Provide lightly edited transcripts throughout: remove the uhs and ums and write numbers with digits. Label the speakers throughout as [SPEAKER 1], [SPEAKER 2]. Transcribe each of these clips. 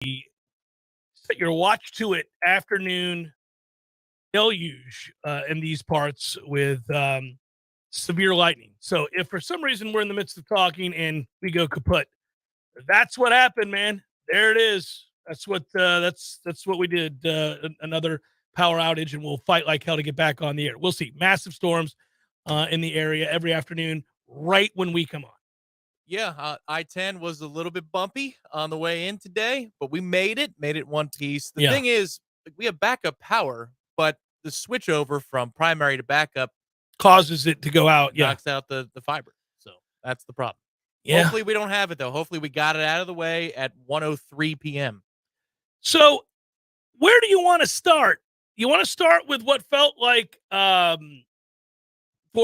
[SPEAKER 1] set your watch to it afternoon deluge in these parts with severe lightning. So if for some reason we're in the midst of talking and we go kaput, that's what happened, man. There it is. That's what we did. Another power outage, and we'll fight like hell to get back on the air. We'll see. Massive storms in the area every afternoon, right when we come on.
[SPEAKER 2] Yeah, I-10 was a little bit bumpy on the way in today, but we made it one piece. The thing is, we have backup power, but the switch over from primary to backup
[SPEAKER 1] causes it to go out.
[SPEAKER 2] Knocks out the fiber. So that's the problem.
[SPEAKER 1] Yeah.
[SPEAKER 2] Hopefully we don't have it, though. Hopefully we got it out of the way at 1:03 p.m.
[SPEAKER 1] So where do you want to start? You want to start with what felt like Florida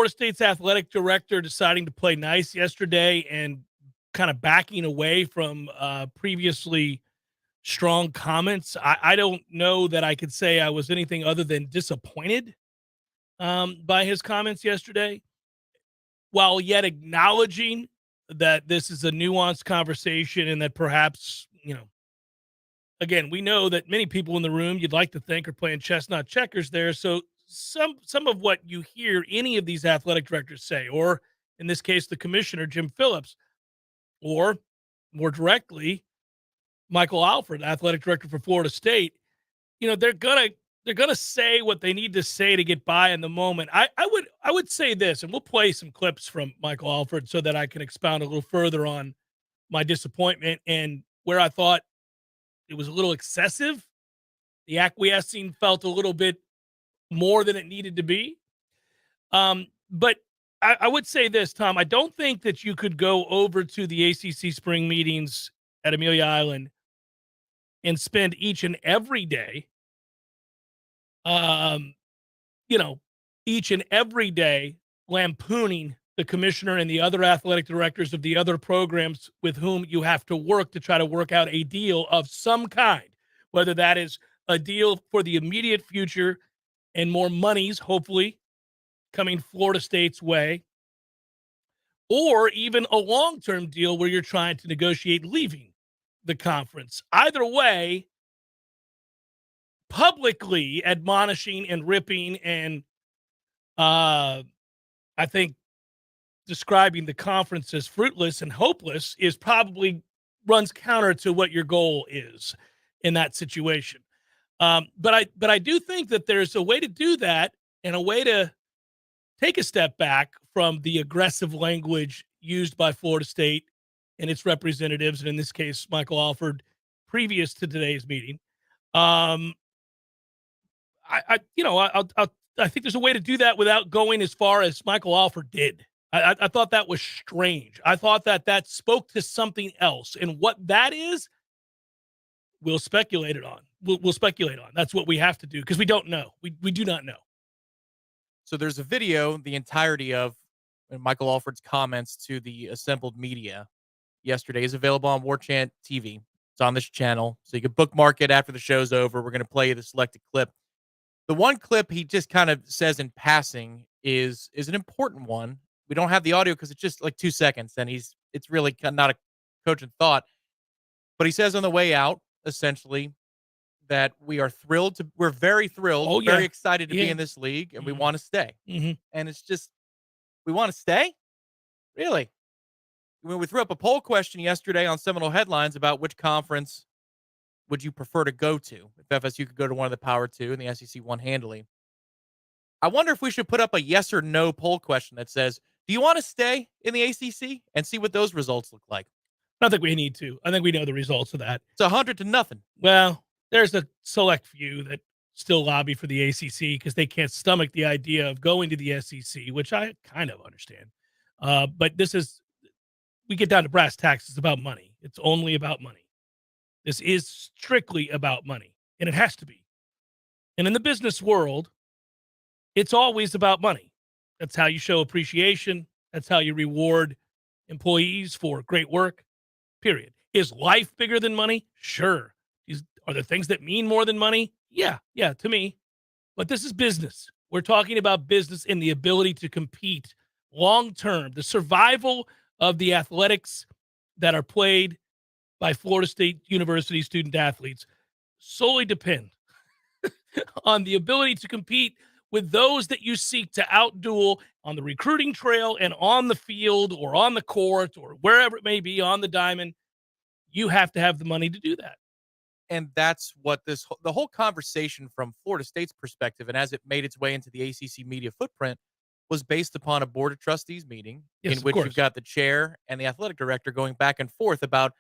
[SPEAKER 1] State's athletic director deciding to play nice yesterday and kind of backing away from previously strong comments. I don't know that I could say I was anything other than disappointed by his comments yesterday, while yet acknowledging that this is a nuanced conversation and that perhaps, again, we know that many people in the room, you'd like to think, are playing chess, not checkers there. So some of what you hear any of these athletic directors say, or in this case, the commissioner, Jim Phillips, or more directly, Michael Alford, athletic director for Florida State, they're gonna say what they need to say to get by in the moment. I would say this, and we'll play some clips from Michael Alford so that I can expound a little further on my disappointment and where I thought it was a little excessive. The acquiescing felt a little bit more than it needed to be. But I would say this, Tom, I don't think that you could go over to the ACC spring meetings at Amelia Island and spend each and every day, each and every day lampooning the commissioner and the other athletic directors of the other programs with whom you have to work to try to work out a deal of some kind, whether that is a deal for the immediate future and more monies, hopefully, coming Florida State's way, or even a long-term deal where you're trying to negotiate leaving the conference. Either way, publicly admonishing and ripping and I think describing the conference as fruitless and hopeless is probably runs counter to what your goal is in that situation. But I do think that there's a way to do that and a way to take a step back from the aggressive language used by Florida State and its representatives, and in this case, Michael Alford, previous to today's meeting. I think there's a way to do that without going as far as Michael Alford did. I thought that was strange. I thought that spoke to something else, and what that is, we'll speculate it on. We'll speculate on. That's what we have to do because we don't know. We do not know.
[SPEAKER 2] So there's a video, the entirety of Michael Alford's comments to the assembled media yesterday is available on Warchant TV. It's on this channel, so you can bookmark it after the show's over. We're going to play the selected clip. The one clip he just kind of says in passing is an important one. We don't have the audio because it's just like 2 seconds, and it's really not a cogent thought. But he says on the way out, essentially, that we're very thrilled, very excited to be in this league, and we want to stay. And it's just, we want to stay? Really? When we threw up a poll question yesterday on Seminole Headlines about which conference would you prefer to go to if FSU could go to one of the Power Two and the SEC won handily. I wonder if we should put up a yes or no poll question that says, do you want to stay in the ACC, and see what those results look like?
[SPEAKER 1] I don't think we need to. I think we know the results of that.
[SPEAKER 2] It's 100-0.
[SPEAKER 1] Well, there's a select few that still lobby for the ACC because they can't stomach the idea of going to the SEC, which I kind of understand. But we get down to brass tacks. It's about money. It's only about money. This is strictly about money, and it has to be. And in the business world, it's always about money. That's how you show appreciation. That's how you reward employees for great work, period. Is life bigger than money? Sure. Are there things that mean more than money? Yeah, to me. But this is business. We're talking about business and the ability to compete long-term, the survival of the athletics that are played by Florida State University student athletes solely depend on the ability to compete with those that you seek to outduel on the recruiting trail and on the field or on the court or wherever it may be on the diamond. You have to have the money to do that.
[SPEAKER 2] And that's what the whole conversation from Florida State's perspective, and as it made its way into the ACC media footprint, was based upon a board of trustees meeting in which you've got the chair and the athletic director going back and forth about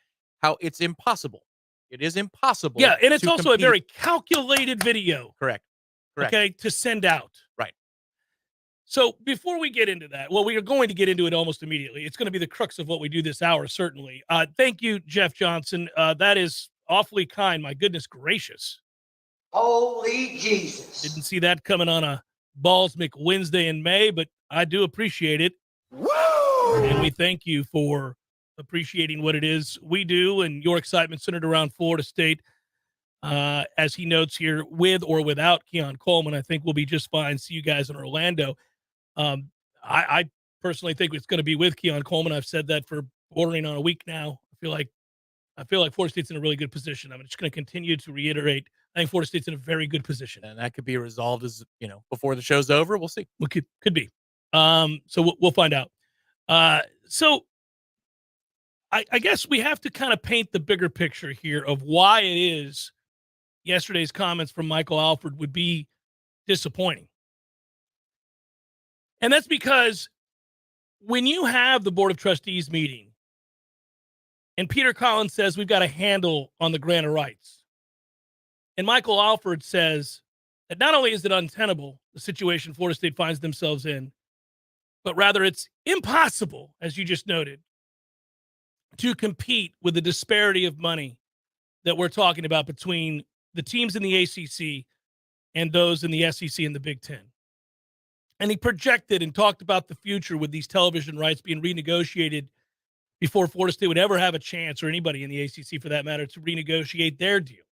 [SPEAKER 2] how it's impossible. It is impossible.
[SPEAKER 1] Yeah, and it's also
[SPEAKER 2] compete.
[SPEAKER 1] a very calculated video.
[SPEAKER 2] Correct.
[SPEAKER 1] Okay, to send out.
[SPEAKER 2] Right.
[SPEAKER 1] So before we get into that, well, we are going to get into it almost immediately. It's going to be the crux of what we do this hour, certainly. Thank you, Jeff Johnson. That is awfully kind. My goodness gracious.
[SPEAKER 3] Holy Jesus.
[SPEAKER 1] Didn't see that coming on a Ballsmick Wednesday in May, but I do appreciate it.
[SPEAKER 3] Woo!
[SPEAKER 1] And we thank you for appreciating what it is we do and your excitement centered around Florida State. As he notes here, with or without Keon Coleman, I think we'll be just fine. See you guys in Orlando. I personally think it's going to be with Keon Coleman. I've said that for bordering on a week now. I feel like Florida State's in a really good position. I'm just going to continue to reiterate. I think Florida State's in a very good position,
[SPEAKER 2] and that could be resolved before the show's over. We'll see.
[SPEAKER 1] Well, could be. So we'll find out. So I guess we have to kind of paint the bigger picture here of why it is yesterday's comments from Michael Alford would be disappointing. And that's because when you have the Board of Trustees meeting and Peter Collins says we've got a handle on the grant of rights, and Michael Alford says that not only is it untenable, the situation Florida State finds themselves in, but rather it's impossible, as you just noted, to compete with the disparity of money that we're talking about between the teams in the ACC and those in the SEC and the Big Ten. And he projected and talked about the future with these television rights being renegotiated before Florida State would ever have a chance, or anybody in the ACC for that matter, to renegotiate their deal,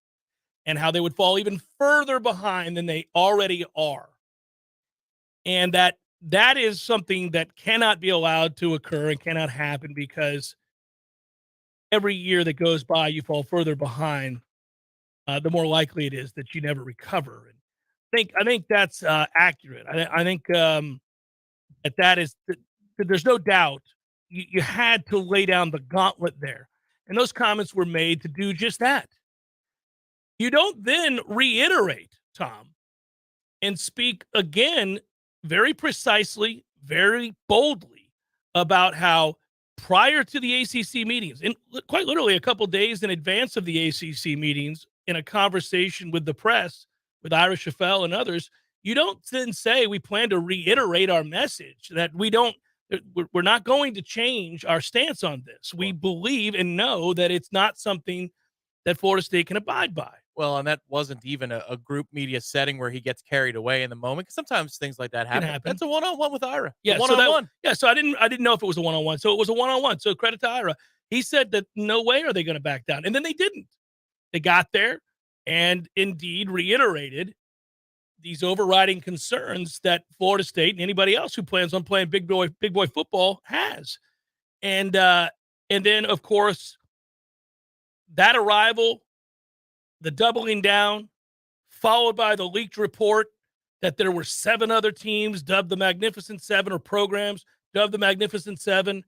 [SPEAKER 1] and how they would fall even further behind than they already are. And that is something that cannot be allowed to occur and cannot happen, because every year that goes by, you fall further behind, the more likely it is that you never recover. And I think that's accurate. I think that is there's no doubt you had to lay down the gauntlet there, and those comments were made to do just that. You don't then reiterate, Tom, and speak again very precisely, very boldly about how prior to the ACC meetings, and quite literally a couple days in advance of the ACC meetings, in a conversation with the press, with Ira Schafel and others, you don't then say we plan to reiterate our message, that we're not going to change our stance on this. We believe and know that it's not something that Florida State can abide by.
[SPEAKER 2] Well, and that wasn't even a group media setting where he gets carried away in the moment, because sometimes things like that happen. That's a one-on-one with Ira.
[SPEAKER 1] Yeah,
[SPEAKER 2] one-on-one.
[SPEAKER 1] So I didn't know if it was a one-on-one. So it was a one-on-one. So credit to Ira. He said that no way are they going to back down. And then they didn't. They got there and indeed reiterated these overriding concerns that Florida State and anybody else who plans on playing big boy football has. And then, of course, that arrival, the doubling down, followed by the leaked report that there were 7 other teams dubbed the Magnificent Seven, or programs dubbed the Magnificent Seven,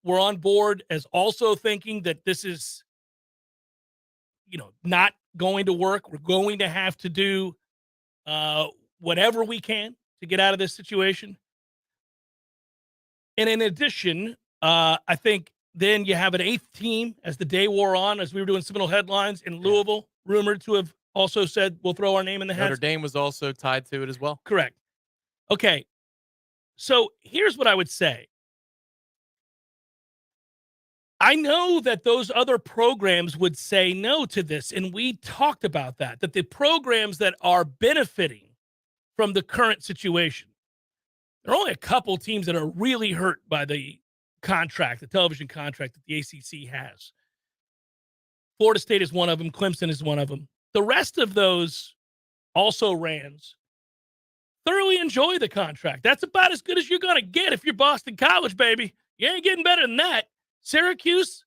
[SPEAKER 1] were on board as also thinking that this is, not going to work. We're going to have to do whatever we can to get out of this situation. And in addition, I think then you have an 8th team as the day wore on, as we were doing Seminole headlines in Louisville, rumored to have also said, we'll throw our name in the hat.
[SPEAKER 2] Notre Dame was also tied to it as well.
[SPEAKER 1] Correct. Okay. So here's what I would say. I know that those other programs would say no to this, and we talked about that the programs that are benefiting from the current situation, there are only a couple teams that are really hurt by the contract, the television contract that the ACC has. Florida State is one of them. Clemson is one of them. The rest of those also Rams thoroughly enjoy the contract. That's about as good as you're going to get if you're Boston College, baby. You ain't getting better than that. Syracuse,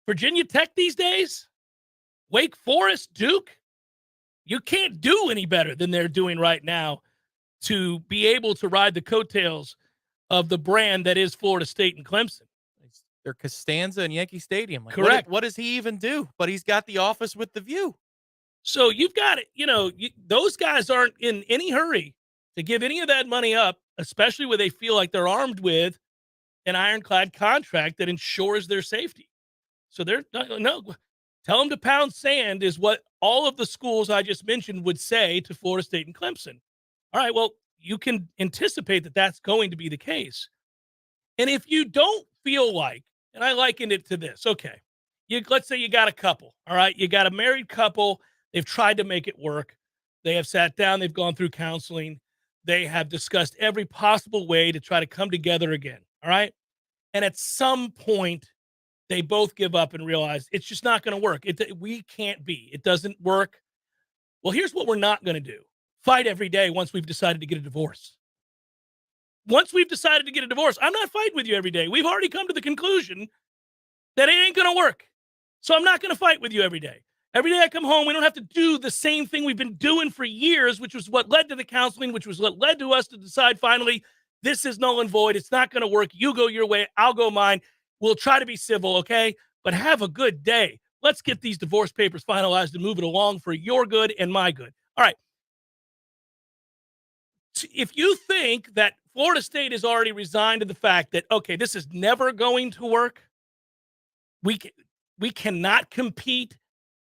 [SPEAKER 1] Virginia Tech these days, Wake Forest, Duke, you can't do any better than they're doing right now to be able to ride the coattails of the brand that is Florida State and Clemson.
[SPEAKER 2] They're Costanza and Yankee Stadium. Like,
[SPEAKER 1] correct.
[SPEAKER 2] What does he even do? But he's got the office with the view.
[SPEAKER 1] So you've got it. Those guys aren't in any hurry to give any of that money up, especially when they feel like they're armed with an ironclad contract that ensures their safety. So tell them to pound sand is what all of the schools I just mentioned would say to Florida State and Clemson. All right, well, you can anticipate that that's going to be the case. And if you don't feel like, and I likened it to this, okay, let's say you got a couple, all right? You got a married couple. They've tried to make it work. They have sat down. They've gone through counseling. They have discussed every possible way to try to come together again, all right? And at some point, they both give up and realize it's just not going to work. We can't be. It doesn't work. Well, here's what we're not going to do. Fight every day once we've decided to get a divorce. Once we've decided to get a divorce, I'm not fighting with you every day. We've already come to the conclusion that it ain't going to work. So I'm not going to fight with you every day. Every day I come home, we don't have to do the same thing we've been doing for years, which was what led to the counseling, which was what led to us to decide finally, this is null and void. It's not going to work. You go your way. I'll go mine. We'll try to be civil, okay? But have a good day. Let's get these divorce papers finalized and move it along for your good and my good. All right. If you think that Florida State is already resigned to the fact that, okay, this is never going to work, we cannot compete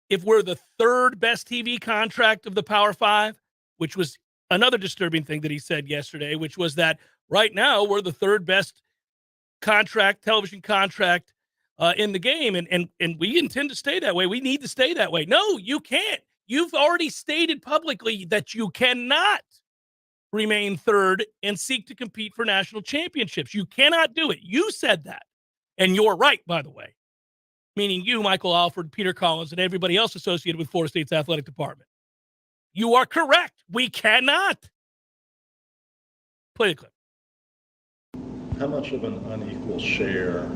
[SPEAKER 1] if we're the third best TV contract of the Power Five, which was another disturbing thing that he said yesterday, which was that right now we're the third best television contract in the game, and we intend to stay that way. We need to stay that way. No, you can't. You've already stated publicly that you cannot remain third and seek to compete for national championships. You cannot do it. You said that, and you're right, by the way, meaning you, Michael Alford, Peter Collins, and everybody else associated with Florida State's athletic department. You are correct. We cannot. Play the clip.
[SPEAKER 4] How much of an unequal share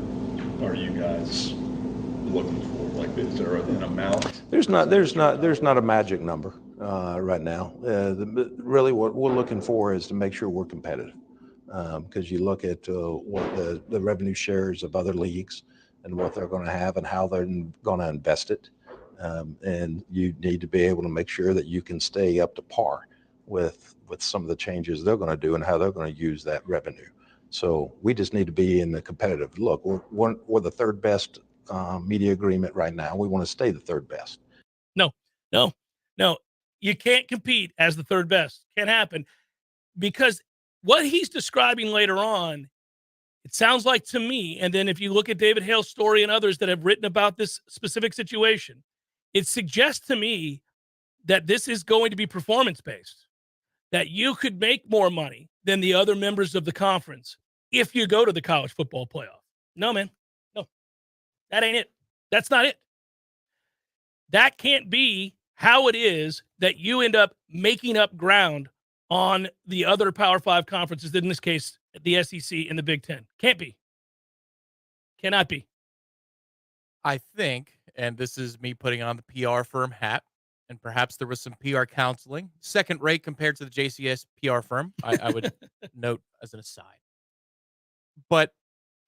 [SPEAKER 4] are you guys looking for? Like, is there an amount?
[SPEAKER 5] There's not a magic number right now. Really, what we're looking for is to make sure we're competitive, because you look at what the revenue shares of other leagues and what they're going to have and how they're going to invest it, and you need to be able to make sure that you can stay up to par with some of the changes they're going to do and how they're going to use that revenue. So we just need to be in the competitive look. We're the third best media agreement right now. We want to stay the third best.
[SPEAKER 1] No. You can't compete as the third best. Can't happen, because what he's describing later on, it sounds like to me, and then if you look at David Hale's story and others that have written about this specific situation, it suggests to me that this is going to be performance-based, that you could make more money than the other members of the conference if you go to the college football playoff. No, man. No. That ain't it. That's not it. That can't be how it is that you end up making up ground on the other Power 5 conferences, in this case, the SEC and the Big Ten. Can't be. Cannot be.
[SPEAKER 2] I think, and this is me putting on the PR firm hat, and perhaps there was some PR counseling, second rate compared to the JCS PR firm, I would note as an aside. But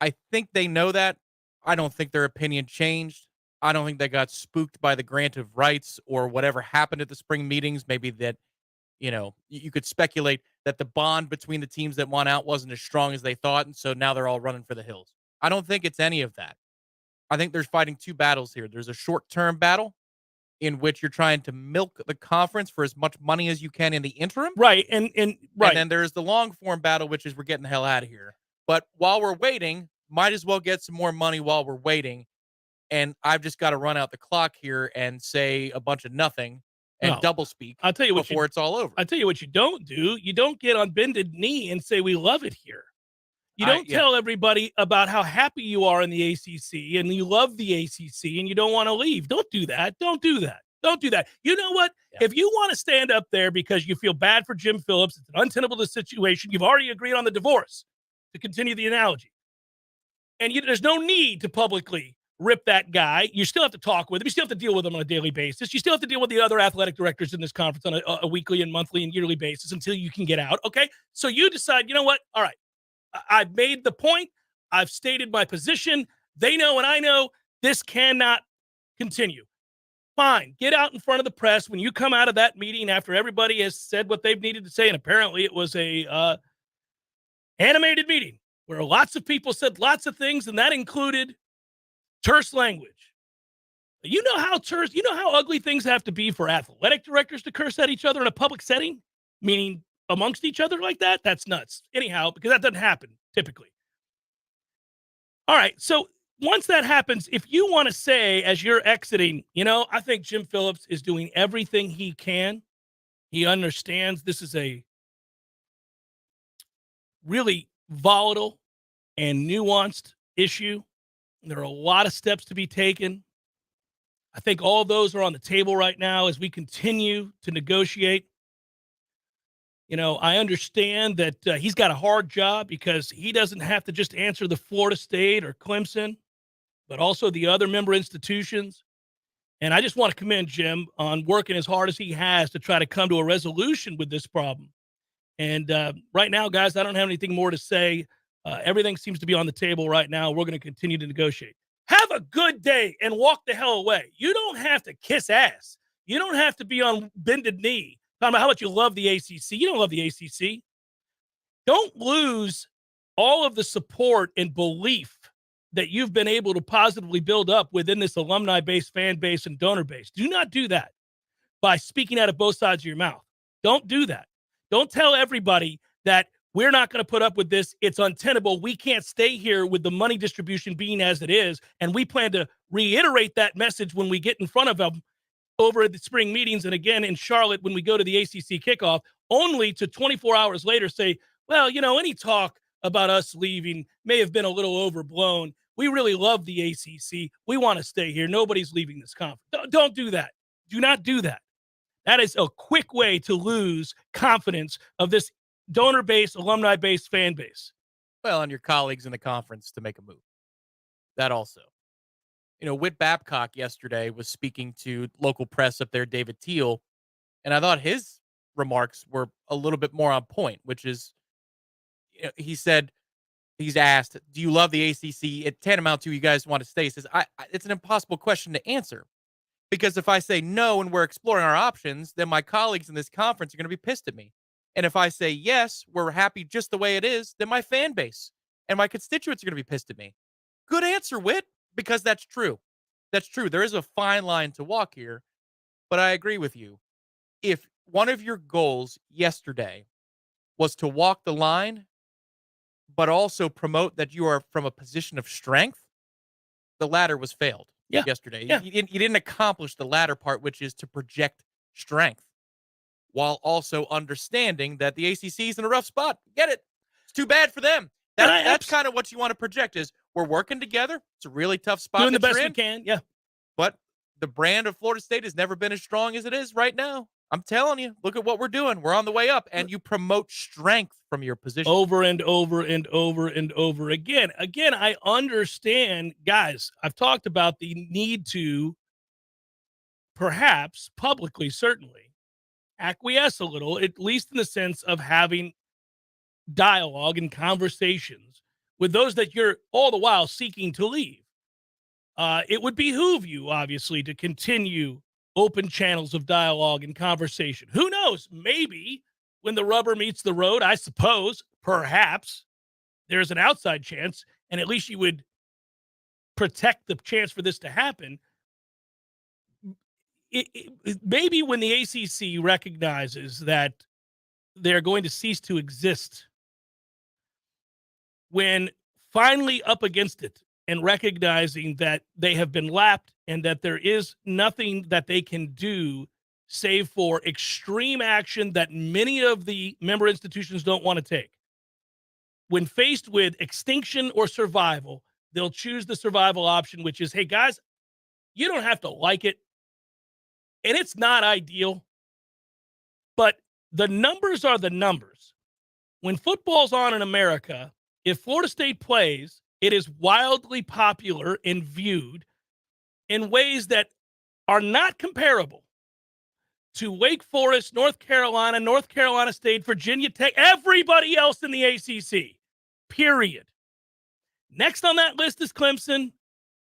[SPEAKER 2] I think they know that. I don't think their opinion changed. I don't think they got spooked by the grant of rights or whatever happened at the spring meetings. Maybe that, you could speculate that the bond between the teams that won out wasn't as strong as they thought, and so now they're all running for the hills. I don't think it's any of that. I think they're fighting two battles here. There's a short-term battle in which you're trying to milk the conference for as much money as you can in the interim.
[SPEAKER 1] Right. And right.
[SPEAKER 2] And then there's the long-form battle, which is we're getting the hell out of here. But while we're waiting, might as well get some more money while we're waiting. And I've just got to run out the clock here and say a bunch of nothing and double speak.
[SPEAKER 1] I'll tell you what
[SPEAKER 2] before it's all over.
[SPEAKER 1] I'll tell you what you don't do. You don't get on bended knee and say, we love it here. You don't tell everybody about how happy you are in the ACC and you love the ACC and you don't want to leave. Don't do that. Don't do that. Don't do that. You know what? Yeah. If you want to stand up there because you feel bad for Jim Phillips, it's an untenable situation. You've already agreed on the divorce, to continue the analogy. And there's no need to publicly rip that guy. You still have to talk with him. You still have to deal with him on a daily basis. You still have to deal with the other athletic directors in this conference on a weekly and monthly and yearly basis until you can get out. Okay. So you decide, you know what? All right. I've made the point. I've stated my position. They know and I know this cannot continue. Fine. Get out in front of the press when you come out of that meeting after everybody has said what they've needed to say. And apparently it was a animated meeting where lots of people said lots of things, and that included terse language. You know how ugly things have to be for athletic directors to curse at each other in a public setting, meaning amongst each other like that? That's nuts. Anyhow, because that doesn't happen typically. All right. So once that happens, if you want to say as you're exiting, I think Jim Phillips is doing everything he can. He understands this is a really volatile and nuanced issue. There are a lot of steps to be taken. I think all of those are on the table right now as we continue to negotiate. I understand that he's got a hard job because he doesn't have to just answer the Florida State or Clemson, but also the other member institutions. And I just want to commend Jim on working as hard as he has to try to come to a resolution with this problem. And right now, guys, I don't have anything more to say. Everything seems to be on the table right now. We're going to continue to negotiate. Have a good day and walk the hell away. You don't have to kiss ass. You don't have to be on bended knee talking about how much you love the ACC. You don't love the ACC. Don't lose all of the support and belief that you've been able to positively build up within this alumni base, fan base, and donor base. Do not do that by speaking out of both sides of your mouth. Don't do that. Don't tell everybody that we're not going to put up with this. It's untenable. We can't stay here with the money distribution being as it is. And we plan to reiterate that message when we get in front of them over at the spring meetings. And again, in Charlotte, when we go to the ACC kickoff, only to 24 hours later say, well, any talk about us leaving may have been a little overblown. We really love the ACC. We want to stay here. Nobody's leaving this conference. Don't do that. Do not do that. That is a quick way to lose confidence of this donor-based, alumni-based fan base.
[SPEAKER 2] Well, and your colleagues in the conference to make a move. That also. Whit Babcock yesterday was speaking to local press up there, David Teal, and I thought his remarks were a little bit more on point, which is, he said, he's asked, do you love the ACC? At tantamount to you guys want to stay. He says, it's an impossible question to answer. Because if I say no and we're exploring our options, then my colleagues in this conference are going to be pissed at me. And if I say yes, we're happy just the way it is, then my fan base and my constituents are going to be pissed at me. Good answer, Whit, because that's true. That's true. There is a fine line to walk here, but I agree with you. If one of your goals yesterday was to walk the line, but also promote that you are from a position of strength, the latter was failed yesterday.
[SPEAKER 1] Yeah.
[SPEAKER 2] You didn't accomplish the latter part, which is to project strength, while also understanding that the ACC is in a rough spot. Get it? It's too bad for them. That's kind of what you want to project is we're working together. It's a really tough spot.
[SPEAKER 1] Doing the best we can, yeah.
[SPEAKER 2] But the brand of Florida State has never been as strong as it is right now. I'm telling you, look at what we're doing. We're on the way up, and you promote strength from your position.
[SPEAKER 1] Over and over and over and over again. Again, I understand, guys, I've talked about the need to perhaps publicly, certainly, acquiesce a little, at least in the sense of having dialogue and conversations with those that you're all the while seeking to leave. It would behoove you, obviously, to continue open channels of dialogue and conversation. Who knows? Maybe when the rubber meets the road, I suppose, perhaps, there's an outside chance, and at least you would protect the chance for this to happen. Maybe when the ACC recognizes that they're going to cease to exist, when finally up against it and recognizing that they have been lapped and that there is nothing that they can do save for extreme action that many of the member institutions don't want to take. When faced with extinction or survival, they'll choose the survival option, which is, hey, guys, you don't have to like it. And it's not ideal, but the numbers are the numbers. When football's on in America, if Florida State plays, it is wildly popular and viewed in ways that are not comparable to Wake Forest, North Carolina State, Virginia Tech, everybody else in the ACC, period. Next on that list is Clemson,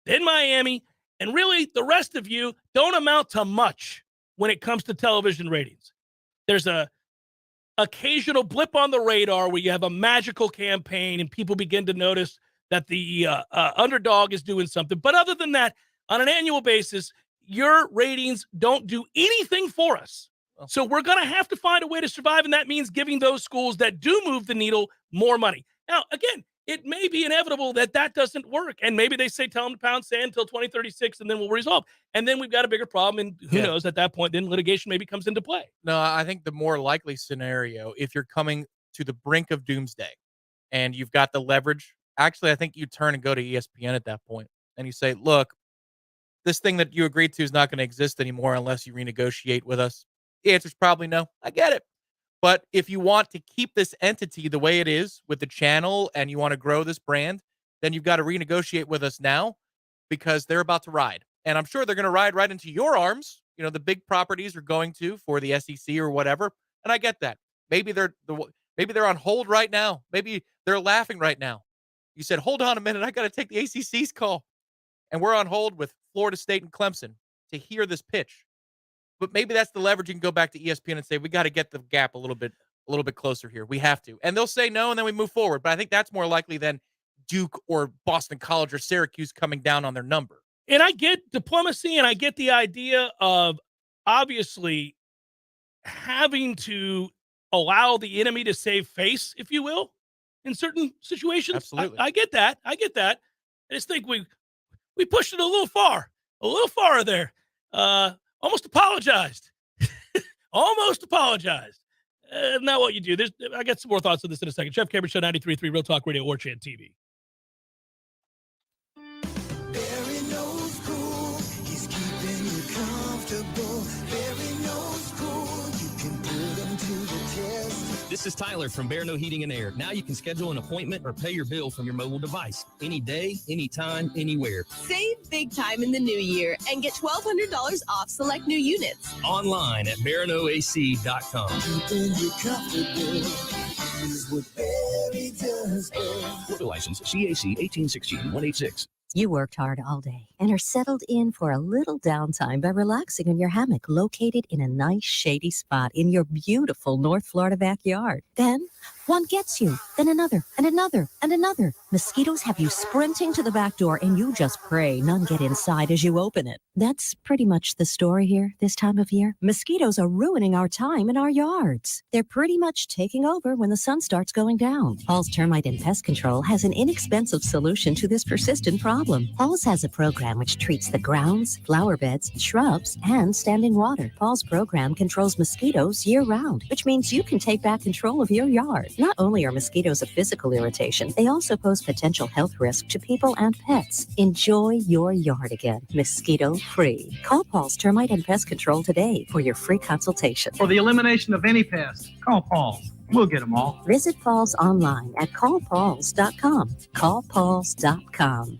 [SPEAKER 1] then Miami, and really the rest of you don't amount to much when it comes to television ratings. There's a occasional blip on the radar where you have a magical campaign and people begin to notice that the underdog is doing something. But other than that, on an annual basis, your ratings don't do anything for us. So we're going to have to find a way to survive, and that means giving those schools that do move the needle more money. Now, again, it may be inevitable that doesn't work, and maybe they say tell them to pound sand until 2036, and then we'll resolve. And then we've got a bigger problem, and who knows, at that point, then litigation maybe comes into play.
[SPEAKER 2] No, I think the more likely scenario, if you're coming to the brink of doomsday and you've got the leverage, actually, I think you turn and go to ESPN at that point, and you say, look, this thing that you agreed to is not going to exist anymore unless you renegotiate with us. The answer is probably no. I get it. But if you want to keep this entity the way it is with the channel and you want to grow this brand, then you've got to renegotiate with us now because they're about to ride. And I'm sure they're going to ride right into your arms. You know, the big properties are going to for the SEC or whatever. And I get that. Maybe they're on hold right now. Maybe they're laughing right now. You said, hold on a minute. I got to take the ACC's call. And we're on hold with Florida State and Clemson to hear this pitch. But maybe that's the leverage. You can go back to ESPN and say, we got to get the gap a little bit closer here. We have to. And they'll say no, and then we move forward. But I think that's more likely than Duke or Boston College or Syracuse coming down on their number.
[SPEAKER 1] And I get diplomacy, and I get the idea of obviously having to allow the enemy to save face, if you will, in certain situations.
[SPEAKER 2] Absolutely.
[SPEAKER 1] I get that. I just think we pushed it a little far there. Almost apologized. Not what you do. I got some more thoughts on this in a second. Jeff Cameron Show, 93.3 Real Talk Radio, Warchant TV.
[SPEAKER 6] Barry knows cool. He's keeping you comfortable. Barry knows cool. You can put him to the test.
[SPEAKER 7] This is Tyler from Bear No Heating and Air. Now you can schedule an appointment or pay your bill from your mobile device. Any day, anytime, anywhere.
[SPEAKER 8] Save big time in the new year and get $1,200 off select new units.
[SPEAKER 7] Online at BaranoAC.com.
[SPEAKER 6] Keeping you comfortable is what Barry does best.
[SPEAKER 7] Florida license CAC 1816-186.
[SPEAKER 9] You worked hard all day and are settled in for a little downtime by relaxing in your hammock located in a nice shady spot in your beautiful North Florida backyard. Then one gets you, then another, and another, and another. Mosquitoes have you sprinting to the back door, and you just pray none get inside as you open it. That's pretty much the story here this time of year. Mosquitoes are ruining our time in our yards. They're pretty much taking over when the sun starts going down. Paul's Termite and Pest Control has an inexpensive solution to this persistent problem. Paul's has a program which treats the grounds, flower beds, shrubs, and standing water. Paul's program controls mosquitoes year-round, which means you can take back control of your yard. Not only are mosquitoes a physical irritation, they also pose potential health risk to people and pets. Enjoy your yard again, mosquito-free. Call Paul's Termite and Pest Control today for your free consultation.
[SPEAKER 10] For the elimination of any pest, call Paul. We'll get them all.
[SPEAKER 9] Visit Paul's online at callpauls.com. Callpauls.com.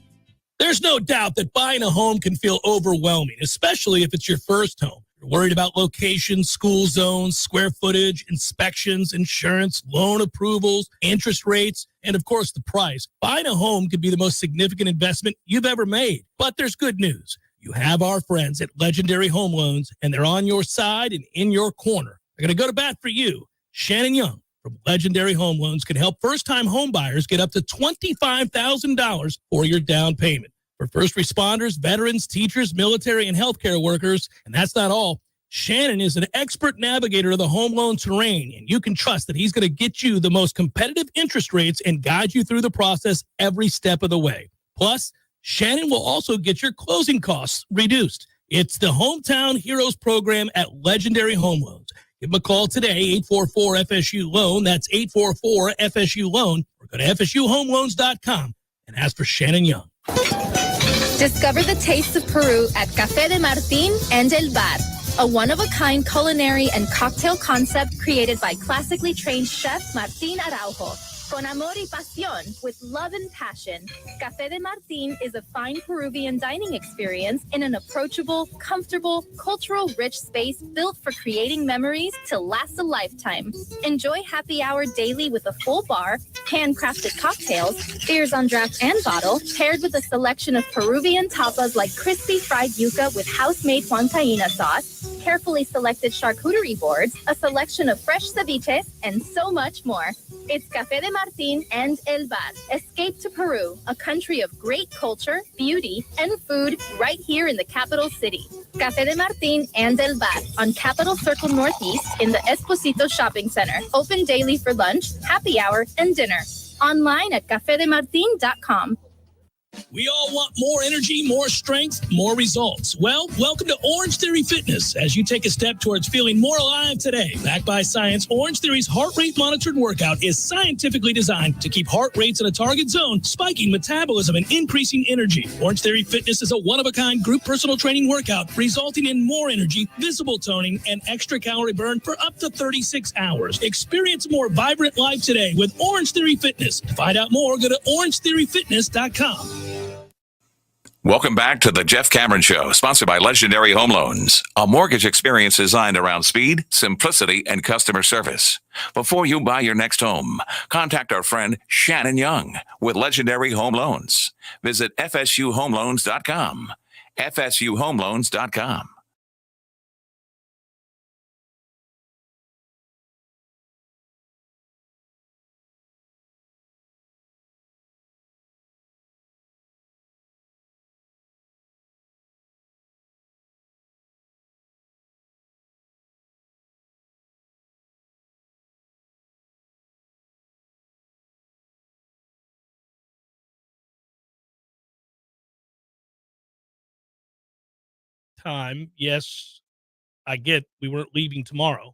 [SPEAKER 1] There's no doubt that buying a home can feel overwhelming, especially if it's your first home. You're worried about location, school zones, square footage, inspections, insurance, loan approvals, interest rates, and of course the price. Buying a home could be the most significant investment you've ever made. But there's good news. You have our friends at Legendary Home Loans, and they're on your side and in your corner. They're going to go to bat for you. Shannon Young from Legendary Home Loans can help first-time home buyers get up to $25,000 for your down payment. For first responders, veterans, teachers, military, and healthcare workers. And that's not all. Shannon is an expert navigator of the home loan terrain, and you can trust that he's going to get you the most competitive interest rates and guide you through the process every step of the way. Plus, Shannon will also get your closing costs reduced. It's the Hometown Heroes program at Legendary Home Loans. Give them a call today, 844-FSU-LOAN. That's 844-FSU-LOAN. Or go to FSUHomeLoans.com and ask for Shannon Young.
[SPEAKER 8] Discover the tastes of Peru at Café de Martín and El Bar, a one-of-a-kind culinary and cocktail concept created by classically trained chef Martín Araujo. Con amor y pasión, with love and passion, Café de Martín is a fine Peruvian dining experience in an approachable, comfortable, cultural-rich space built for creating memories to last a lifetime. Enjoy happy hour daily with a full bar, handcrafted cocktails, beers on draft and bottle, paired with a selection of Peruvian tapas like crispy fried yuca with house-made huancaína sauce, carefully selected charcuterie boards, a selection of fresh ceviches, and so much more. It's Café de Martín and El Bar. Escape to Peru, a country of great culture, beauty, and food right here in the capital city. Café de Martín and El Bar on Capitol Circle Northeast in the Esposito Shopping Center. Open daily for lunch, happy hour, and dinner. Online at cafedemartin.com.
[SPEAKER 11] We all want more energy, more strength, more results. Well, welcome to Orange Theory Fitness as you take a step towards feeling more alive today. Backed by science, Orange Theory's heart rate monitored workout is scientifically designed to keep heart rates in a target zone, spiking metabolism and increasing energy. Orange Theory Fitness is a one-of-a-kind group personal training workout resulting in more energy, visible toning, and extra calorie burn for up to 36 hours. Experience a more vibrant life today with Orange Theory Fitness. To find out more, go to orangetheoryfitness.com.
[SPEAKER 12] Welcome back to the Jeff Cameron Show, sponsored by Legendary Home Loans, a mortgage experience designed around speed, simplicity, and customer service. Before you buy your next home, contact our friend Shannon Young with Legendary Home Loans. Visit FSUHomeLoans.com. FSUHomeLoans.com.
[SPEAKER 1] Time. Yes, I get we weren't leaving tomorrow.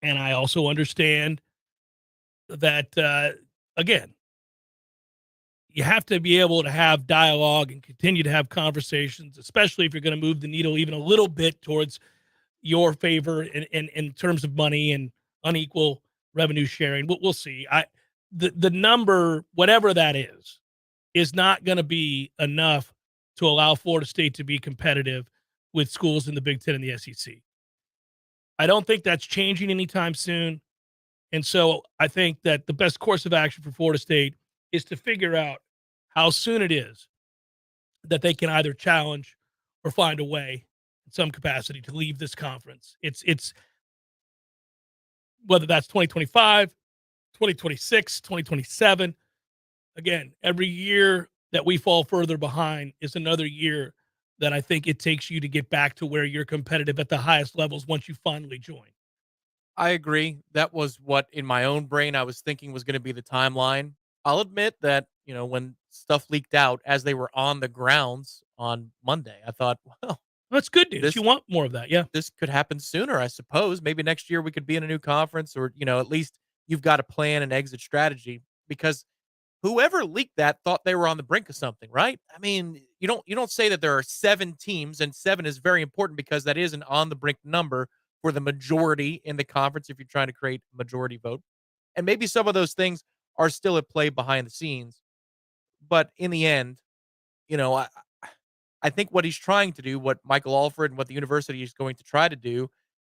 [SPEAKER 1] And I also understand that, again, you have to be able to have dialogue and continue to have conversations, especially if you're going to move the needle even a little bit towards your favor in terms of money and unequal revenue sharing. We'll see. The number, whatever that is not going to be enough to allow Florida State to be competitive with schools in the Big Ten and the SEC. I don't think that's changing anytime soon. And so I think that the best course of action for Florida State is to figure out how soon it is that they can either challenge or find a way in some capacity to leave this conference. It's whether that's 2025, 2026, 2027. Again, every year that we fall further behind is another year that I think it takes you to get back to where you're competitive at the highest levels once you finally join.
[SPEAKER 2] I agree. That was what in my own brain I was thinking was going to be the timeline. I'll admit that, when stuff leaked out as they were on the grounds on Monday, I thought, well,
[SPEAKER 1] that's good news. You want more of that. Yeah.
[SPEAKER 2] This could happen sooner, I suppose. Maybe next year we could be in a new conference or, at least you've got a plan and exit strategy because whoever leaked that thought they were on the brink of something, right? I mean, you don't say that there are 7 teams, and 7 is very important because that is an on the brink number for the majority in the conference if you're trying to create a majority vote. And maybe some of those things are still at play behind the scenes. But in the end, I think what he's trying to do, what Michael Alford and what the university is going to try to do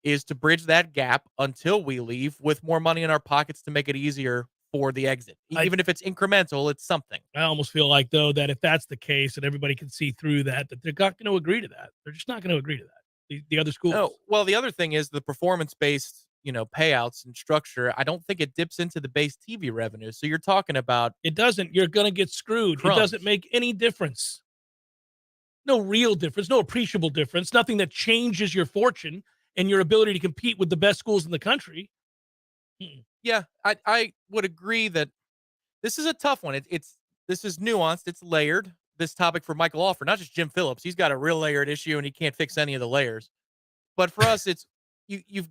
[SPEAKER 2] is to bridge that gap until we leave with more money in our pockets to make it easier for the exit. Even if it's incremental, it's something.
[SPEAKER 1] I almost feel like, though, that if that's the case and everybody can see through that they're not going to agree to that. They're just not going to agree to that. The other schools.
[SPEAKER 2] No, well, the other thing is the performance-based, payouts and structure. I don't think it dips into the base TV revenue. So you're talking about.
[SPEAKER 1] It doesn't. You're going to get screwed.
[SPEAKER 2] Crumbs.
[SPEAKER 1] It doesn't make any difference. No real difference, no appreciable difference, nothing that changes your fortune and your ability to compete with the best schools in the country.
[SPEAKER 2] Yeah, I would agree that this is a tough one. This is nuanced. It's layered. This topic for Michael Alford, not just Jim Phillips. He's got a real layered issue and he can't fix any of the layers. But for us, it's you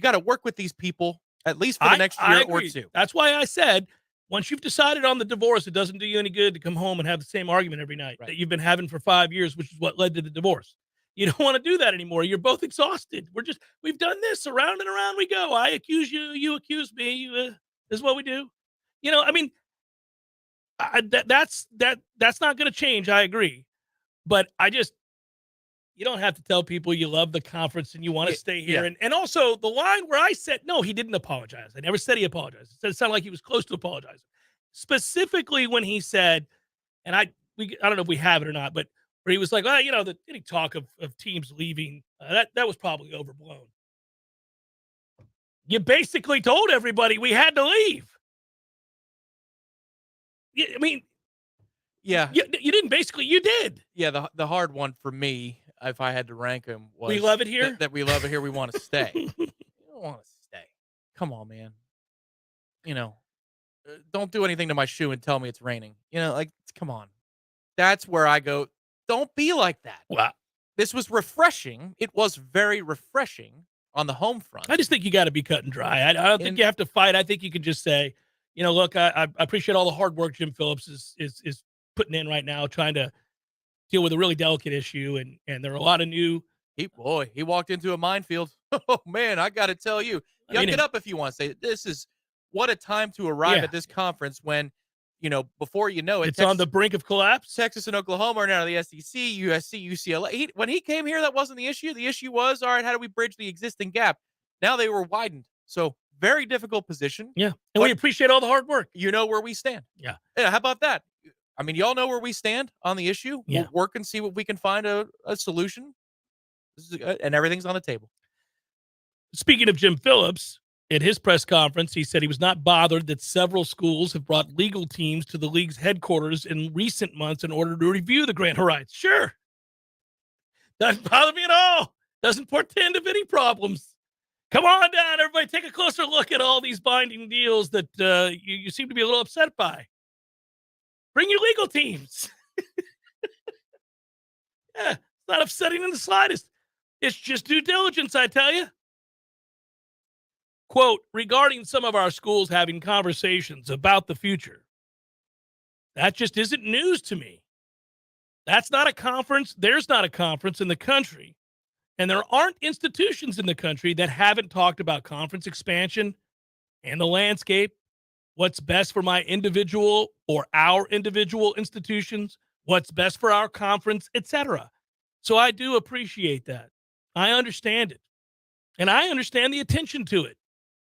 [SPEAKER 2] got to work with these people at least for the next year or two.
[SPEAKER 1] That's why I said once you've decided on the divorce, it doesn't do you any good to come home and have the same argument every night that you've been having for 5 years, which is what led to the divorce. You don't want to do that anymore. You're both exhausted. We've done this around and around we go. I accuse you, you accuse me. This is what we do. You know, I mean, that's not going to change. I agree. But you don't have to tell people you love the conference and you want to stay here.
[SPEAKER 2] Yeah.
[SPEAKER 1] And also the line where I said, no, he didn't apologize. I never said he apologized. It sounded like he was close to apologizing. Specifically when he said, and I don't know if we have it or not, but where he was like, well, you know, any talk of teams leaving, that was probably overblown. You basically told everybody we had to leave. I mean,
[SPEAKER 2] yeah,
[SPEAKER 1] you didn't basically, you did.
[SPEAKER 2] Yeah, the hard one for me, if I had to rank them, was
[SPEAKER 1] we love it here.
[SPEAKER 2] That we love it here. We want to stay. You don't want to stay. Come on, man. You know, don't do anything to my shoe and tell me it's raining. You know, like, come on. That's where I go. Don't be like that.
[SPEAKER 1] Wow.
[SPEAKER 2] This was refreshing. It was very refreshing on the home front.
[SPEAKER 1] I just think you got to be cut and dry. I don't think you have to fight. I think you can just say, you know, look, I appreciate all the hard work Jim Phillips is putting in right now, trying to deal with a really delicate issue. And there are a lot of new.
[SPEAKER 2] He walked into a minefield. Oh, man, I got to tell you. Yuck it up if you want to say this is what a time to arrive at this conference when, you know, before you know it.
[SPEAKER 1] It's on the brink of collapse.
[SPEAKER 2] Texas and Oklahoma are now the SEC, USC, UCLA. When he came here, that wasn't the issue. The issue was, all right, how do we bridge the existing gap? Now they were widened. So very difficult position.
[SPEAKER 1] Yeah. And we appreciate all the hard work.
[SPEAKER 2] You know where we stand.
[SPEAKER 1] Yeah.
[SPEAKER 2] How about that? I mean, y'all know where we stand on the issue.
[SPEAKER 1] Yeah.
[SPEAKER 2] We'll work and see what we can find a solution. And everything's on the table.
[SPEAKER 1] Speaking of Jim Phillips, at his press conference, he said he was not bothered that several schools have brought legal teams to the league's headquarters in recent months in order to review the grant of rights. Sure. Doesn't bother me at all. Doesn't portend of any problems. Come on down, everybody. Take a closer look at all these binding deals that you seem to be a little upset by. Bring your legal teams. Yeah, it's not upsetting in the slightest. It's just due diligence, I tell you. Quote, regarding some of our schools having conversations about the future, that just isn't news to me. That's not a conference. There's not a conference in the country. And there aren't institutions in the country that haven't talked about conference expansion and the landscape, what's best for my individual or our individual institutions, what's best for our conference, etc. So I do appreciate that. I understand it. And I understand the attention to it.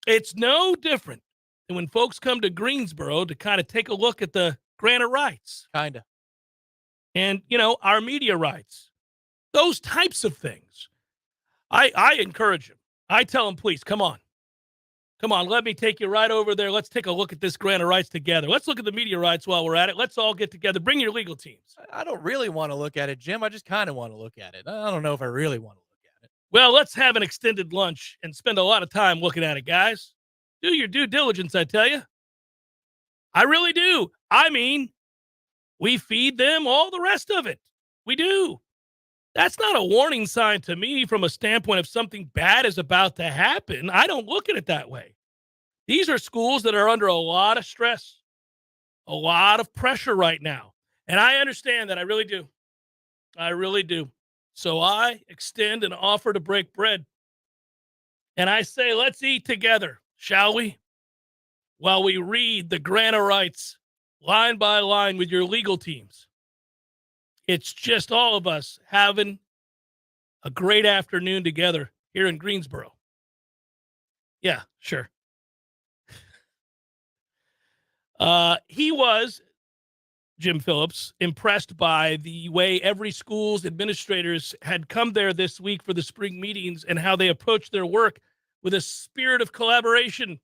[SPEAKER 1] It's no different than when folks come to Greensboro to kind of take a look at the grant of rights.
[SPEAKER 2] Kind of.
[SPEAKER 1] And, you know, our media rights. Those types of things. I encourage them. I tell them, please, come on. Come on, let me take you right over there. Let's take a look at this grant of rights together. Let's look at the media rights while we're at it. Let's all get together. Bring your legal teams.
[SPEAKER 2] I don't really want to look at it, Jim. I just kind of want to look at it. I don't know if I really want to look at it.
[SPEAKER 1] Well, let's have an extended lunch and spend a lot of time looking at it, guys. Do your due diligence, I tell you. I really do. I mean, we feed them all the rest of it. We do. That's not a warning sign to me from a standpoint of something bad is about to happen. I don't look at it that way. These are schools that are under a lot of stress, a lot of pressure right now. And I understand that. I really do. I really do. So I extend an offer to break bread. And I say, let's eat together, shall we? While we read the grant of rights line by line with your legal teams. It's just all of us having a great afternoon together here in Greensboro. Yeah, sure. He was, Jim Phillips, impressed by the way every school's administrators had come there this week for the spring meetings and how they approached their work with a spirit of collaboration.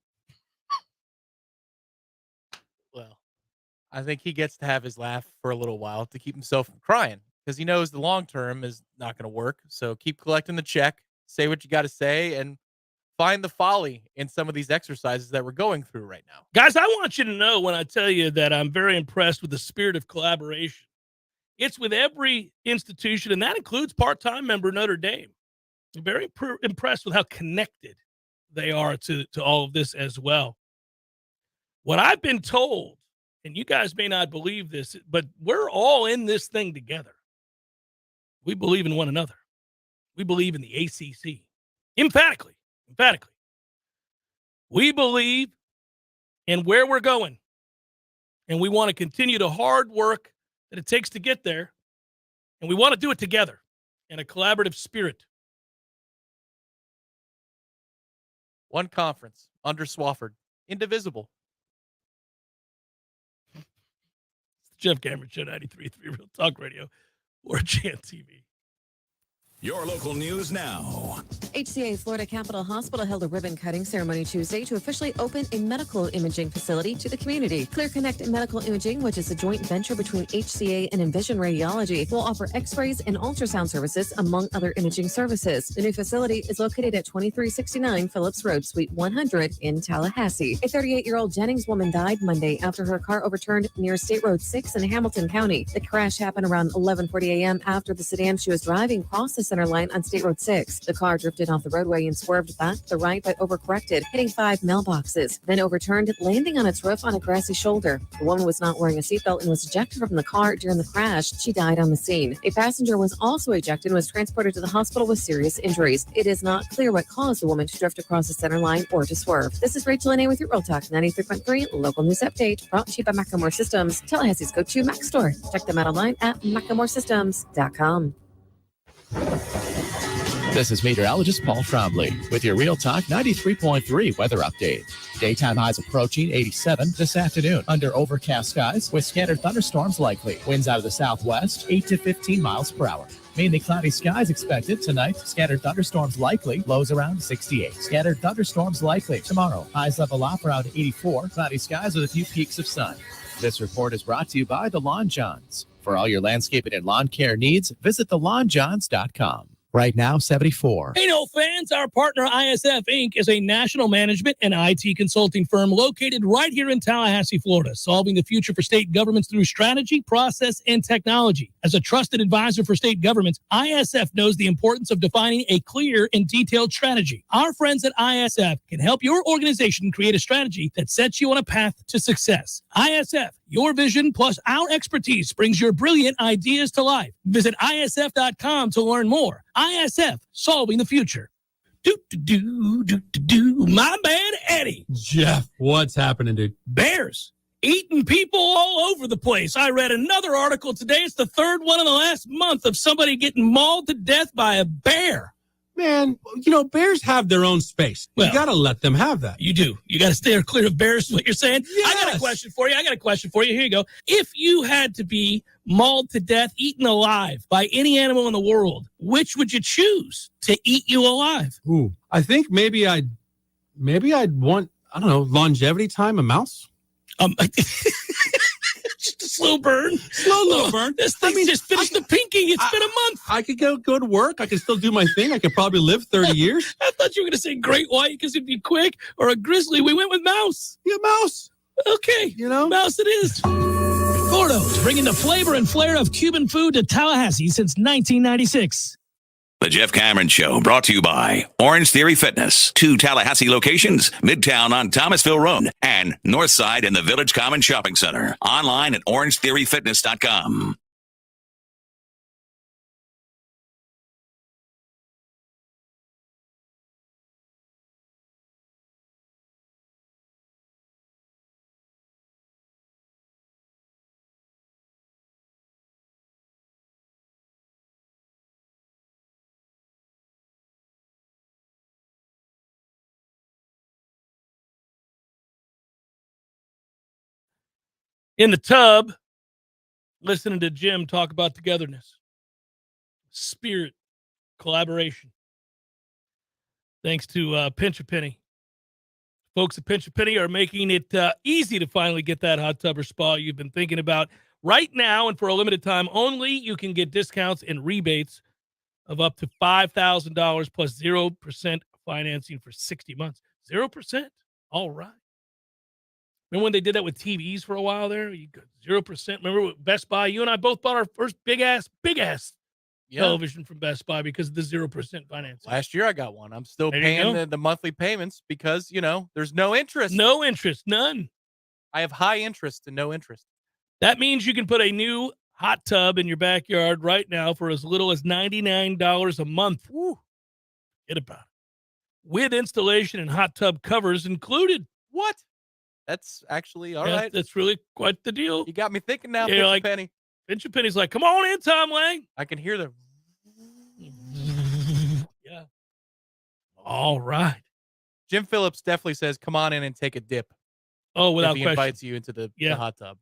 [SPEAKER 2] Well, I think he gets to have his laugh for a little while to keep himself from crying because he knows the long term is not going to work. So keep collecting the check, say what you got to say, and find the folly in some of these exercises that we're going through right now.
[SPEAKER 1] Guys, I want you to know when I tell you that I'm very impressed with the spirit of collaboration. It's with every institution, and that includes part-time member Notre Dame. I'm very impressed with how connected they are to all of this as well. What I've been told, and you guys may not believe this, but we're all in this thing together. We believe in one another. We believe in the ACC. Emphatically. We believe and where we're going. And we want to continue the hard work that it takes to get there. And we want to do it together in a collaborative spirit.
[SPEAKER 2] One conference under Swafford. Indivisible.
[SPEAKER 1] Jeff Cameron Show, 93.3 Real Talk Radio, Warchant TV.
[SPEAKER 13] Your local news now.
[SPEAKER 14] HCA Florida Capitol Hospital held a ribbon-cutting ceremony Tuesday to officially open a medical imaging facility to the community. Clear Connect Medical Imaging, which is a joint venture between HCA and Envision Radiology, will offer x-rays and ultrasound services, among other imaging services. The new facility is located at 2369 Phillips Road, Suite 100 in Tallahassee. A 38-year-old Jennings woman died Monday after her car overturned near State Road 6 in Hamilton County. The crash happened around 11:40 a.m. after the sedan she was driving crossed the center line on State Road 6. The car drifted off the roadway and swerved back to the right but overcorrected, hitting 5 mailboxes, then overturned, landing on its roof on a grassy shoulder. The woman was not wearing a seatbelt and was ejected from the car during the crash. She died on the scene. A passenger was also ejected and was transported to the hospital with serious injuries. It is not clear what caused the woman to drift across the center line or to swerve. This is Rachel Anay with your Real Talk 93.3 local news update, brought to you by Macklemore Systems, Tallahassee's go-to Mac store. Check them out online at MacklemoreSystems.com.
[SPEAKER 15] This is meteorologist Paul Trombley with your Real Talk 93.3 weather update. Daytime highs approaching 87 this afternoon under overcast skies with scattered thunderstorms likely. Winds out of the southwest, 8 to 15 miles per hour. Mainly cloudy skies expected tonight. Scattered thunderstorms likely. Lows around 68. Scattered thunderstorms likely tomorrow. Highs level off around 84. Cloudy skies with a few peaks of sun. This report is brought to you by The Lawn Johns. For all your landscaping and lawn care needs, visit thelawnjohns.com. Right now, 74.
[SPEAKER 11] Hey, no fans, our partner ISF Inc. is a national management and IT consulting firm located right here in Tallahassee, Florida, solving the future for state governments through strategy, process, and technology. As a trusted advisor for state governments, ISF knows the importance of defining a clear and detailed strategy. Our friends at ISF can help your organization create a strategy that sets you on a path to success. ISF, your vision plus our expertise brings your brilliant ideas to life. Visit ISF.com to learn more. ISF, solving the future. My man, Eddie.
[SPEAKER 16] Jeff, what's happening, dude?
[SPEAKER 11] Bears eating people all over the place. I read another article today. It's the third one in the last month of somebody getting mauled to death by a bear.
[SPEAKER 16] Man, you know, bears have their own space.
[SPEAKER 11] Well,
[SPEAKER 16] you got to let them have that.
[SPEAKER 11] You do. You got to stay clear of bears, is what you're saying?
[SPEAKER 16] Yes.
[SPEAKER 11] I got a question for you. Here you go. If you had to be mauled to death, eaten alive by any animal in the world, which would you choose to eat you alive?
[SPEAKER 16] Ooh, I think maybe I'd want, I don't know, longevity time, a mouse.
[SPEAKER 11] Just a slow burn.
[SPEAKER 16] Slow burn.
[SPEAKER 11] This thing just finished the pinking. It's been a month.
[SPEAKER 16] I could go to work. I could still do my thing. I could probably live 30 years.
[SPEAKER 11] I thought you were going to say great white because it'd be quick, or a grizzly. We went with mouse.
[SPEAKER 16] Yeah, mouse.
[SPEAKER 11] Okay.
[SPEAKER 16] You know?
[SPEAKER 11] Mouse it is. Gordo's bringing the flavor and flair of Cuban food to Tallahassee since 1996.
[SPEAKER 12] The Jeff Cameron Show, brought to you by Orange Theory Fitness. 2 Tallahassee locations, Midtown on Thomasville Road and Northside in the Village Common Shopping Center. Online at orangetheoryfitness.com.
[SPEAKER 1] In the tub, listening to Jim talk about togetherness, spirit, collaboration. Thanks to Pinch a Penny. Folks at Pinch a Penny are making it easy to finally get that hot tub or spa you've been thinking about. Right now, and for a limited time only, you can get discounts and rebates of up to $5,000 plus 0% financing for 60 months. 0%? All right. Remember when they did that with TVs for a while there? You got 0%. Remember with Best Buy? You and I both bought our first big ass television from Best Buy because of the 0% financing.
[SPEAKER 2] Last year I got one. I'm still paying the monthly payments because, there's no interest.
[SPEAKER 1] No interest. None.
[SPEAKER 2] I have high interest and no interest.
[SPEAKER 1] That means you can put a new hot tub in your backyard right now for as little as $99 a month. Woo. Get about it. With installation and hot tub covers included.
[SPEAKER 2] What? That's actually all right.
[SPEAKER 1] That's really quite the deal.
[SPEAKER 2] You got me thinking now,
[SPEAKER 1] Yeah, like,
[SPEAKER 2] Penny.
[SPEAKER 1] Pinch a Penny's like, come on in, Tom Lang.
[SPEAKER 2] I can hear the.
[SPEAKER 1] Yeah. All right.
[SPEAKER 2] Jim Phillips definitely says, "Come on in and take a dip."
[SPEAKER 1] Oh, without
[SPEAKER 2] if he
[SPEAKER 1] question.
[SPEAKER 2] invites you into the hot tub.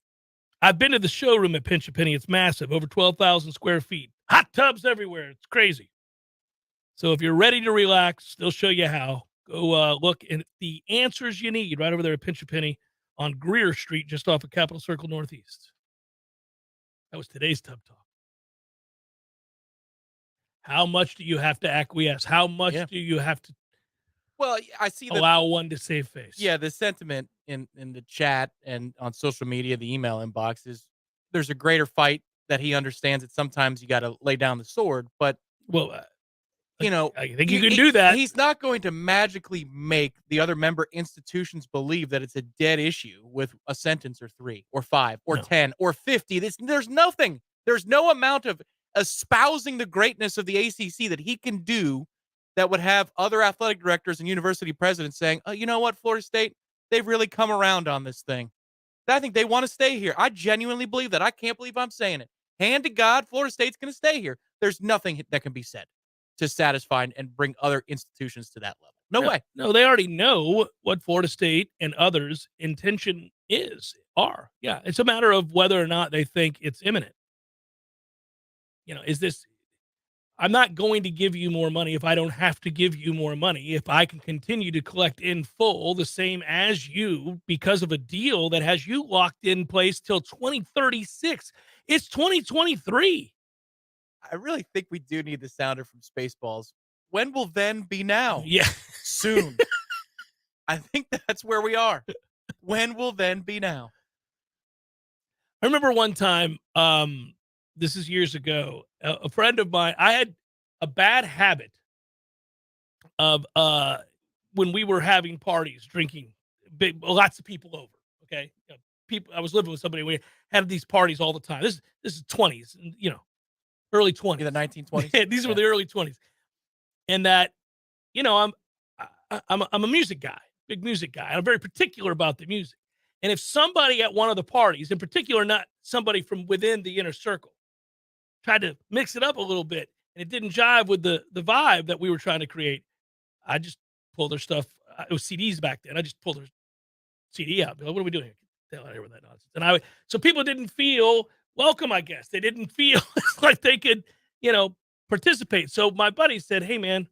[SPEAKER 1] I've been to the showroom at Pinch a Penny. It's massive, over 12,000 square feet. Hot tubs everywhere. It's crazy. So if you're ready to relax, they'll show you how. Go look at the answers you need right over there at Pinch a Penny on Greer Street, just off of Capitol Circle Northeast. That was today's Tub Talk. How much do you have to acquiesce? How much do you have to
[SPEAKER 2] I see
[SPEAKER 1] allow one to save face?
[SPEAKER 2] Yeah, the sentiment in the chat and on social media, the email inbox is there's a greater fight that he understands that sometimes you got to lay down the sword. But,
[SPEAKER 1] I think you can do that.
[SPEAKER 2] He's not going to magically make the other member institutions believe that it's a dead issue with a sentence or 3 or 5 or 10 or 50. There's nothing. There's no amount of espousing the greatness of the ACC that he can do that would have other athletic directors and university presidents saying, oh, you know what, Florida State, they've really come around on this thing. I think they want to stay here. I genuinely believe that. I can't believe I'm saying it. Hand to God, Florida State's going to stay here. There's nothing that can be said to satisfy and bring other institutions to that level. No way.
[SPEAKER 1] No, they already know what Florida State and others' intention are. Yeah, it's a matter of whether or not they think it's imminent. Is this... I'm not going to give you more money if I don't have to give you more money. If I can continue to collect in full the same as you because of a deal that has you locked in place till 2036. It's 2023.
[SPEAKER 2] I really think we do need the sounder from Spaceballs. When will then be now?
[SPEAKER 1] Yeah.
[SPEAKER 2] Soon. I think that's where we are. When will then be now?
[SPEAKER 1] I remember one time, this is years ago, a friend of mine, I had a bad habit of when we were having parties, drinking, lots of people over, okay? I was living with somebody, we had these parties all the time. This is 20s, early 20s.
[SPEAKER 2] The 1920s?
[SPEAKER 1] These were the early 20s. And that, I'm a music guy, big music guy. I'm very particular about the music. And if somebody at one of the parties, in particular, not somebody from within the inner circle, tried to mix it up a little bit and it didn't jive with the vibe that we were trying to create, I just pulled their stuff. It was CDs back then. I just pulled their CD out. Like, what are we doing here? Get the hell out of here with that nonsense. And so people didn't feel welcome, I guess. They didn't feel like they could, participate. So my buddy said, hey man,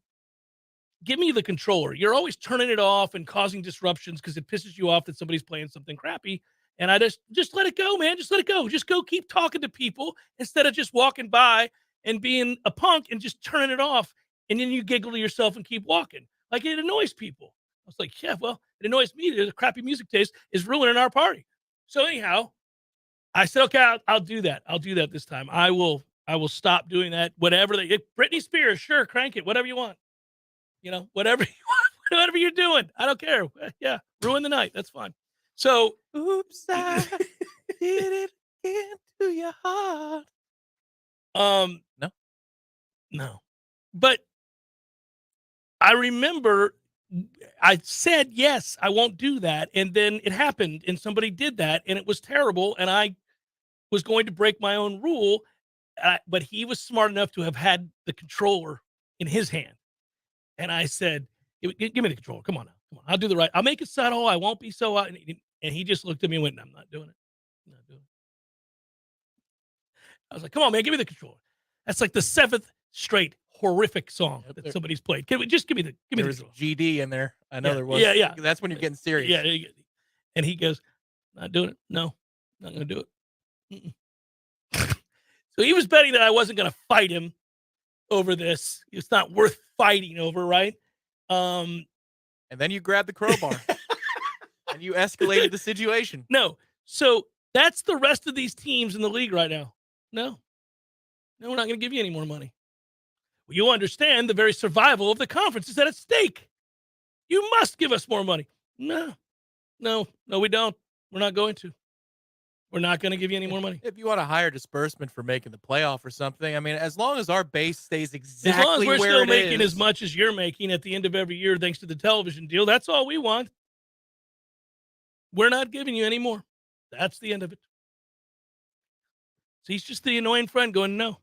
[SPEAKER 1] give me the controller. You're always turning it off and causing disruptions because it pisses you off that somebody's playing something crappy. And I just let it go, man. Just let it go. Just go keep talking to people instead of just walking by and being a punk and just turning it off. And then you giggle to yourself and keep walking. Like, it annoys people. I was like, yeah, well, it annoys me. The crappy music taste is ruining our party. So anyhow, I said, okay, I'll do that. I'll do that this time. I will stop doing that. Whatever Britney Spears, sure, crank it, whatever you want. Whatever you want, whatever you're doing. I don't care. Yeah, ruin the night. That's fine. So,
[SPEAKER 2] oops, I did it into your heart.
[SPEAKER 1] No. But I remember I said, yes, I won't do that. And then it happened and somebody did that and it was terrible. And I was going to break my own rule. But he was smart enough to have had the controller in his hand. And I said, give me the controller. Come on now. Come on. I'll do the right. I'll make it subtle. I won't be so. And he just looked at me and went, I'm not doing it. I'm not doing it. I was like, come on, man, give me the controller. That's like the 7th straight horrific song that somebody's played. Can we just give me the controller?
[SPEAKER 2] GD in there. I know there was.
[SPEAKER 1] Yeah.
[SPEAKER 2] That's when you're getting serious.
[SPEAKER 1] Yeah. And he goes, not doing it. No, not going to do it. So he was betting that I wasn't going to fight him over this. It's not worth fighting over, right?
[SPEAKER 2] And then you grabbed the crowbar and you escalated the situation.
[SPEAKER 1] No. So that's the rest of these teams in the league right now. No, we're not going to give you any more money. Well, you understand the very survival of the conference is at stake. You must give us more money. No, we don't. We're not going to. We're not going to give you any more money.
[SPEAKER 2] If you want a higher disbursement for making the playoff or something, I mean, as long as our base stays exactly
[SPEAKER 1] as long as we're
[SPEAKER 2] where
[SPEAKER 1] still
[SPEAKER 2] it
[SPEAKER 1] making
[SPEAKER 2] is,
[SPEAKER 1] as much as you're making at the end of every year, thanks to the television deal, that's all we want. We're not giving you any more. That's the end of it. So he's just the annoying friend going, no,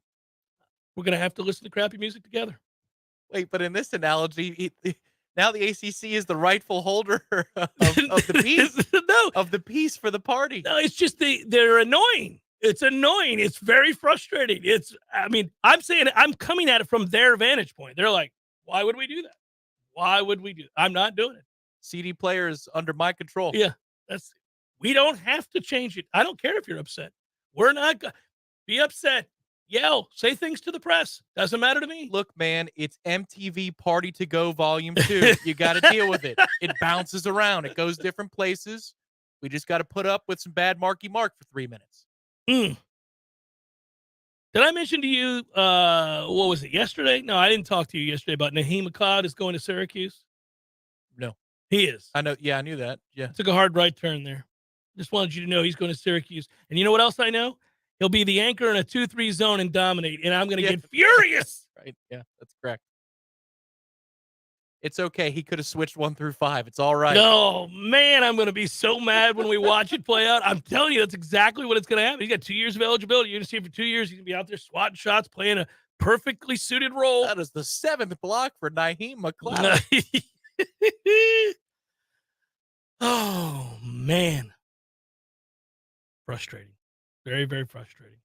[SPEAKER 1] we're going to have to listen to crappy music together.
[SPEAKER 2] Wait, but in this analogy, now the ACC is the rightful holder of the peace.
[SPEAKER 1] No.
[SPEAKER 2] Of the peace for the party.
[SPEAKER 1] No, it's just they're annoying. It's annoying. It's very frustrating. I'm saying I'm coming at it from their vantage point. They're like, why would we do that? Why would we do that? I'm not doing it.
[SPEAKER 2] CD player is under my control.
[SPEAKER 1] Yeah, we don't have to change it. I don't care if you're upset. We're not going to be upset. Yell, say things to the press. Doesn't matter to me.
[SPEAKER 2] Look, man, it's MTV Party to Go Volume 2. You got to deal with it. It bounces around. It goes different places. We just got to put up with some bad Marky Mark for 3 minutes.
[SPEAKER 1] Did I mention to you, what was it, yesterday? No, I didn't talk to you yesterday about Naheem Akkad is going to Syracuse.
[SPEAKER 2] No.
[SPEAKER 1] He is.
[SPEAKER 2] I know. Yeah, I knew that. Yeah.
[SPEAKER 1] Took a hard right turn there. Just wanted you to know he's going to Syracuse. And you know what else I know? He'll be the anchor in a 2-3 zone and dominate, and I'm going to get furious.
[SPEAKER 2] Right. Yeah, that's correct. It's okay. He could have switched 1 through 5. It's all right.
[SPEAKER 1] No, man, I'm going to be so mad when we watch it play out. I'm telling you, that's exactly what it's going to happen. He's got 2 years of eligibility. You're going to see him for 2 years. He's going to be out there swatting shots, playing a perfectly suited role.
[SPEAKER 2] That is the 7th block for Naheem McLeod.
[SPEAKER 1] Oh, man. Frustrating. Very, very frustrating.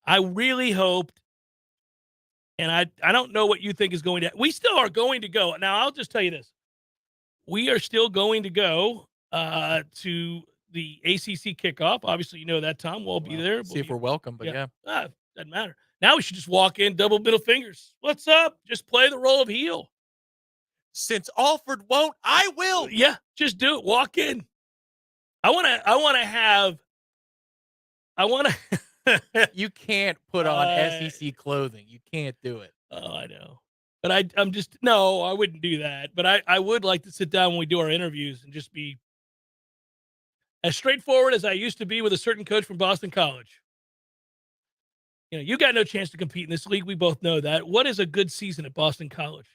[SPEAKER 1] I really hoped, and I don't know what you think is going to, we still are going to go. Now, I'll just tell you this. We are still going to go to the ACC kickoff. Obviously, you know that, Tom. We'll be there.
[SPEAKER 2] See if we're welcome, but yeah.
[SPEAKER 1] Doesn't matter. Now we should just walk in, double middle fingers. What's up? Just play the role of heel.
[SPEAKER 2] Since Alford won't, I will.
[SPEAKER 1] Yeah, just do it. Walk in.
[SPEAKER 2] You can't put on SEC clothing. You can't do it.
[SPEAKER 1] Oh, I know. But I wouldn't do that. But I would like to sit down when we do our interviews and just be as straightforward as I used to be with a certain coach from Boston College. You know, you got no chance to compete in this league. We both know that. What is a good season at Boston College?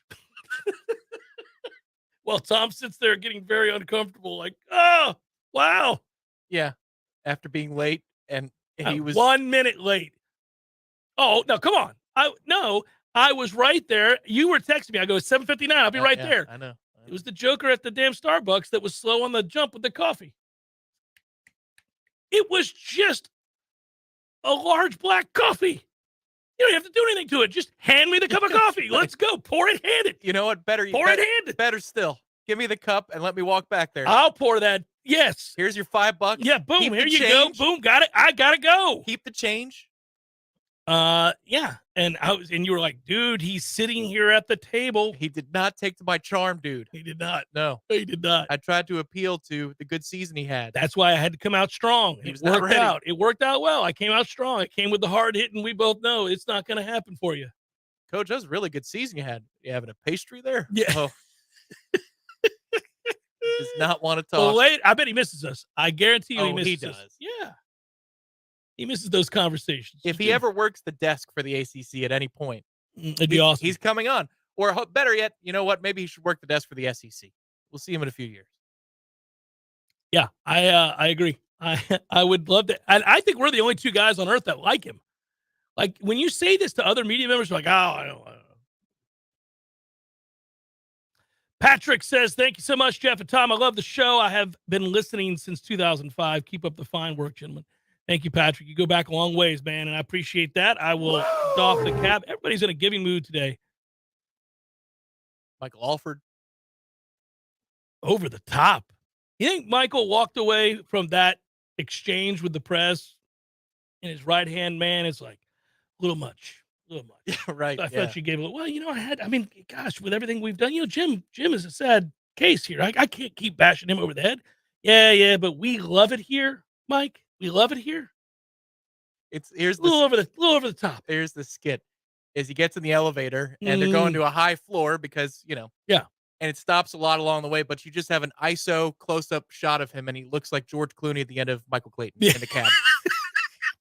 [SPEAKER 1] Well, Tom sits there getting very uncomfortable, like, oh, wow.
[SPEAKER 2] Yeah. After being late, and he was
[SPEAKER 1] 1 minute late. Oh, no, come on. I was right there. You were texting me. I go, it's 7:59. I'll be right there.
[SPEAKER 2] I know.
[SPEAKER 1] It was the joker at the damn Starbucks that was slow on the jump with the coffee. It was just a large black coffee. You don't have to do anything to it. Just hand me the cup of coffee. Let's go. Pour it, hand it.
[SPEAKER 2] You know what? Better still. Give me the cup and let me walk back there.
[SPEAKER 1] I'll pour that. Yes.
[SPEAKER 2] Here's your $5.
[SPEAKER 1] Yeah, boom. Here you go. Boom. Got it. I gotta go.
[SPEAKER 2] Keep the change.
[SPEAKER 1] Yeah. And you were like, dude, he's sitting here at the table.
[SPEAKER 2] He did not take to my charm, dude.
[SPEAKER 1] He did not.
[SPEAKER 2] No.
[SPEAKER 1] He did not.
[SPEAKER 2] I tried to appeal to the good season he had.
[SPEAKER 1] That's why I had to come out strong. It worked out. It worked out well. I came out strong. I came with the hard hit, and we both know it's not going to happen for you.
[SPEAKER 2] Coach, that was a really good season you had. You having a pastry there?
[SPEAKER 1] Yeah.
[SPEAKER 2] Oh. He does not want to talk.
[SPEAKER 1] Well, wait, I bet he misses us. I guarantee you he misses
[SPEAKER 2] he
[SPEAKER 1] us.
[SPEAKER 2] does.
[SPEAKER 1] Yeah. He misses those conversations.
[SPEAKER 2] If he ever works the desk for the ACC at any point,
[SPEAKER 1] it'd be awesome.
[SPEAKER 2] He's coming on. Or better yet, you know what? Maybe he should work the desk for the SEC. We'll see him in a few years.
[SPEAKER 1] Yeah, I agree. I would love to. And I think we're the only two guys on earth that like him. Like, when you say this to other media members, they're like, oh, I don't know. Patrick says, thank you so much, Jeff and Tom. I love the show. I have been listening since 2005. Keep up the fine work, gentlemen. Thank you, Patrick. You go back a long ways, man, and I appreciate that. I will doff the cap. Everybody's in a giving mood today.
[SPEAKER 2] Michael Alford.
[SPEAKER 1] Over the top. You think Michael walked away from that exchange with the press and his right-hand man is like, a little much. Yeah,
[SPEAKER 2] right.
[SPEAKER 1] So I thought you gave it. Well, gosh, with everything we've done, Jim is a sad case here. I can't keep bashing him over the head. Yeah, but we love it here, Mike. We love it here.
[SPEAKER 2] Here's
[SPEAKER 1] a little over the top.
[SPEAKER 2] Here's the skit. As he gets in the elevator and they're going to a high floor because,
[SPEAKER 1] yeah.
[SPEAKER 2] And it stops a lot along the way, but you just have an ISO close-up shot of him and he looks like George Clooney at the end of Michael Clayton in the cab.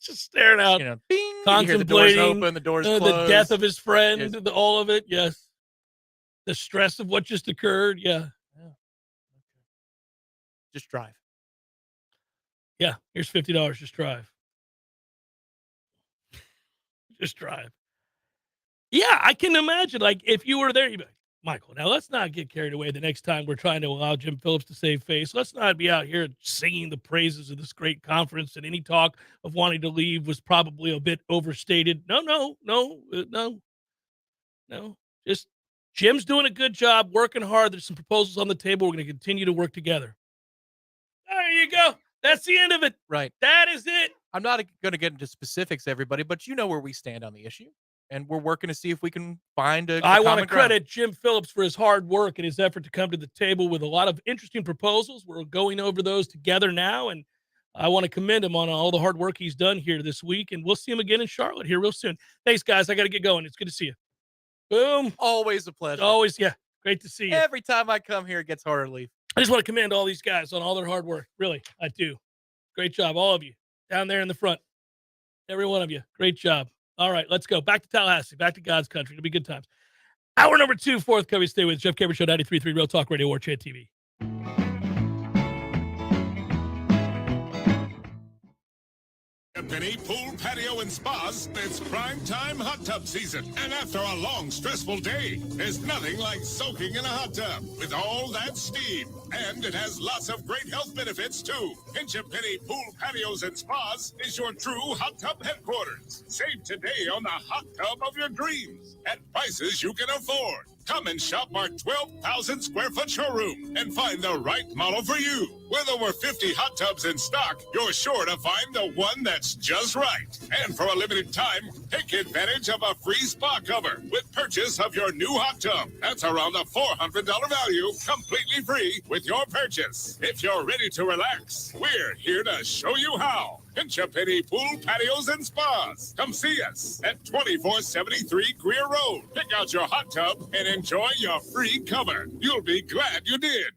[SPEAKER 1] Just staring out,
[SPEAKER 2] bing,
[SPEAKER 1] contemplating
[SPEAKER 2] you hear the doors open, the doors close.
[SPEAKER 1] The death of his friend, all of it, yes. The stress of what just occurred, yeah.
[SPEAKER 2] Just drive.
[SPEAKER 1] Yeah, here's $50. Just drive. Just drive. Yeah, I can imagine. Like, if you were there, you'd be like, Michael, now let's not get carried away the next time we're trying to allow Jim Phillips to save face. Let's not be out here singing the praises of this great conference, and any talk of wanting to leave was probably a bit overstated. No. Just Jim's doing a good job, working hard. There's some proposals on the table. We're going to continue to work together. There you go. That's the end of it.
[SPEAKER 2] Right.
[SPEAKER 1] That is it.
[SPEAKER 2] I'm not going to get into specifics, everybody, but you know where we stand on the issue. And we're working to see if we can find a
[SPEAKER 1] I want to
[SPEAKER 2] common ground.
[SPEAKER 1] credit Jim Phillips for his hard work and his effort to come to the table with a lot of interesting proposals. We're going over those together now, and I want to commend him on all the hard work he's done here this week, and we'll see him again in Charlotte here real soon. Thanks, guys. I got to get going. It's good to see you. Boom.
[SPEAKER 2] Always a pleasure.
[SPEAKER 1] Always, yeah. Great to see you.
[SPEAKER 2] Every time I come here, it gets harder to leave.
[SPEAKER 1] I just want to commend all these guys on all their hard work. Really, I do. Great job, all of you down there in the front. Every one of you. Great job. All right, let's go. Back to Tallahassee. Back to God's country. It'll be good times. Hour number 2, forthcoming. Stay with Jeff Cameron Show, 93.3 Real Talk Radio, Warchant TV.
[SPEAKER 13] Penny Pool, Patio, and Spas, it's prime time hot tub season. And after a long, stressful day, there's nothing like soaking in a hot tub with all that steam. And it has lots of great health benefits, too. Pinch a Penny Pool, Patios, and Spas is your true hot tub headquarters. Save today on the hot tub of your dreams at prices you can afford. Come and shop our 12,000 square foot showroom and find the right model for you. With over 50 hot tubs in stock, you're sure to find the one that's just right. And for a limited time, take advantage of a free spa cover with purchase of your new hot tub. That's around a $400 value, completely free with your purchase. If you're ready to relax, we're here to show you how. Pinch a Penny Pool, Patios, and Spas. Come see us at 2473 Greer Road. Pick out your hot tub and enjoy your free cover. You'll be glad you did.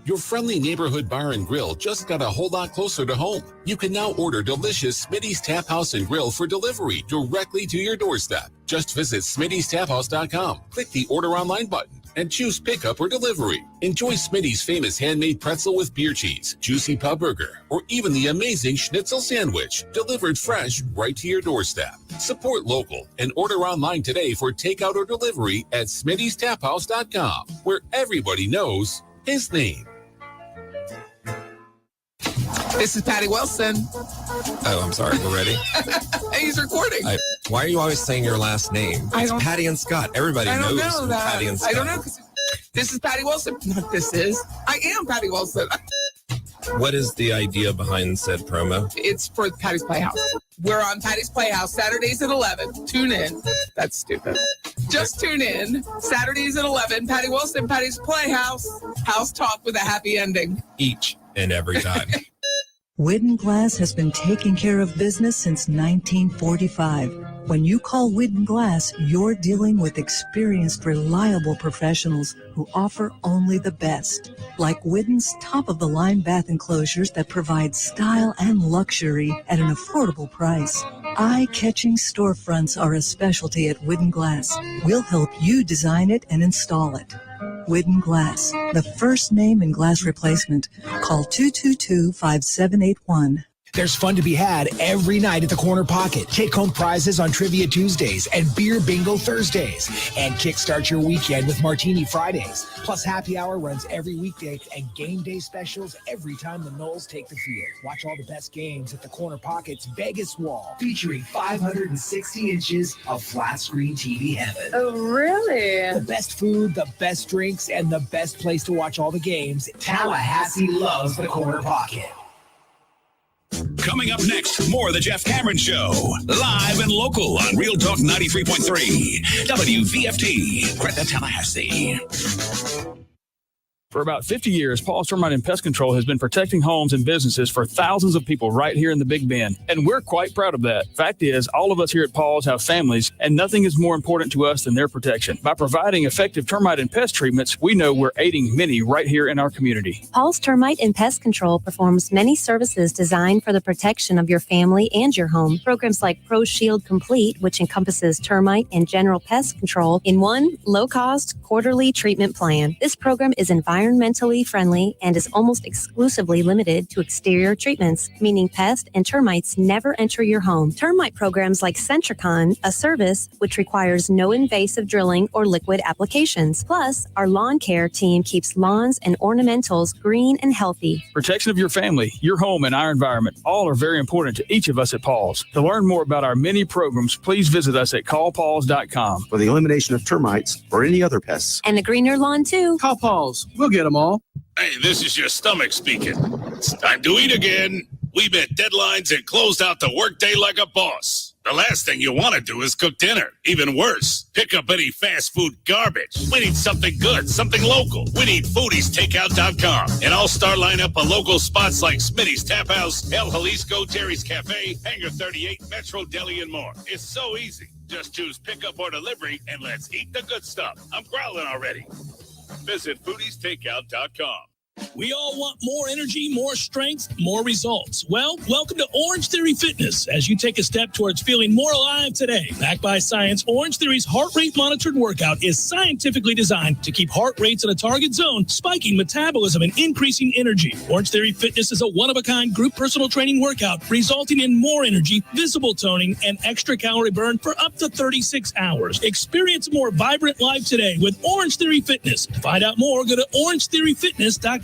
[SPEAKER 17] Your friendly neighborhood bar and grill just got a whole lot closer to home. You can now order delicious Smitty's Tap House and Grill for delivery directly to your doorstep. Just visit Smitty'sTapHouse.com, click the Order Online button, and choose pickup or delivery. Enjoy Smitty's famous handmade pretzel with beer cheese, juicy pub burger, or even the amazing schnitzel sandwich, delivered fresh right to your doorstep. Support local and order online today for takeout or delivery at Smitty'sTapHouse.com, where everybody knows his name.
[SPEAKER 18] This is Patty Wilson.
[SPEAKER 19] Oh, I'm sorry. We're ready?
[SPEAKER 18] Hey, he's recording.
[SPEAKER 19] Why are you always saying your last name? It's Patty and Scott. Everybody knows Patty and Scott.
[SPEAKER 18] I don't know. This is Patty Wilson. I am Patty Wilson.
[SPEAKER 19] What is the idea behind said promo?
[SPEAKER 18] It's for Patty's Playhouse. We're on Patty's Playhouse Saturdays at 11. Tune in. That's stupid. Just tune in. Saturdays at 11. Patty Wilson, Patty's Playhouse. House talk with a happy ending.
[SPEAKER 19] Each and every time.
[SPEAKER 20] Whidden Glass has been taking care of business since 1945. When you call Whidden Glass, you're dealing with experienced, reliable professionals who offer only the best. Like Whidden's top-of-the-line bath enclosures that provide style and luxury at an affordable price. Eye-catching storefronts are a specialty at Whidden Glass. We'll help you design it and install it. Whidden Glass, the first name in glass replacement. Call 222-5781.
[SPEAKER 21] There's fun to be had every night at the Corner Pocket. Take-home prizes on Trivia Tuesdays and Beer Bingo Thursdays. And kickstart your weekend with Martini Fridays. Plus, happy hour runs every weekday and game day specials every time the Noles take the field. Watch all the best games at the Corner Pocket's Vegas Wall, featuring 560 inches of flat-screen TV heaven.
[SPEAKER 22] Oh, really?
[SPEAKER 21] The best food, the best drinks, and the best place to watch all the games. Tallahassee loves the Corner Pocket.
[SPEAKER 13] Coming up next, more of the Jeff Cameron Show. Live and local on Real Talk 93.3. WVFT, Greta, Tallahassee.
[SPEAKER 23] For about 50 years, Paul's Termite and Pest Control has been protecting homes and businesses for thousands of people right here in the Big Bend. And we're quite proud of that. Fact is, all of us here at Paul's have families, and nothing is more important to us than their protection. By providing effective termite and pest treatments, we know we're aiding many right here in our community.
[SPEAKER 24] Paul's Termite and Pest Control performs many services designed for the protection of your family and your home. Programs like Pro Shield Complete, which encompasses termite and general pest control in one low-cost quarterly treatment plan. This program is environmentally environmentally friendly and is almost exclusively limited to exterior treatments, meaning pests and termites never enter your home. Termite programs like Centricon, a service which requires no invasive drilling or liquid applications. Plus, our lawn care team keeps lawns and ornamentals green and healthy.
[SPEAKER 23] Protection of your family, your home, and our environment all are very important to each of us at Paul's. To learn more about our many programs, please visit us at callpauls.com.
[SPEAKER 3] For the elimination of termites or any other pests.
[SPEAKER 24] And a greener lawn, too.
[SPEAKER 10] Call Paul's. We'll get them all.
[SPEAKER 11] Hey, this is your stomach speaking. It's time to eat again. We met deadlines and closed out the workday like a boss. The last thing you want to do is cook dinner. Even worse, pick up any fast food garbage. We need something good, something local. We need foodiestakeout.com. An all-star lineup of local spots like Smitty's Tap House, El Jalisco, Terry's Cafe, Hangar 38, Metro Deli, and more. It's so easy. Just choose pickup or delivery, and let's eat the good stuff. I'm growling already. Visit foodiestakeout.com. We all want more energy, more strength, more results. Well, welcome to Orange Theory Fitness as you take a step towards feeling more alive today. Backed by science, Orange Theory's heart rate monitored workout is scientifically designed to keep heart rates in a target zone, spiking metabolism and increasing energy. Orange Theory Fitness is a one-of-a-kind group personal training workout resulting in more energy, visible toning, and extra calorie burn for up to 36 hours. Experience a more vibrant life today with Orange Theory Fitness. To find out more, go to orangetheoryfitness.com.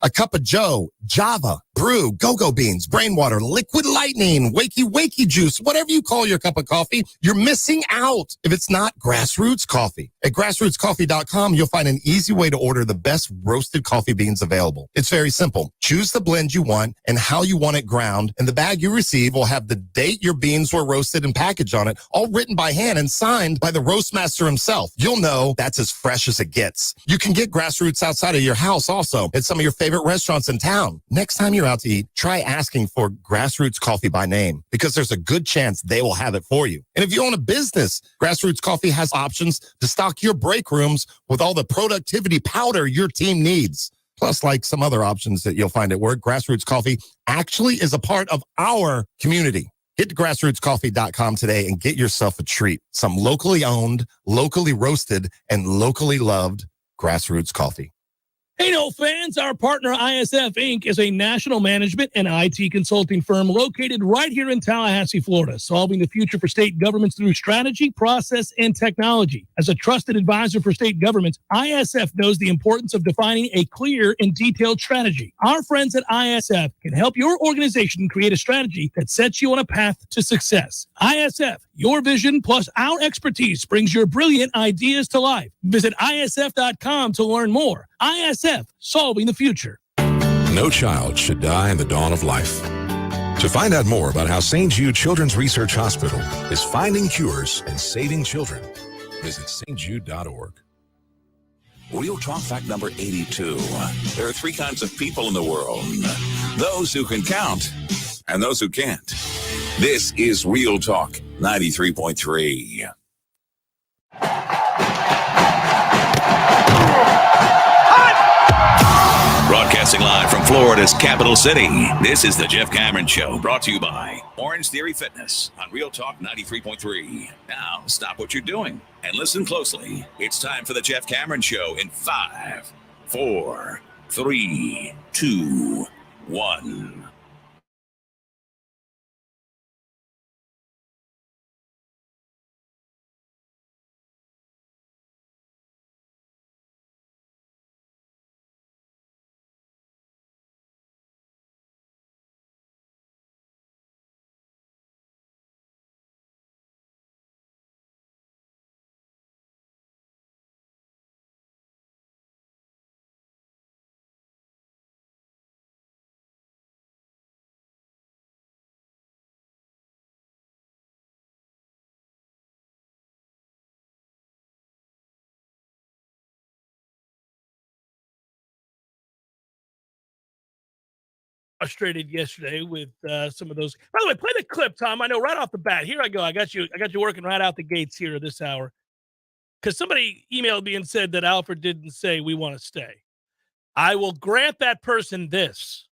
[SPEAKER 4] A cup of Joe, Java, brew, go-go beans, brain water, liquid lightning, wakey juice, whatever you call your cup of coffee, you're missing out if it's not Grassroots Coffee. At grassrootscoffee.com, you'll find an easy way to order the best roasted coffee beans available. It's very simple. Choose the blend you want and how you want it ground, and the bag you receive will have the date your beans were roasted and packaged on it, all written by hand and signed by the roast master himself. You'll know that's as fresh as it gets. You can get Grassroots outside of your house also at some of your favorite restaurants in town. Next time you're out to eat, try asking for Grassroots Coffee by name because there's a good chance they will have it for you. And if you own a business, Grassroots Coffee has options to stock your break rooms with all the productivity powder your team needs. Plus, like some other options that you'll find at work, Grassroots Coffee actually is a part of our community. Get to grassrootscoffee.com today and get yourself a treat. Some locally owned, locally roasted, and locally loved Grassroots Coffee.
[SPEAKER 1] Hey, no fans, our partner ISF Inc. is a national management and IT consulting firm located right here in Tallahassee, Florida, solving the future for state governments through strategy, process, and technology. As a trusted advisor for state governments, ISF knows the importance of defining a clear and detailed strategy. Our friends at ISF can help your organization create a strategy that sets you on a path to success. ISF, your vision plus our expertise brings your brilliant ideas to life. Visit ISF.com to learn more. ISF, solving the future.
[SPEAKER 5] No child should die in the dawn of life. To find out more about how St. Jude Children's Research Hospital is finding cures and saving children, visit stjude.org.
[SPEAKER 12] Real Talk fact number 82. There are three kinds of people in the world. Those who can count and those who can't. This is Real Talk 93.3. Broadcasting live from Florida's capital city, this is the Jeff Cameron Show, brought to you by Orange Theory Fitness on Real Talk 93.3. Now, stop what you're doing and listen closely. It's time for the Jeff Cameron Show in 5, 4, 3, 2, 1.
[SPEAKER 1] Frustrated yesterday with some of those. By the way, play the clip, Tom. I know right off the bat. Here I go. I got you working right out the gates here this hour. Because somebody emailed me and said that Alford didn't say we want to stay. I will grant that person this.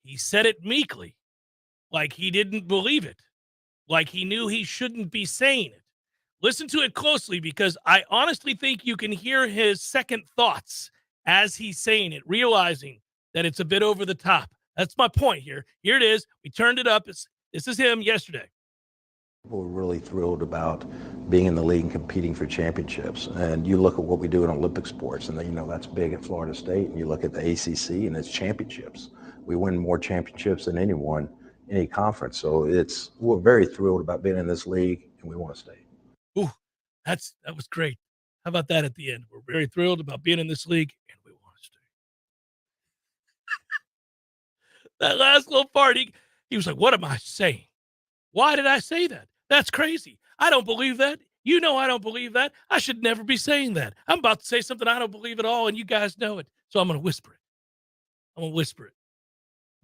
[SPEAKER 1] He said it meekly, like he didn't believe it, like he knew he shouldn't be saying it. Listen to it closely because I honestly think you can hear his second thoughts as he's saying it, realizing that it's a bit over the top. That's my point here. Here it is. We turned it up. This is him yesterday.
[SPEAKER 6] We're really thrilled about being in the league and competing for championships. And you look at what we do in Olympic sports, and that's big at Florida State. And you look at the ACC, and it's championships. We win more championships than any conference. So we're very thrilled about being in this league, and we want to stay.
[SPEAKER 1] Ooh, that was great. How about that at the end? We're very thrilled about being in this league, and we want to stay. That last little part, he was like, what am I saying? Why did I say that? That's crazy. I don't believe that. You know I don't believe that. I should never be saying that. I'm about to say something I don't believe at all, and you guys know it. So I'm going to whisper it. We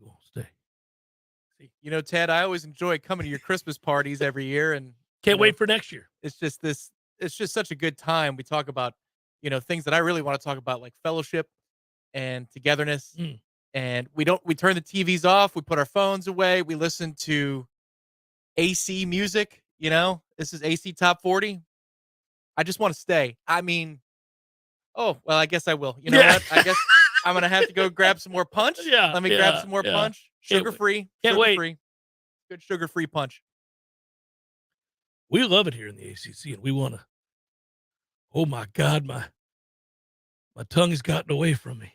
[SPEAKER 1] won't stay.
[SPEAKER 2] See, Ted, I always enjoy coming to your Christmas parties every year, and
[SPEAKER 1] can't wait for next year.
[SPEAKER 2] It's just such a good time. We talk about, things that I really want to talk about, like fellowship and togetherness. And we turn the TVs off. We put our phones away. We listen to AC music. This is AC Top 40. I just want to stay. I mean, oh, well, I guess I will. You know what? I guess I'm going to have to go grab some more punch. Let me grab some more punch. Sugar-free.
[SPEAKER 1] Can't wait.
[SPEAKER 2] Good sugar-free punch.
[SPEAKER 1] We love it here in the ACC, and we want to. Oh, my God, my tongue has gotten away from me.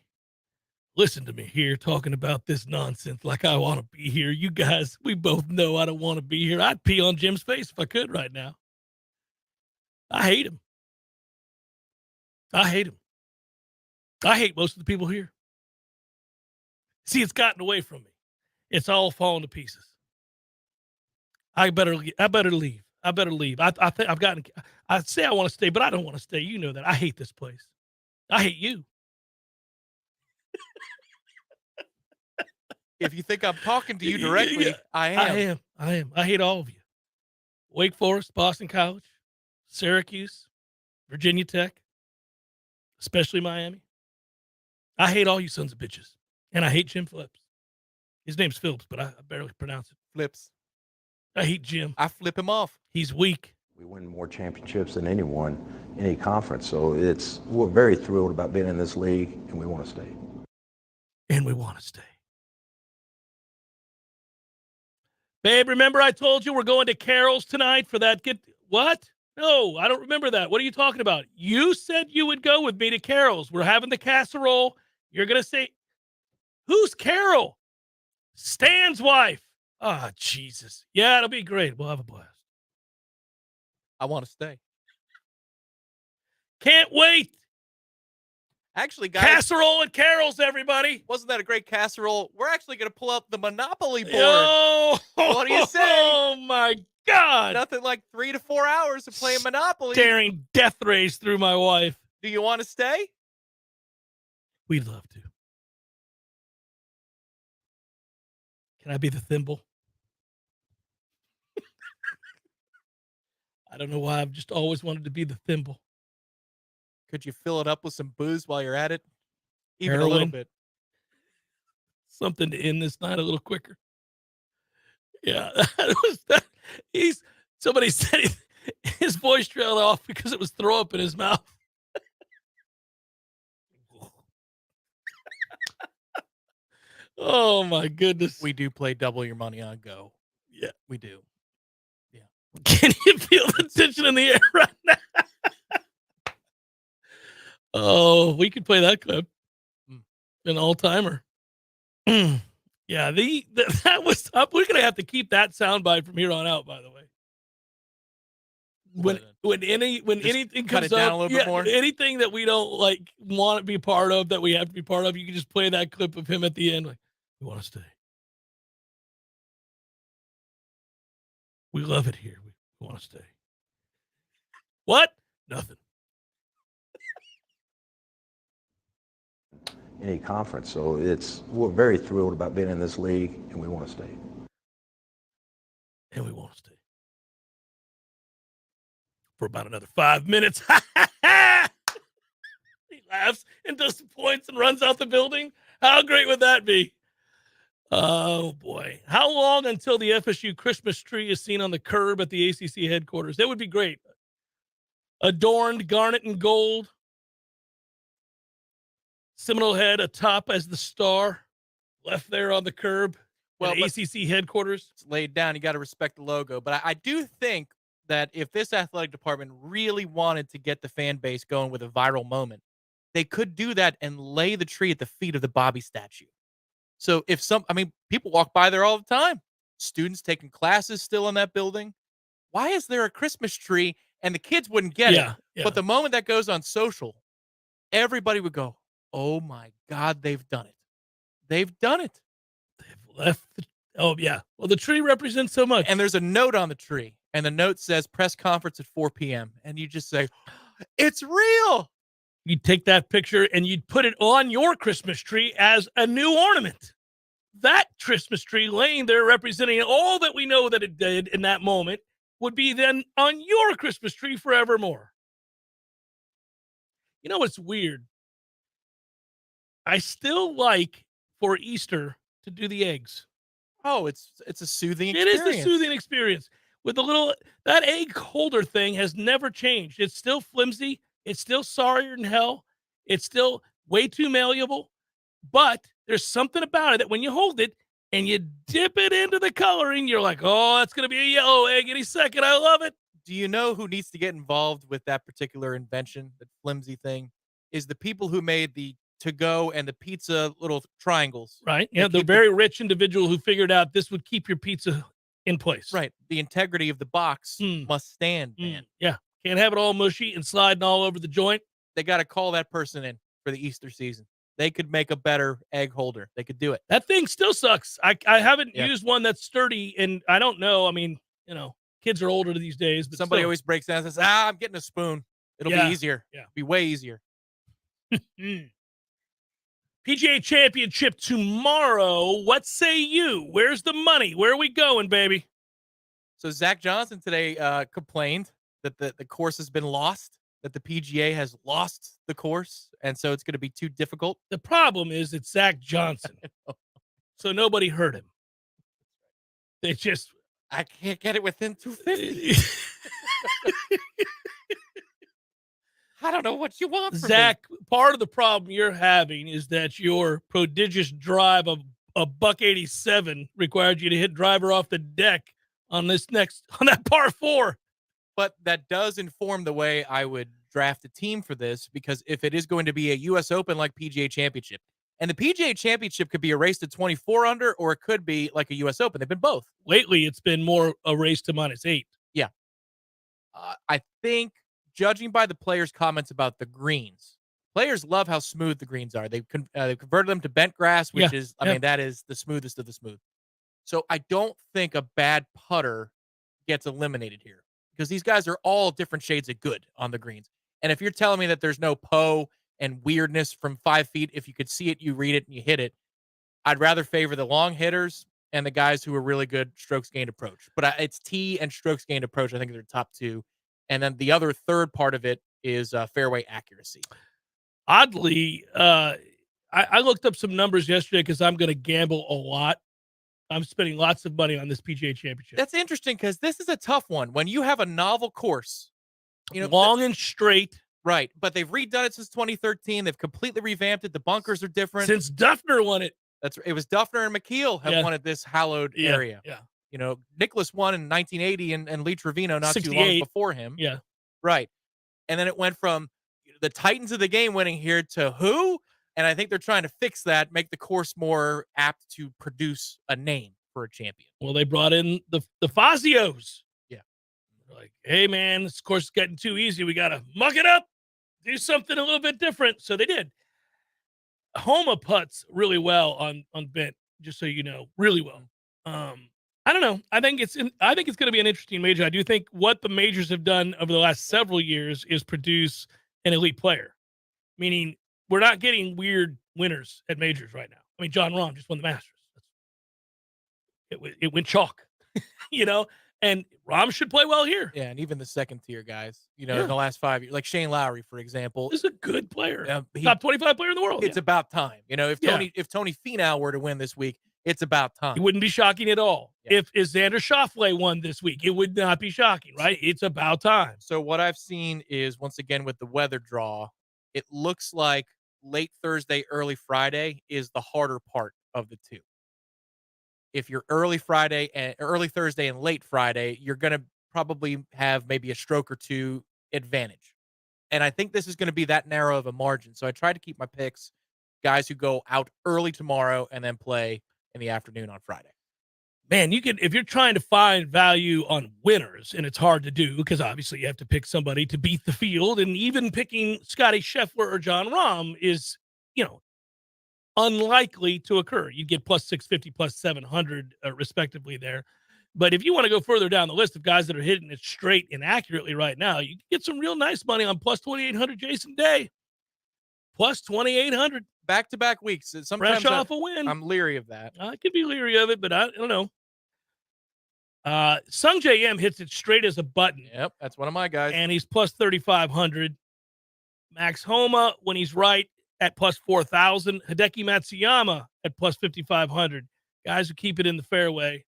[SPEAKER 1] Listen to me here talking about this nonsense like I want to be here. You guys, we both know I don't want to be here. I'd pee on Jim's face if I could right now. I hate him. I hate most of the people here. See, it's gotten away from me. It's all falling to pieces. I better leave. I say I want to stay, but I don't want to stay. You know that. I hate this place. I hate you.
[SPEAKER 2] If you think I'm talking to you directly, I am.
[SPEAKER 1] I hate all of you. Wake Forest, Boston College, Syracuse, Virginia Tech, especially Miami. I hate all you sons of bitches. And I hate Jim Phillips. His name's Phillips, but I barely pronounce it.
[SPEAKER 2] Flips.
[SPEAKER 1] I hate Jim.
[SPEAKER 2] I flip him off.
[SPEAKER 1] He's weak.
[SPEAKER 6] We win more championships than any conference. So we're very thrilled about being in this league, and we want to stay.
[SPEAKER 1] And we want to stay. Babe, remember I told you we're going to Carol's tonight for that what? No, I don't remember that. What are you talking about? You said you would go with me to Carol's. We're having the casserole. You're going to say, who's Carol? Stan's wife. Oh, Jesus. Yeah, it'll be great. We'll have a blast.
[SPEAKER 2] I want to stay.
[SPEAKER 1] Can't wait.
[SPEAKER 2] Actually, guys.
[SPEAKER 1] Casserole and Carol's, everybody.
[SPEAKER 2] Wasn't that a great casserole? We're actually going to pull up the Monopoly board.
[SPEAKER 1] Oh,
[SPEAKER 2] what do you say?
[SPEAKER 1] Oh, my God.
[SPEAKER 2] Nothing like 3 to 4 hours of playing Monopoly.
[SPEAKER 1] Staring death rays through my wife.
[SPEAKER 2] Do you want to stay?
[SPEAKER 1] We'd love to. Can I be the thimble? I don't know why. I've just always wanted to be the thimble.
[SPEAKER 2] Could you fill it up with some booze while you're at it? Even
[SPEAKER 1] Heroin.
[SPEAKER 2] A little bit.
[SPEAKER 1] Something to end this night a little quicker. Yeah, somebody said his voice trailed off because it was throw up in his mouth. Oh my goodness.
[SPEAKER 2] We do play double your money on go.
[SPEAKER 1] Yeah,
[SPEAKER 2] we do. Yeah.
[SPEAKER 1] Can you feel the tension in the air right now? Oh, we could play that clip. An all-timer. Yeah, that was up. We're gonna have to keep that soundbite from here on out, by the way. When anything
[SPEAKER 2] cut
[SPEAKER 1] comes
[SPEAKER 2] it down
[SPEAKER 1] up,
[SPEAKER 2] a little bit more.
[SPEAKER 1] anything that we don't like want to be part of, that we have to be part of, you can just play that clip of him at the end. Like, we want to stay. We love it here. We want to stay. What? Nothing.
[SPEAKER 6] Any conference. So we're very thrilled about being in this league, and we want to stay.
[SPEAKER 1] And we want to stay. For about another 5 minutes. He laughs and does some points and runs out the building. How great would that be? Oh, boy. How long until the FSU Christmas tree is seen on the curb at the ACC headquarters? That would be great. Adorned garnet and gold. Seminole head atop as the star, left there on the curb. Well, ACC headquarters.
[SPEAKER 2] It's laid down. You got to respect the logo. But I do think that if this athletic department really wanted to get the fan base going with a viral moment, they could do that and lay the tree at the feet of the Bobby statue. So if people walk by there all the time. Students taking classes still in that building. Why is there a Christmas tree? And the kids wouldn't get it.
[SPEAKER 1] Yeah.
[SPEAKER 2] But the moment that goes on social, everybody would go, oh my God, they've done it. They've done it.
[SPEAKER 1] Left. Well, the tree represents so much.
[SPEAKER 2] And there's a note on the tree. And the note says press conference at 4 p.m. And you just say, it's real.
[SPEAKER 1] You'd take that picture and you'd put it on your Christmas tree as a new ornament. That Christmas tree laying there representing all that we know that it did in that moment would be then on your Christmas tree forevermore. You know what's weird? I still like for Easter to do the eggs.
[SPEAKER 2] Oh, it's a soothing experience.
[SPEAKER 1] It is a soothing experience. With the little, that egg holder thing has never changed. It's still flimsy. It's still sorrier than hell. It's still way too malleable. But there's something about it that when you hold it and you dip it into the coloring, you're like, oh, that's going to be a yellow egg any second. I love it.
[SPEAKER 2] Do you know who needs to get involved with that particular invention, that flimsy thing? Is the people who made the to-go and the pizza little triangles.
[SPEAKER 1] Right. Yeah, the very rich individual who figured out this would keep your pizza in place.
[SPEAKER 2] Right. The integrity of the box must stand, man.
[SPEAKER 1] Yeah. Can't have it all mushy and sliding all over the joint.
[SPEAKER 2] They got to call that person in for the Easter season. They could make a better egg holder. They could do it.
[SPEAKER 1] That thing still sucks. I haven't used one that's sturdy, and I don't know. I mean, kids are older these days. But
[SPEAKER 2] somebody
[SPEAKER 1] still.
[SPEAKER 2] always breaks down and says, I'm getting a spoon. It'll be easier.
[SPEAKER 1] Yeah.
[SPEAKER 2] Be way easier.
[SPEAKER 1] PGA Championship tomorrow. What say you? Where's the money? Where are we going, baby?
[SPEAKER 2] So Zach Johnson today complained that the course has been lost, that the PGA has lost the course, and so it's going to be too difficult.
[SPEAKER 1] The problem is it's Zach Johnson. So nobody heard him. They just...
[SPEAKER 2] I can't get it within 250. I don't know what you want from
[SPEAKER 1] Zach,
[SPEAKER 2] me.
[SPEAKER 1] part of the problem you're having is that your prodigious drive of a $187 required you to hit driver off the deck on that par 4.
[SPEAKER 2] But that does inform the way I would draft a team for this, because if it is going to be a U.S. Open like PGA Championship, and the PGA Championship could be a race to 24 under, or it could be like a U.S. Open. They've been both.
[SPEAKER 1] Lately, it's been more a race to -8.
[SPEAKER 2] Yeah. I think, judging by the players' comments about the greens, players love how smooth the greens are. They've converted them to bent grass, which is, I mean, that is the smoothest of the smooth. So I don't think a bad putter gets eliminated here, because these guys are all different shades of good on the greens. And if you're telling me that there's no Poe and weirdness from 5 feet, if you could see it, you read it, and you hit it, I'd rather favor the long hitters and the guys who are really good strokes gained approach. But it's tee and strokes gained approach. I think they're top two. And then the other third part of it is fairway accuracy.
[SPEAKER 1] Oddly, I looked up some numbers yesterday because I'm going to gamble a lot. I'm spending lots of money on this PGA Championship.
[SPEAKER 2] That's interesting, because this is a tough one. When you have a novel course,
[SPEAKER 1] long and straight.
[SPEAKER 2] Right. But they've redone it since 2013. They've completely revamped it. The bunkers are different.
[SPEAKER 1] Since Duffner won it.
[SPEAKER 2] It was Duffner and McKeel have won at this hallowed area.
[SPEAKER 1] Yeah.
[SPEAKER 2] Nicholas won in 1980 and Lee Trevino not
[SPEAKER 1] 68.
[SPEAKER 2] too long before him.
[SPEAKER 1] Yeah.
[SPEAKER 2] Right. And then it went from the titans of the game winning here to who? And I think they're trying to fix that, make the course more apt to produce a name for a champion.
[SPEAKER 1] Well, they brought in the Fazios.
[SPEAKER 2] Yeah.
[SPEAKER 1] They're like, hey, man, this course is getting too easy. We got to muck it up, do something a little bit different. So they did. Homa putts really well on bent, just so you know, really well. I don't know. I think it's going to be an interesting major. I do think what the majors have done over the last several years is produce an elite player, meaning we're not getting weird winners at majors right now. I mean, John Rahm just won the Masters. It went chalk, and Rahm should play well here.
[SPEAKER 2] Yeah, and even the second tier guys, in the last 5 years, like Shane Lowry, for example,
[SPEAKER 1] is a good player. Top 25 player in the world.
[SPEAKER 2] It's about time. If Tony Finau were to win this week, it's about time.
[SPEAKER 1] It wouldn't be shocking at all. Yeah. If Xander Schauffele won this week, it would not be shocking, right? It's about time.
[SPEAKER 2] So what I've seen is, once again, with the weather draw, it looks like late Thursday, early Friday is the harder part of the two. If you're early Thursday and late Friday, you're going to probably have maybe a stroke or two advantage. And I think this is going to be that narrow of a margin. So I try to keep my picks guys who go out early tomorrow and then play in the afternoon on Friday.
[SPEAKER 1] Man, you can, if you're trying to find value on winners, and it's hard to do because obviously you have to pick somebody to beat the field, and even picking Scotty Scheffler or John Rahm is, unlikely to occur. You get plus 650, plus 700 respectively there. But if you want to go further down the list of guys that are hitting it straight and accurately right now, you can get some real nice money on plus 2,800 Jason Day. Plus 2,800.
[SPEAKER 2] Back-to-back weeks. Sometimes
[SPEAKER 1] fresh off a win.
[SPEAKER 2] I'm leery of that.
[SPEAKER 1] I could be leery of it, but I don't know. Sung J M hits it straight as a button.
[SPEAKER 2] Yep, that's one of my guys.
[SPEAKER 1] And he's plus 3,500. Max Homa, when he's right, at plus 4,000. Hideki Matsuyama at plus 5,500. Guys who keep it in the fairway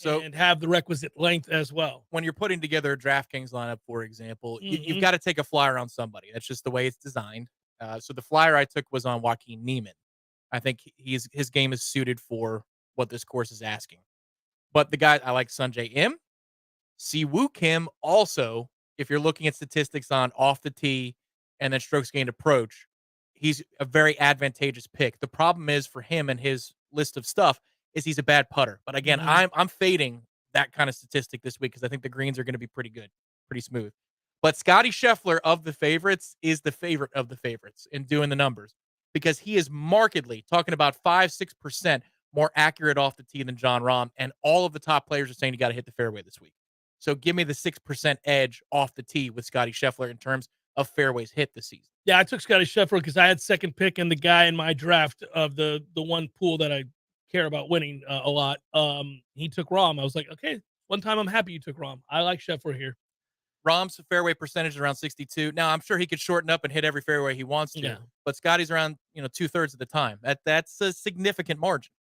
[SPEAKER 1] and have the requisite length as well.
[SPEAKER 2] When you're putting together a DraftKings lineup, for example, you've got to take a flyer on somebody. That's just the way it's designed. So the flyer I took was on Joaquin Niemann. I think his game is suited for what this course is asking. But the guy, I like Sungjae Im. Siwoo Kim also, if you're looking at statistics on off the tee and then strokes gained approach, he's a very advantageous pick. The problem is for him and his list of stuff is he's a bad putter. But again, I'm fading that kind of statistic this week because I think the greens are going to be pretty good, pretty smooth. But Scotty Scheffler of the favorites is the favorite of the favorites in doing the numbers because he is markedly talking about 5-6% more accurate off the tee than John Rahm. And all of the top players are saying you got to hit the fairway this week. So give me the 6% edge off the tee with Scotty Scheffler in terms of fairways hit this season.
[SPEAKER 1] Yeah, I took Scotty Scheffler because I had second pick and the guy in my draft of the one pool that I care about winning a lot. He took Rahm. I was like, okay, one time I'm happy you took Rahm. I like Scheffler here.
[SPEAKER 2] Rahm's fairway percentage is around 62. Now, I'm sure he could shorten up and hit every fairway he wants to, but Scotty's around 2/3 of the time. That's a significant margin.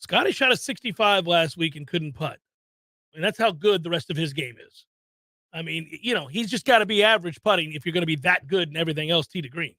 [SPEAKER 1] Scotty shot a 65 last week and couldn't putt. And that's how good the rest of his game is. I mean, he's just got to be average putting if you're going to be that good and everything else tee to green.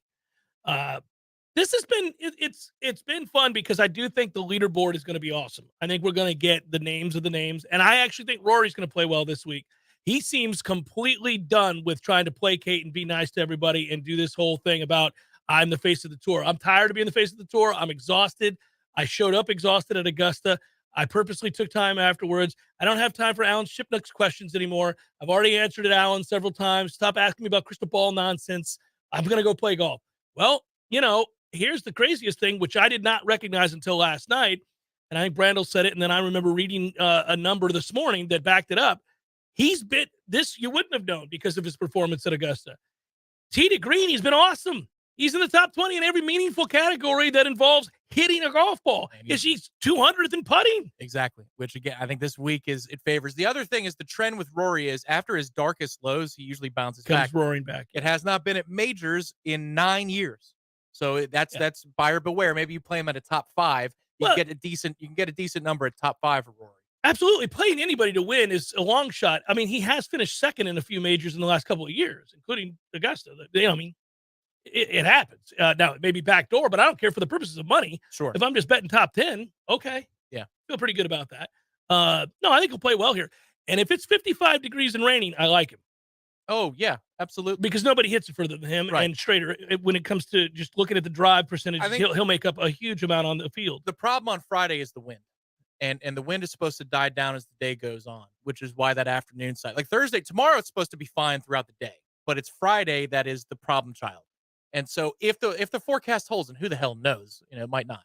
[SPEAKER 1] This has been it's been fun because I do think the leaderboard is going to be awesome. I think we're going to get the names of the names, and I actually think Rory's going to play well this week. He seems completely done with trying to placate and be nice to everybody and do this whole thing about I'm the face of the tour. I'm tired of being the face of the tour. I'm exhausted. I showed up exhausted at Augusta. I purposely took time afterwards. I don't have time for Alan Shipnuck's questions anymore. I've already answered it, Alan, several times. Stop asking me about crystal ball nonsense. I'm going to go play golf. Well, here's the craziest thing, which I did not recognize until last night. And I think Brandel said it. And then I remember reading a number this morning that backed it up. He's been this you wouldn't have known because of his performance at Augusta. Tee to green, he's been awesome. He's in the top 20 in every meaningful category that involves hitting a golf ball. He's 200th in putting.
[SPEAKER 2] Exactly. Which, again, I think this week it favors. The other thing is the trend with Rory is after his darkest lows, he usually bounces back.
[SPEAKER 1] Roaring back.
[SPEAKER 2] It has not been at majors in 9 years. So that's buyer beware. Maybe you play him at a top 5. You can get a decent number at top 5 for Rory.
[SPEAKER 1] Absolutely. Playing anybody to win is a long shot. I mean, he has finished second in a few majors in the last couple of years, including Augusta. It happens. Now, it may be backdoor, but I don't care for the purposes of money.
[SPEAKER 2] Sure.
[SPEAKER 1] If I'm just betting top 10, okay.
[SPEAKER 2] Yeah.
[SPEAKER 1] Feel pretty good about that. No, I think he'll play well here. And if it's 55 degrees and raining, I like him.
[SPEAKER 2] Oh, yeah, absolutely.
[SPEAKER 1] Because nobody hits it further than him.
[SPEAKER 2] Right.
[SPEAKER 1] And Schrader, when it comes to just looking at the drive percentages, he'll make up a huge amount on the field.
[SPEAKER 2] The problem on Friday is the wind. And the wind is supposed to die down as the day goes on, which is why that afternoon side. Like Thursday, tomorrow it's supposed to be fine throughout the day. But it's Friday that is the problem child. And so if the forecast holds, and who the hell knows, it might not.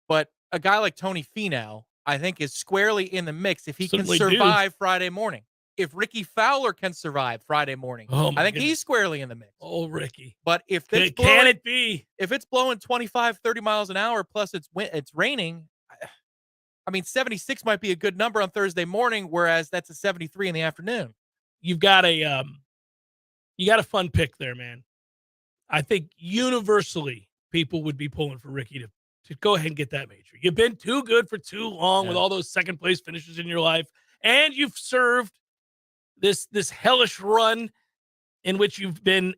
[SPEAKER 2] But a guy like Tony Finau, I think, is squarely in the mix if he can survive Friday morning. If Ricky Fowler can survive Friday morning, I think he's squarely in the mix.
[SPEAKER 1] Oh, Ricky.
[SPEAKER 2] But if it's
[SPEAKER 1] can it be?
[SPEAKER 2] If it's blowing 25, 30 miles an hour, plus it's raining, 76 might be a good number on Thursday morning, whereas that's a 73 in the afternoon.
[SPEAKER 1] You've got a fun pick there, man. I think universally people would be pulling for Ricky to go ahead and get that major. You've been too good for too long with all those second place finishes in your life, and you've served this hellish run in which you've been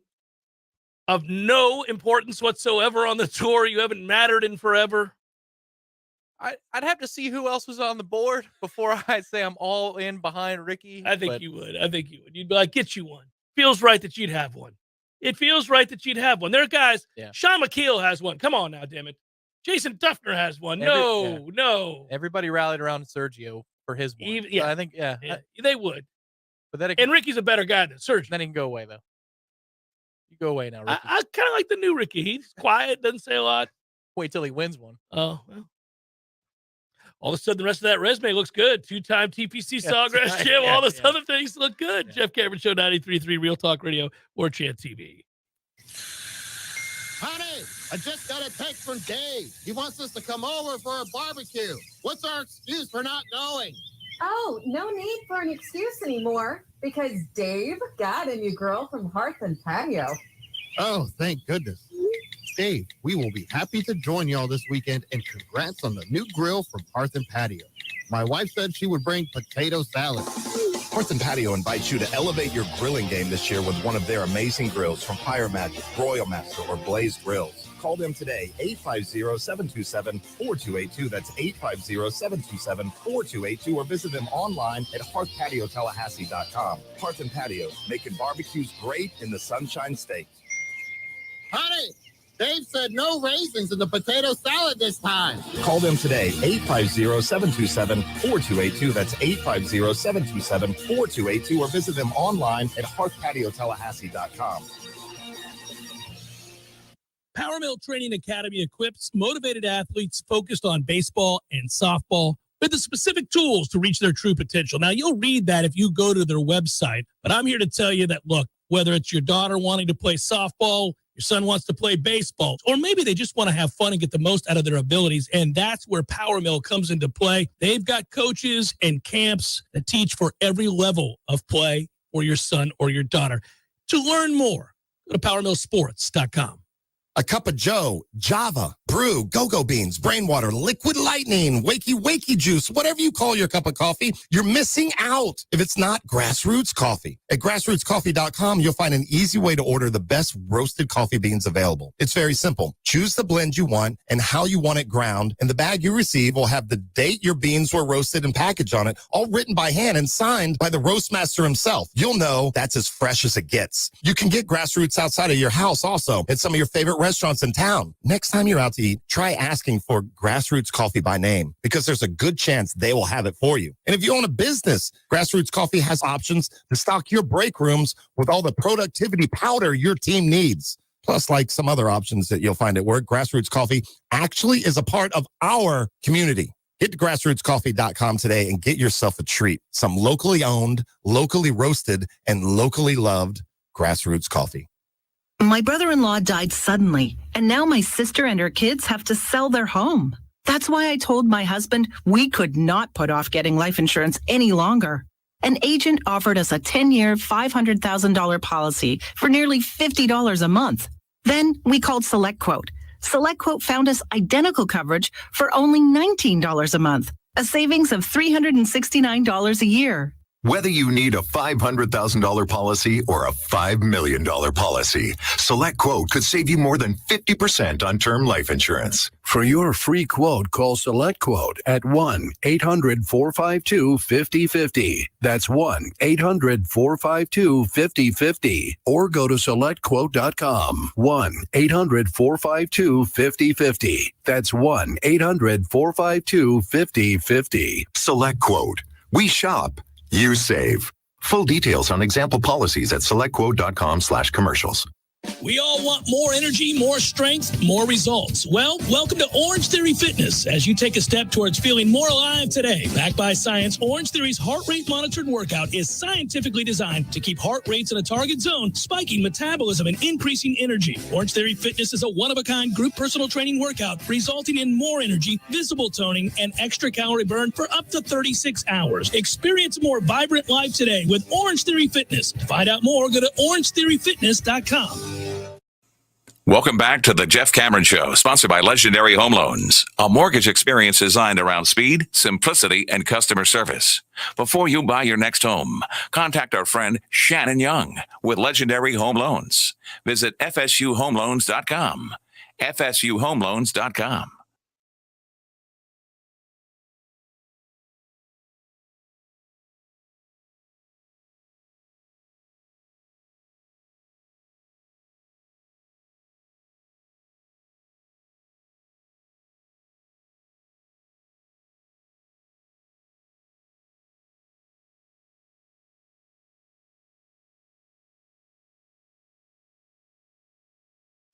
[SPEAKER 1] of no importance whatsoever on the tour. You haven't mattered in forever.
[SPEAKER 2] I'd have to see who else was on the board before I say I'm all in behind Ricky.
[SPEAKER 1] I think you would. You'd be like, get you one. Feels right that you'd have one. It feels right that you'd have one. There are guys. Yeah. Sean McKeel has one. Come on now, damn it. Jason Duffner has one. No.
[SPEAKER 2] Everybody rallied around Sergio for his one.
[SPEAKER 1] Yeah.
[SPEAKER 2] So I think,
[SPEAKER 1] they would.
[SPEAKER 2] But then
[SPEAKER 1] and Ricky's a better guy than Sergio.
[SPEAKER 2] Then he can go away, though. You go away now, Ricky.
[SPEAKER 1] I kind of like the new Ricky. He's quiet, doesn't say a lot.
[SPEAKER 2] Wait till he wins one.
[SPEAKER 1] Oh, well. All of a sudden, the rest of that resume looks good. 2-time TPC Sawgrass Jim. All those other things look good. Yeah. Jeff Cameron Show, 93.3 Real Talk Radio, Warchant TV.
[SPEAKER 4] Honey, I just got a text from Dave. He wants us to come over for a barbecue. What's our excuse for not going?
[SPEAKER 14] Oh, no need for an excuse anymore because Dave got a new grill from Hearth and Patio.
[SPEAKER 4] Oh, thank goodness. Dave, we will be happy to join y'all this weekend, and congrats on the new grill from Hearth and Patio. My wife said she would bring potato salad.
[SPEAKER 7] Hearth and Patio invites you to elevate your grilling game this year with one of their amazing grills from Fire Magic, Broil Master, or Blaze Grills. Call them today, 850-727-4282. That's 850-727-4282, or visit them online at hearthpatiotallahassee.com. Hearth and Patio, making barbecues great in the Sunshine State.
[SPEAKER 4] Honey, Dave said no raisins in the potato salad this time.
[SPEAKER 7] Call them today, 850-727-4282. That's 850-727-4282, or visit them online at hearthpatiotallahassee.com.
[SPEAKER 11] Power Mill Training Academy equips motivated athletes focused on baseball and softball with the specific tools to reach their true potential. Now, you'll read that if you go to their website, but I'm here to tell you that, look, whether it's your daughter wanting to play softball, your son wants to play baseball, or maybe they just want to have fun and get the most out of their abilities, and that's where Power Mill comes into play. They've got coaches and camps that teach for every level of play for your son or your daughter. To learn more, go to PowerMillSports.com.
[SPEAKER 4] A cup of Joe, Java, Brew, Go-Go Beans, Brainwater, Liquid Lightning, Wakey Juice, whatever you call your cup of coffee, you're missing out if it's not Grassroots Coffee. At grassrootscoffee.com, you'll find an easy way to order the best roasted coffee beans available. It's very simple. Choose the blend you want and how you want it ground, and the bag you receive will have the date your beans were roasted and packaged on it, all written by hand and signed by the roast master himself. You'll know that's as fresh as it gets. You can get Grassroots outside of your house also at some of your favorite restaurants in town. Next time you're out to eat, try asking for Grassroots Coffee by name, because there's a good chance they will have it for you. And if you own a business, Grassroots Coffee has options to stock your break rooms with all the productivity powder your team needs. Plus, like some other options that you'll find at work, Grassroots Coffee actually is a part of our community. Get to grassrootscoffee.com today and get yourself a treat. Some locally owned, locally roasted, and locally loved Grassroots Coffee.
[SPEAKER 8] My brother-in-law died suddenly, and now my sister and her kids have to sell their home. That's why I told my husband we could not put off getting life insurance any longer. An agent offered us a 10-year, $500,000 policy for nearly $50 a month. Then we called SelectQuote. SelectQuote found us identical coverage for only $19 a month, a savings of $369 a year.
[SPEAKER 9] Whether you need a $500,000 policy or a $5 million policy, SelectQuote could save you more than 50% on term life insurance.
[SPEAKER 22] For your free quote, call SelectQuote at 1-800-452-5050. That's 1-800-452-5050. Or go to SelectQuote.com. 1-800-452-5050. That's 1-800-452-5050.
[SPEAKER 9] SelectQuote. We shop. You save. Full details on example policies at selectquote.com/commercials.
[SPEAKER 11] We all want more energy, more strength, more results. Well, welcome to Orange Theory Fitness as you take a step towards feeling more alive today. Backed by science, Orange Theory's heart rate monitored workout is scientifically designed to keep heart rates in a target zone, spiking metabolism and increasing energy. Orange Theory Fitness is a one-of-a-kind group personal training workout resulting in more energy, visible toning, and extra calorie burn for up to 36 hours. Experience a more vibrant life today with Orange Theory Fitness. To find out more, go to orangetheoryfitness.com.
[SPEAKER 12] Welcome back to the Jeff Cameron Show, sponsored by Legendary Home Loans, a mortgage experience designed around speed, simplicity, and customer service. Before you buy your next home, contact our friend Shannon Young with Legendary Home Loans. Visit FSUHomeLoans.com. FSUHomeLoans.com.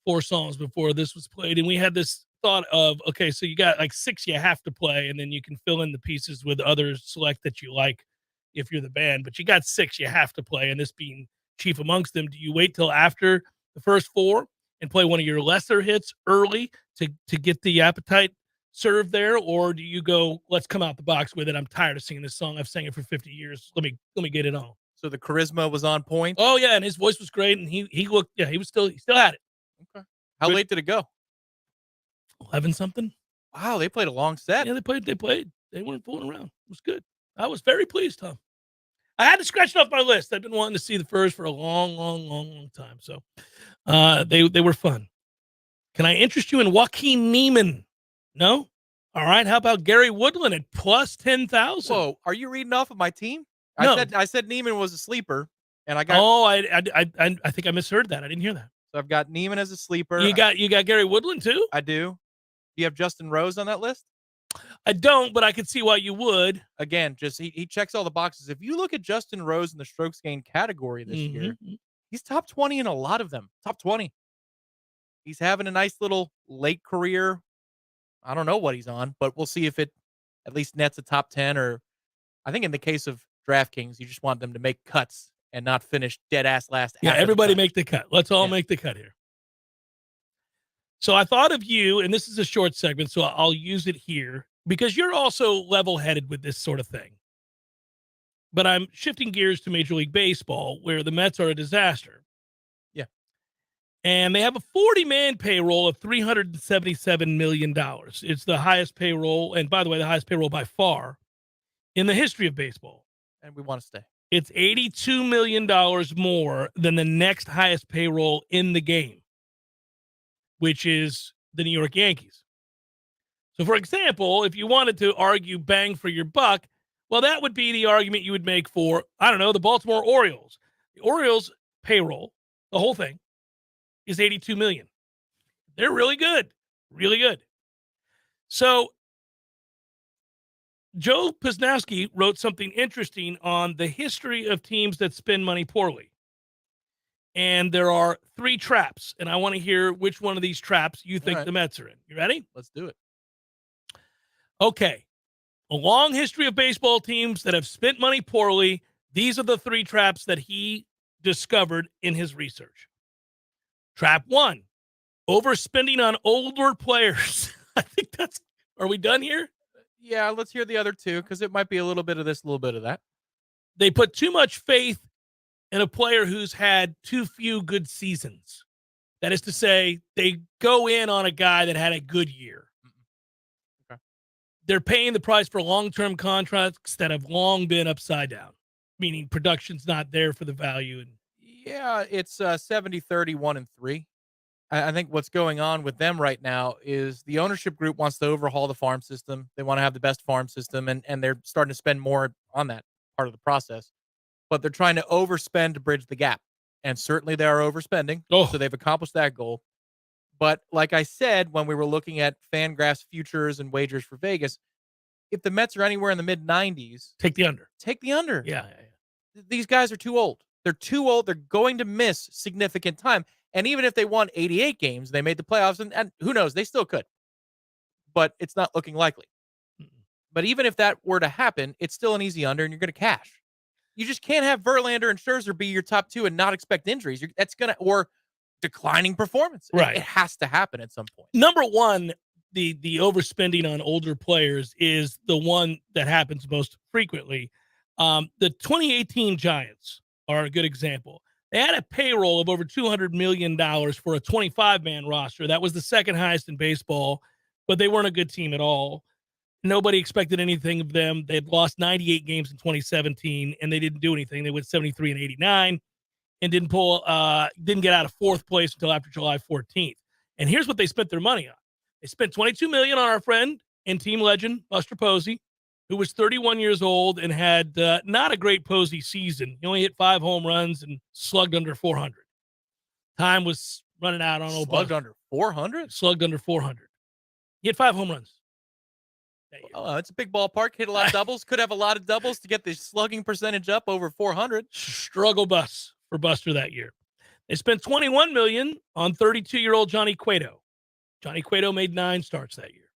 [SPEAKER 1] Four songs before this was played, and we had this thought of, okay, so you got like 6 you have to play, and then you can fill in the pieces with others select that you like if you're the band, but you got 6 you have to play, and this being chief amongst them. Do you wait till after the first 4 and play one of your lesser hits early to get the appetite served there, or do you go, let's come out the box with it? I'm tired of singing this song. I've sang it for 50 years. Let me get it on.
[SPEAKER 2] So the charisma was on point.
[SPEAKER 1] Oh yeah, and his voice was great, and he looked, yeah, he still had it.
[SPEAKER 2] Okay. How late did it go?
[SPEAKER 1] 11 something.
[SPEAKER 2] Wow, they played a long set.
[SPEAKER 1] Yeah, they played. They weren't fooling around. It was good. I was very pleased, Tom. I had to scratch it off my list. I've been wanting to see the Furs for a long time. So they were fun. Can I interest you in Joaquin Neiman? No? All right. How about Gary Woodland at plus 10,000?
[SPEAKER 2] Whoa, are you reading off of my team?
[SPEAKER 1] No.
[SPEAKER 2] I said Neiman was a sleeper, and I got.
[SPEAKER 1] Oh, I think I misheard that. I didn't hear that.
[SPEAKER 2] So I've got Neiman as a sleeper.
[SPEAKER 1] You got Gary Woodland too?
[SPEAKER 2] I do. Do you have Justin Rose on that list?
[SPEAKER 1] I don't, but I could see why you would.
[SPEAKER 2] Again, just he checks all the boxes. If you look at Justin Rose in the strokes gained category this year, he's top 20 in a lot of them. Top 20. He's having a nice little late career. I don't know what he's on, but we'll see if it at least nets a top 10, or I think in the case of DraftKings, you just want them to make cuts and not finish dead ass last.
[SPEAKER 1] Yeah, everybody make the cut. Let's all make the cut here. So I thought of you, and this is a short segment, so I'll use it here because you're also level-headed with this sort of thing. But I'm shifting gears to Major League Baseball, where the Mets are a disaster.
[SPEAKER 2] Yeah.
[SPEAKER 1] And they have a 40-man payroll of $377 million. It's the highest payroll, and by the way, the highest payroll by far in the history of baseball.
[SPEAKER 2] And we want to stay.
[SPEAKER 1] It's $82 million more than the next highest payroll in the game, which is the New York Yankees. So, for example, if you wanted to argue bang for your buck, well, that would be the argument you would make for, I don't know, the Baltimore Orioles. The Orioles payroll, the whole thing, is $82 million. They're really good. Really good. So, Joe Posnowski wrote something interesting on the history of teams that spend money poorly. And there are 3 traps, and I want to hear which one of these traps you think the Mets are in. You ready?
[SPEAKER 2] Let's do it.
[SPEAKER 1] Okay. A long history of baseball teams that have spent money poorly. These are the 3 traps that he discovered in his research. Trap 1, overspending on older players. I think that's, are we done here?
[SPEAKER 2] Yeah, let's hear the other 2, because it might be a little bit of this, a little bit of that.
[SPEAKER 1] They put too much faith in a player who's had too few good seasons. That is to say, they go in on a guy that had a good year.
[SPEAKER 2] Okay.
[SPEAKER 1] They're paying the price for long-term contracts that have long been upside down, meaning production's not there for the value. And
[SPEAKER 2] yeah, it's 70-30, 1 and 3. I think what's going on with them right now is the ownership group wants to overhaul the farm system. They want to have the best farm system, and they're starting to spend more on that part of the process. But they're trying to overspend to bridge the gap. And certainly they are overspending. So they've accomplished that goal. But like I said, when we were looking at Fangraphs futures and wagers for Vegas, if the Mets are anywhere in the mid-90s,
[SPEAKER 1] take the under.
[SPEAKER 2] Take the under.
[SPEAKER 1] Yeah.
[SPEAKER 2] These guys are too old. They're too old. They're going to miss significant time. And even if they won 88 games, they made the playoffs, and who knows, they still could. But it's not looking likely. But even if that were to happen, it's still an easy under, and you're going to cash. You just can't have Verlander and Scherzer be your top 2 and not expect injuries. That's going to, or declining performance.
[SPEAKER 1] Right.
[SPEAKER 2] It has to happen at some point.
[SPEAKER 1] Number 1, the overspending on older players is the one that happens most frequently. The 2018 Giants are a good example. They had a payroll of over $200 million for a 25-man roster. That was the second highest in baseball, but they weren't a good team at all. Nobody expected anything of them. They had lost 98 games in 2017, and they didn't do anything. They went 73 and 89 and didn't get out of fourth place until after July 14th. And here's what they spent their money on. They spent $22 million on our friend and team legend, Buster Posey, who was 31 years old and had not a great Posey season. He only hit 5 home runs and slugged under 400. Time was running out on old
[SPEAKER 2] Slugged
[SPEAKER 1] Buster.
[SPEAKER 2] under 400?
[SPEAKER 1] Slugged under 400. He had 5 home runs.
[SPEAKER 2] Oh, it's a big ballpark. Hit a lot of doubles. Could have a lot of doubles to get the slugging percentage up over 400.
[SPEAKER 1] Struggle bus for Buster that year. They spent $21 million on 32-year-old Johnny Cueto. Johnny Cueto made 9 starts that year.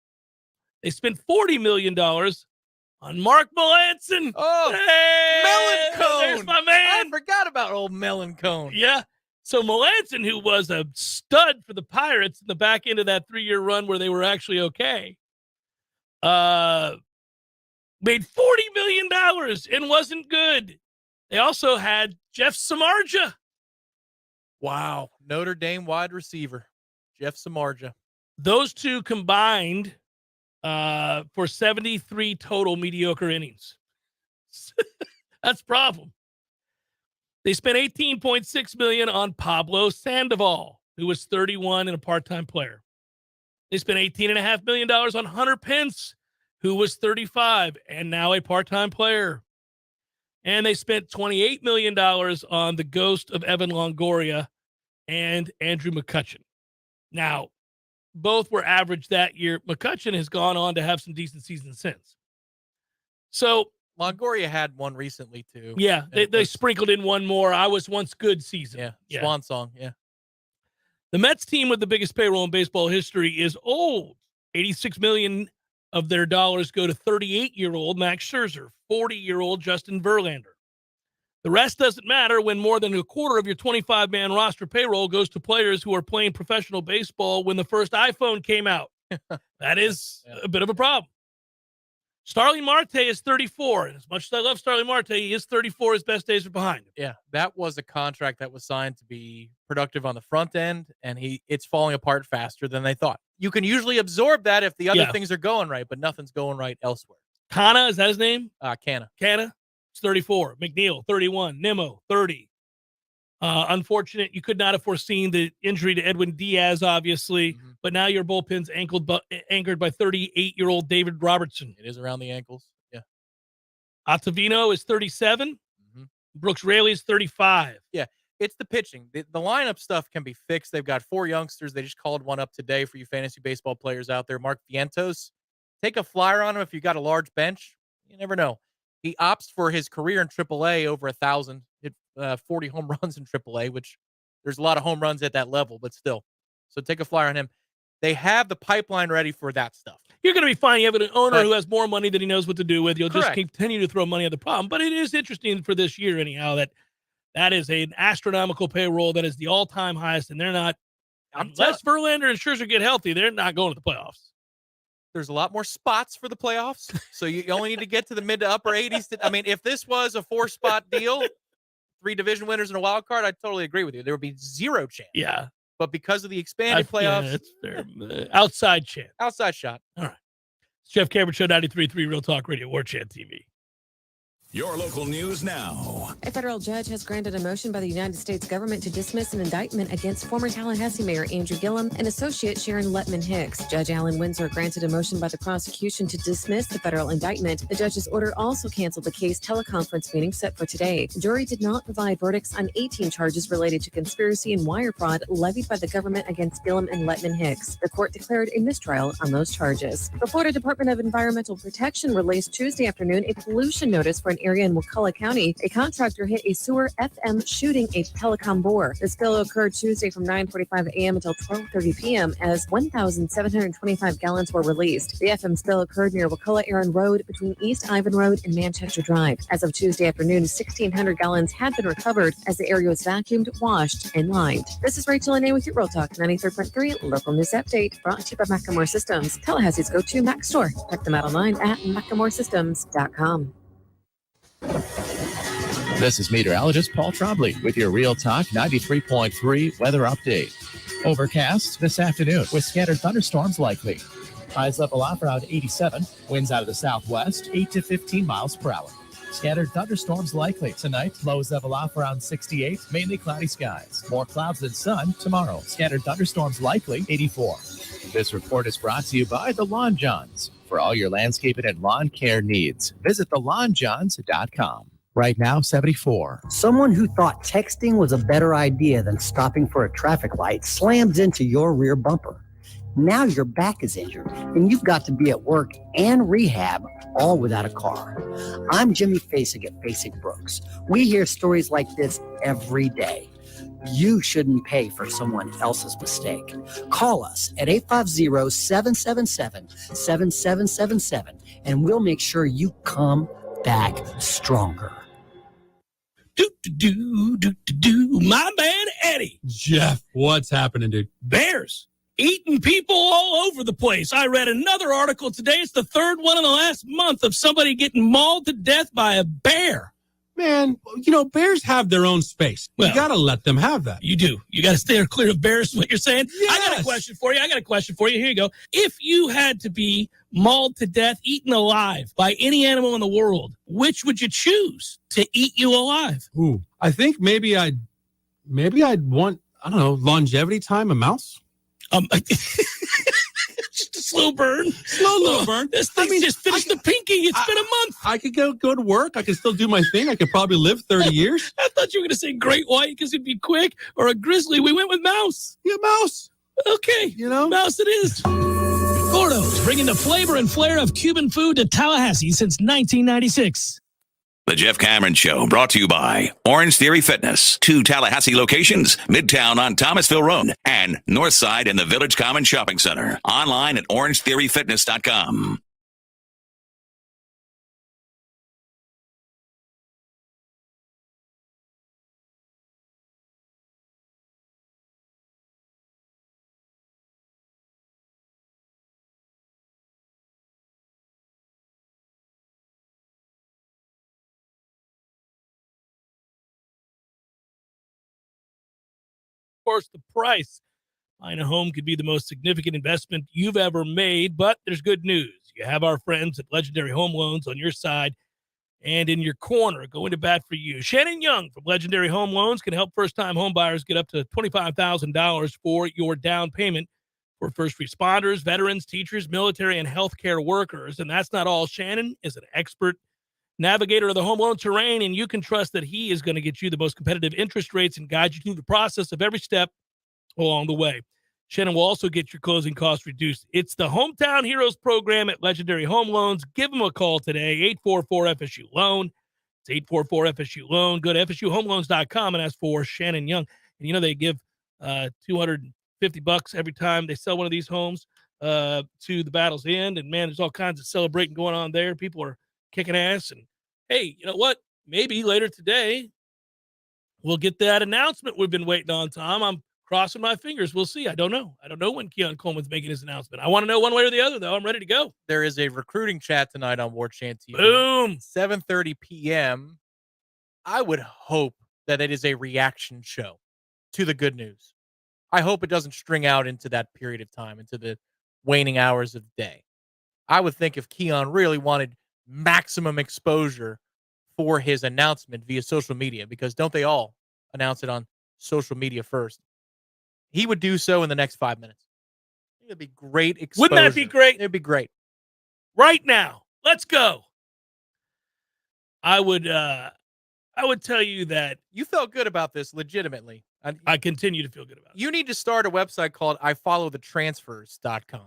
[SPEAKER 1] They spent $40 million on Mark Melanson.
[SPEAKER 2] Oh,
[SPEAKER 1] hey,
[SPEAKER 2] Melancone.
[SPEAKER 1] there's my man.
[SPEAKER 2] I forgot about old Melancone.
[SPEAKER 1] Yeah. So Melanson, who was a stud for the Pirates in the back end of that 3-year run where they were actually okay, made $40 million and wasn't good. They also had Jeff Samardzija.
[SPEAKER 2] Wow. Notre Dame wide receiver, Jeff Samardzija.
[SPEAKER 1] Those two combined for 73 total mediocre innings. That's a problem. They spent $18.6 million on Pablo Sandoval, who was 31 and a part-time player. They spent $18.5 million on Hunter Pence, who was 35 and now a part-time player. And they spent $28 million on the ghost of Evan Longoria and Andrew McCutchen. Now, both were average that year. McCutchen has gone on to have some decent seasons since. So
[SPEAKER 2] Longoria had one recently, too.
[SPEAKER 1] Yeah, they sprinkled in one more. I was once good season.
[SPEAKER 2] Yeah, Swan Song, yeah.
[SPEAKER 1] The Mets team with the biggest payroll in baseball history is old. $86 million of their dollars go to 38-year-old Max Scherzer, 40-year-old Justin Verlander. The rest doesn't matter when more than a quarter of your 25-man roster payroll goes to players who are playing professional baseball when the first iPhone came out. That is a bit of a problem. Starling Marte is 34, and as much as I love Starling Marte, he is 34. His best days are behind him.
[SPEAKER 2] Yeah, that was a contract that was signed to be productive on the front end, and it's falling apart faster than they thought. You can usually absorb that if the other things are going right, but nothing's going right elsewhere.
[SPEAKER 1] Kana, is that his name?
[SPEAKER 2] Kana.
[SPEAKER 1] Kana, it's 34. McNeil, 31. Nimmo, 30. Unfortunate, you could not have foreseen the injury to Edwin Diaz, obviously, but now your bullpen's anchored by 38-year-old David Robertson.
[SPEAKER 2] It is around the ankles, yeah.
[SPEAKER 1] Ottavino is 37. Brooks Raley is 35.
[SPEAKER 2] Yeah, it's the pitching. The lineup stuff can be fixed. They've got 4 youngsters. They just called one up today for you fantasy baseball players out there. Mark Vientos, take a flyer on him if you got a large bench. You never know. He opts for his career in AAA over 1,000. Hit 40 home runs in AAA, which there's a lot of home runs at that level, but still. So take a flyer on him. They have the pipeline ready for that stuff.
[SPEAKER 1] You're going to be fine. You have an owner who has more money than he knows what to do with. You'll just continue to throw money at the problem. But it is interesting for this year, anyhow, that is an astronomical payroll that is the all-time highest, and they're not, unless Verlander and Scherzer get healthy, they're not going to the playoffs.
[SPEAKER 2] There's a lot more spots for the playoffs, so you only need to get to the mid to upper 80s. I mean, if this was a 4-spot deal, 3 division winners and a wild card, I totally agree with you. There would be 0 chance.
[SPEAKER 1] Yeah.
[SPEAKER 2] But because of the expanded playoffs,
[SPEAKER 1] yeah, it's fair. Outside chance.
[SPEAKER 2] Outside shot.
[SPEAKER 1] All right. It's Jeff Cameron Show, 93.3 Real Talk Radio, Warchant TV.
[SPEAKER 15] Your local news now.
[SPEAKER 14] A federal judge has granted a motion by the United States government to dismiss an indictment against former Tallahassee Mayor Andrew Gillum and associate Sharon Letman Hicks. Judge Alan Windsor granted a motion by the prosecution to dismiss the federal indictment. The judge's order also canceled the case teleconference meeting set for today. The jury did not provide verdicts on 18 charges related to conspiracy and wire fraud levied by the government against Gillum and Letman Hicks. The court declared a mistrial on those charges. The Florida Department of Environmental Protection released Tuesday afternoon a pollution notice for an area in McCullough County. A contractor hit a sewer FM shooting a Pelican bore. The spill occurred Tuesday from 9:45 a.m. until 12:30 p.m. as 1,725 gallons were released. The FM spill occurred near Wakulla Aaron Road between East Ivan Road and Manchester Drive. As of Tuesday afternoon, 1,600 gallons had been recovered as the area was vacuumed, washed, and lined. This is Rachel Anay with your Real Talk 93.3 local news update brought to you by Macklemore Systems, Tallahassee's go-to Mac store. Check them out online at MacklemoreSystems.com.
[SPEAKER 16] This is meteorologist Paul Trombley with your Real Talk 93.3 weather update. Overcast this afternoon with scattered thunderstorms likely. Highs level off around 87. Winds out of the southwest, 8 to 15 miles per hour. Scattered thunderstorms likely tonight. Lows level off around 68. Mainly cloudy skies. More clouds than sun tomorrow. Scattered thunderstorms likely, 84. This report is brought to you by the Lawn Johns. For all your landscaping and lawn care needs, visit thelawnjohns.com. Right now, 74.
[SPEAKER 17] Someone who thought texting was a better idea than stopping for a traffic light slams into your rear bumper. Now your back is injured and you've got to be at work and rehab all without a car. I'm Jimmy Fasig at Fasig Brooks. We hear stories like this every day. You shouldn't pay for someone else's mistake. Call us at 850-777-7777 and we'll make sure you come back stronger.
[SPEAKER 11] My man Eddie.
[SPEAKER 18] Jeff, what's happening, dude?
[SPEAKER 11] Bears eating people all over the place. I read another article today. It's the third one in the last month of somebody getting mauled to death by a bear.
[SPEAKER 18] Man, you know, bears have their own space. You got to let them have that.
[SPEAKER 11] You do. You got to stay clear of bears, is what you're saying?
[SPEAKER 18] Yes.
[SPEAKER 11] I got a question for you. Here you go. If you had to be mauled to death, eaten alive by any animal in the world, which would you choose to eat you alive?
[SPEAKER 18] Ooh, I think maybe I'd want, I don't know, longevity time, a mouse.
[SPEAKER 11] Just a slow burn.
[SPEAKER 18] Slow burn.
[SPEAKER 11] This thing just finished the pinky. It's been a month.
[SPEAKER 18] I could go to work. I could still do my thing. I could probably live 30 years.
[SPEAKER 11] I thought you were going to say great white because it'd be quick, or a grizzly. We went with mouse.
[SPEAKER 18] Yeah, mouse.
[SPEAKER 11] Okay.
[SPEAKER 18] You know?
[SPEAKER 11] Mouse it is. Gordo's bringing the flavor and flair of Cuban food to Tallahassee since 1996.
[SPEAKER 12] The Jeff Cameron Show, brought to you by Orange Theory Fitness. 2 Tallahassee locations, Midtown on Thomasville Road and Northside in the Village Common Shopping Center. Online at orangetheoryfitness.com.
[SPEAKER 1] Of course, the price. Buying a home could be the most significant investment you've ever made, but there's good news. You have our friends at Legendary Home Loans on your side and in your corner, going to bat for you. Shannon Young from Legendary Home Loans can help first-time home buyers get up to $25,000 for your down payment for first responders, veterans, teachers, military, and healthcare workers. And that's not all. Shannon is an expert navigator of the home loan terrain, and you can trust that he is going to get you the most competitive interest rates and guide you through the process of every step along the way. Shannon will also get your closing costs reduced. It's the Hometown Heroes program at Legendary Home Loans. Give them a call today, 844-FSU-LOAN. It's 844-FSU-LOAN. Go to FSUHomeLoans.com and ask for Shannon Young. And you know they give $250 every time they sell one of these homes to the battle's end. And, man, there's all kinds of celebrating going on there. People are kicking ass. And, hey, you know what? Maybe later today we'll get that announcement we've been waiting on, Tom. I'm crossing my fingers. We'll see. I don't know when Keon Coleman's making his announcement. I want to know one way or the other, though. I'm ready to go.
[SPEAKER 2] There is a recruiting chat tonight on Warchant TV.
[SPEAKER 1] Boom.
[SPEAKER 2] 7:30 p.m. I would hope that it is a reaction show to the good news. I hope it doesn't string out into that period of time, into the waning hours of the day. I would think if Keon really wanted maximum exposure for his announcement via social media, because don't they all announce it on social media first? He would do so in the next 5 minutes. I think it'd be great exposure.
[SPEAKER 1] Wouldn't that be great?
[SPEAKER 2] It'd be great.
[SPEAKER 1] Right now. Let's go. I would tell you that
[SPEAKER 2] you felt good about this legitimately.
[SPEAKER 1] I continue to feel good about it.
[SPEAKER 2] You need to start a website called ifollowthetransfers.com.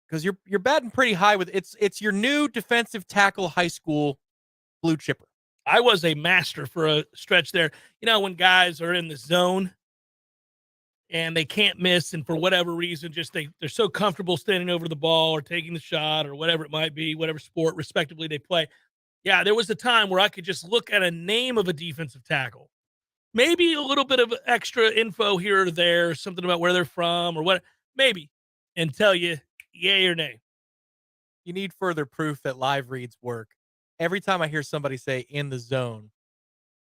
[SPEAKER 2] Because you're batting pretty high with it's your new defensive tackle high school blue chipper.
[SPEAKER 1] I was a master for a stretch there. You know, when guys are in the zone and they can't miss, and for whatever reason, just they're so comfortable standing over the ball or taking the shot or whatever it might be, whatever sport respectively they play. Yeah, there was a time where I could just look at a name of a defensive tackle, maybe a little bit of extra info here or there, something about where they're from or what, maybe, and tell you yay or nay.
[SPEAKER 2] You need further proof that live reads work. Every time I hear somebody say in the zone,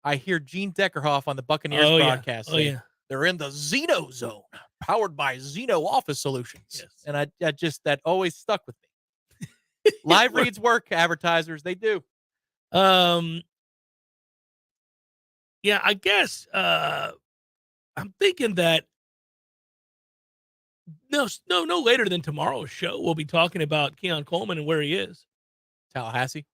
[SPEAKER 2] I hear Gene Deckerhoff on the Buccaneers broadcast say, they're in the Xeno zone, powered by Xeno Office Solutions.
[SPEAKER 1] Yes.
[SPEAKER 2] And that always stuck with me. Live reads work, advertisers, they do.
[SPEAKER 1] Yeah, I guess I'm thinking that no later than tomorrow's show, we'll be talking about Keon Coleman and where he is.
[SPEAKER 2] Tallahassee.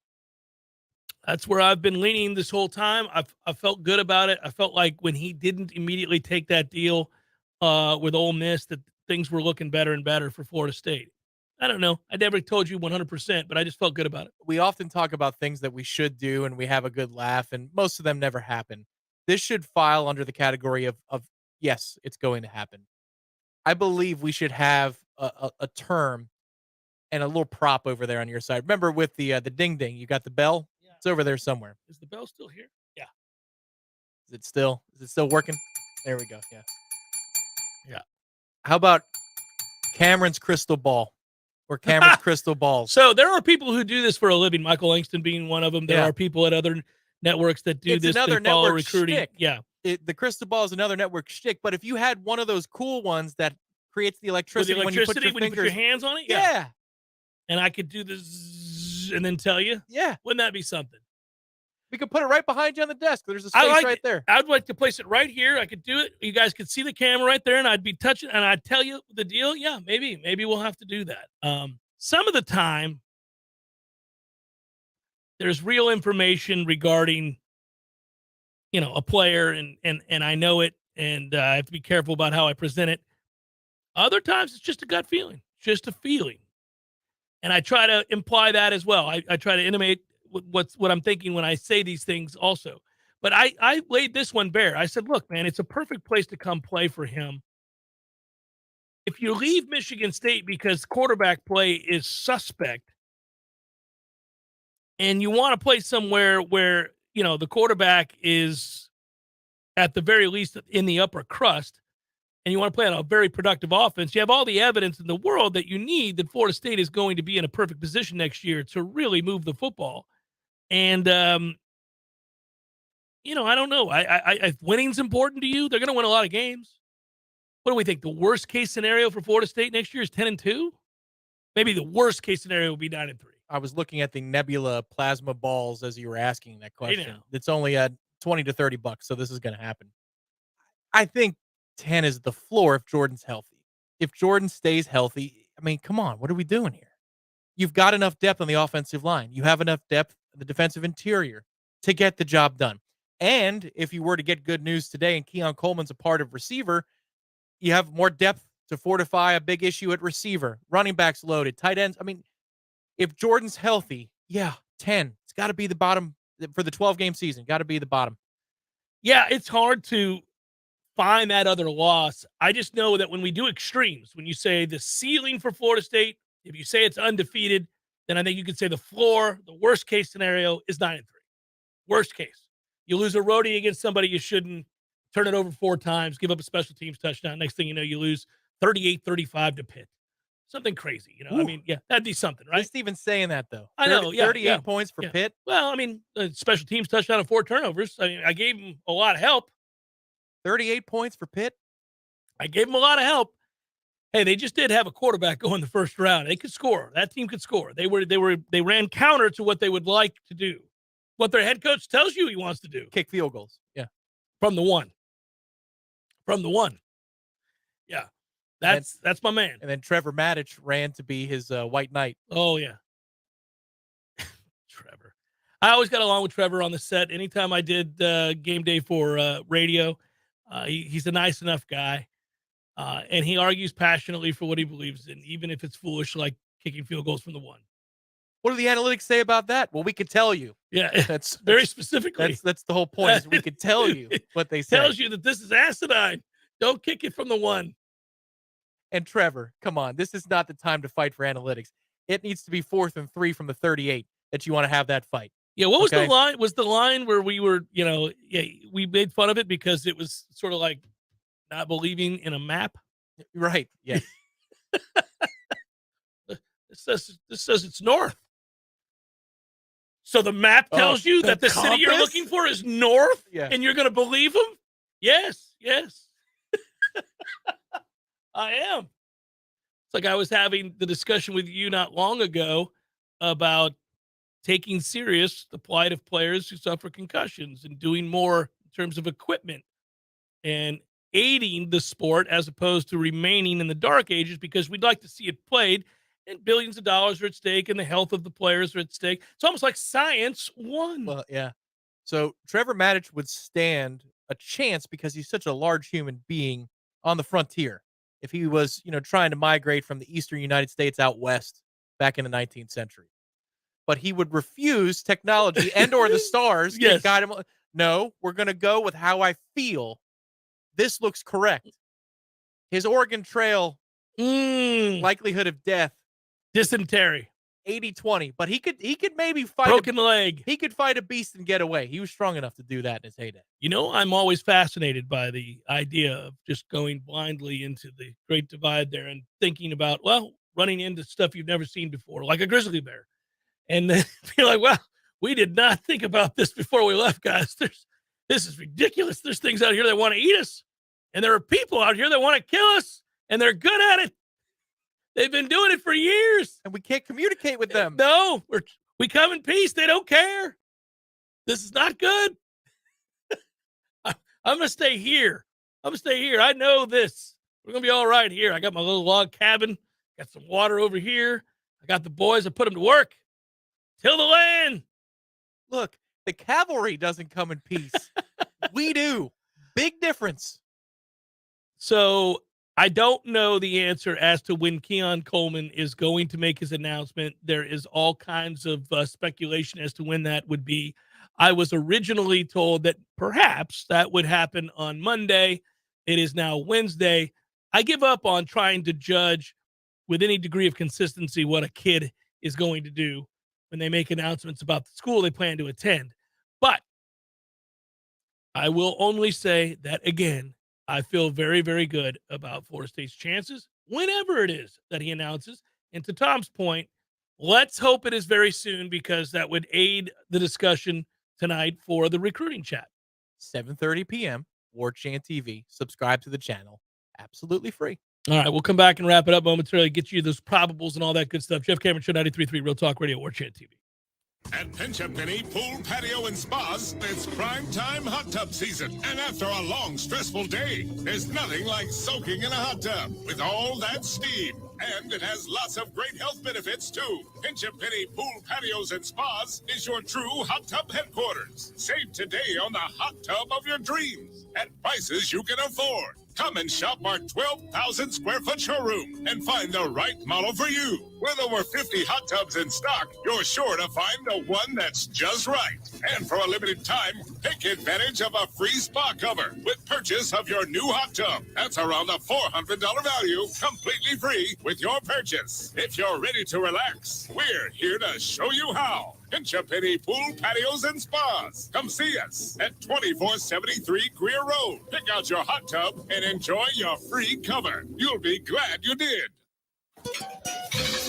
[SPEAKER 1] That's where I've been leaning this whole time. I felt good about it. I felt like when he didn't immediately take that deal with Ole Miss, that things were looking better and better for Florida State. I don't know. I never told you 100%, but I just felt good about it.
[SPEAKER 2] We often talk about things that we should do, and we have a good laugh, and most of them never happen. This should file under the category of yes, it's going to happen. I believe we should have a term and a little prop over there on your side. Remember with the ding ding, you got the bell? Yeah. It's over there somewhere.
[SPEAKER 1] Is the bell still here? Yeah.
[SPEAKER 2] Is it still working? There we go. Yeah.
[SPEAKER 1] Yeah.
[SPEAKER 2] How about Cameron's crystal ball or Cameron's crystal balls?
[SPEAKER 1] So there are people who do this for a living, Michael Langston being one of them. There are people at other networks that do this.
[SPEAKER 2] Another
[SPEAKER 1] they follow
[SPEAKER 2] network
[SPEAKER 1] recruiting.
[SPEAKER 2] Shtick.
[SPEAKER 1] Yeah.
[SPEAKER 2] The crystal ball is another network shtick, but if you had one of those cool ones that creates the electricity,
[SPEAKER 1] when you put your hands on it,
[SPEAKER 2] yeah.
[SPEAKER 1] And I could do this and then tell you, wouldn't that be something?
[SPEAKER 2] We could put it right behind you on the desk. There's a space right there.
[SPEAKER 1] I'd like to place it right here. I could do it. You guys could see the camera right there, and I'd be touching, and I'd tell you the deal. Yeah, maybe we'll have to do that. Some of the time, there's real information regarding, a player, and I know it, and I have to be careful about how I present it. Other times, it's just a gut feeling, just a feeling. And I try to imply that as well. I try to intimate what I'm thinking when I say these things also. But I laid this one bare. I said, look, man, it's a perfect place to come play for him. If you leave Michigan State because quarterback play is suspect, and you want to play somewhere where, the quarterback is at the very least in the upper crust, and you want to play on a very productive offense, you have all the evidence in the world that you need that Florida State is going to be in a perfect position next year to really move the football. And, I don't know. If winning's important to you, they're going to win a lot of games. What do we think? The worst case scenario for Florida State next year is 10-2? Maybe the worst case scenario would be 9-3.
[SPEAKER 2] I was looking at the Nebula plasma balls as you were asking that question. It's only at $20 to $30, so this is going to happen. I think 10 is the floor if Jordan's healthy. If Jordan stays healthy, I mean, come on, what are we doing here? You've got enough depth on the offensive line. You have enough depth in the defensive interior to get the job done. And if you were to get good news today and Keon Coleman's a part of receiver, you have more depth to fortify a big issue at receiver. Running backs loaded, tight ends. I mean, if Jordan's healthy, 10. It's got to be the bottom for the 12-game season. Got to be the bottom.
[SPEAKER 1] Yeah, it's hard to find that other loss. I just know that when we do extremes, when you say the ceiling for Florida State, if you say it's undefeated, then I think you could say the floor, the worst case scenario is 9-3. Worst case. You lose a roadie against somebody you shouldn't, turn it over 4 times, give up a special teams touchdown. Next thing you know, you lose 38-35 to Pitt. Something crazy,
[SPEAKER 2] Ooh.
[SPEAKER 1] I mean, that'd be something, right?
[SPEAKER 2] Just even saying that, though.
[SPEAKER 1] I know,
[SPEAKER 2] 38 points for Pitt.
[SPEAKER 1] Well, I mean, special teams touchdown and 4 turnovers. I mean, I gave him a lot of help.
[SPEAKER 2] 38 points for Pitt?
[SPEAKER 1] I gave him a lot of help. Hey, they just did have a quarterback go in the first round. They could score. That team could score. They ran counter to what they would like to do. What their head coach tells you he wants to do.
[SPEAKER 2] Kick field goals. Yeah.
[SPEAKER 1] From the one. Yeah. That's my man.
[SPEAKER 2] And then Trevor Maddich ran to be his white knight.
[SPEAKER 1] Oh, yeah. Trevor. I always got along with Trevor on the set. Anytime I did game day for radio, he's a nice enough guy. And he argues passionately for what he believes in, even if it's foolish, like kicking field goals from the one.
[SPEAKER 2] What do the analytics say about that? Well, we could tell you.
[SPEAKER 1] Yeah, that's very specifically.
[SPEAKER 2] That's the whole point. Is we could tell you what they say.
[SPEAKER 1] Tells you that this is asinine. Don't kick it from the one.
[SPEAKER 2] And Trevor, come on. This is not the time to fight for analytics. It needs to be 4th and 3 from the 38 that you want to have that fight.
[SPEAKER 1] Yeah, what was the line? Was the line where we were, we made fun of it because it was sort of like not believing in a map?
[SPEAKER 2] Right, yes.
[SPEAKER 1] This says it's north. So the map tells you that the city you're
[SPEAKER 2] compass?
[SPEAKER 1] looking for is north,
[SPEAKER 2] Yeah.
[SPEAKER 1] and you're going to believe him? Yes. I am. It's like I was having the discussion with you not long ago about taking serious the plight of players who suffer concussions and doing more in terms of equipment and aiding the sport as opposed to remaining in the dark ages, because we'd like to see it played and billions of dollars are at stake and the health of the players are at stake. It's almost like science won.
[SPEAKER 2] Well, yeah. So Trevor Maddich would stand a chance because he's such a large human being on the frontier. If he was, trying to migrate from the eastern United States out west back in the 19th century. But he would refuse technology and or the stars to guide him. No, we're going to go with how I feel. This looks correct. His Oregon Trail likelihood of death.
[SPEAKER 1] Dysentery.
[SPEAKER 2] 80-20. But he could maybe fight
[SPEAKER 1] broken leg.
[SPEAKER 2] He could fight a beast and get away. He was strong enough to do that in his heyday.
[SPEAKER 1] I'm always fascinated by the idea of just going blindly into the Great Divide there and thinking about, running into stuff you've never seen before, like a grizzly bear. And then be like, well, we did not think about this before we left, guys. This is ridiculous. There's things out here that want to eat us. And there are people out here that want to kill us. And they're good at it. They've been doing it for years.
[SPEAKER 2] And we can't communicate with them.
[SPEAKER 1] No, we come in peace. They don't care. This is not good. I'm going to stay here. I know this. We're going to be all right here. I got my little log cabin. Got some water over here. I got the boys. I put them to work. Till the land.
[SPEAKER 2] Look, the cavalry doesn't come in peace. We do. Big difference.
[SPEAKER 1] So I don't know the answer as to when Keon Coleman is going to make his announcement. There is all kinds of speculation as to when that would be. I was originally told that perhaps that would happen on Monday. It is now Wednesday. I give up on trying to judge with any degree of consistency what a kid is going to do when they make announcements about the school they plan to attend. But I will only say that, again, I feel very, very good about Florida State's chances whenever it is that he announces. And to Tom's point, let's hope it is very soon, because that would aid the discussion tonight for the recruiting chat.
[SPEAKER 2] 7:30 p.m. Warchant TV. Subscribe to the channel. Absolutely free.
[SPEAKER 1] All right, we'll come back and wrap it up momentarily, get you those probables and all that good stuff. Jeff Cameron Show, 93.3 Real Talk Radio, Warchant TV.
[SPEAKER 13] At Penny Pool, Patio, and Spas, it's prime time hot tub season. And after a long, stressful day, there's nothing like soaking in a hot tub with all that steam. And it has lots of great health benefits, too. Penny Pool, Patios, and Spas is your true hot tub headquarters. Save today on the hot tub of your dreams at prices you can afford. Come and shop our 12,000 square foot showroom and find the right model for you. With over 50 hot tubs in stock, you're sure to find the one that's just right. And for a limited time, take advantage of a free spa cover with purchase of your new hot tub. That's around a $400 value, completely free with your purchase. If you're ready to relax, we're here to show you how. Penny Pool, Patios, and Spas. Come see us at 2473 Greer Road. Pick out your hot tub and enjoy your free cover. You'll be glad you did.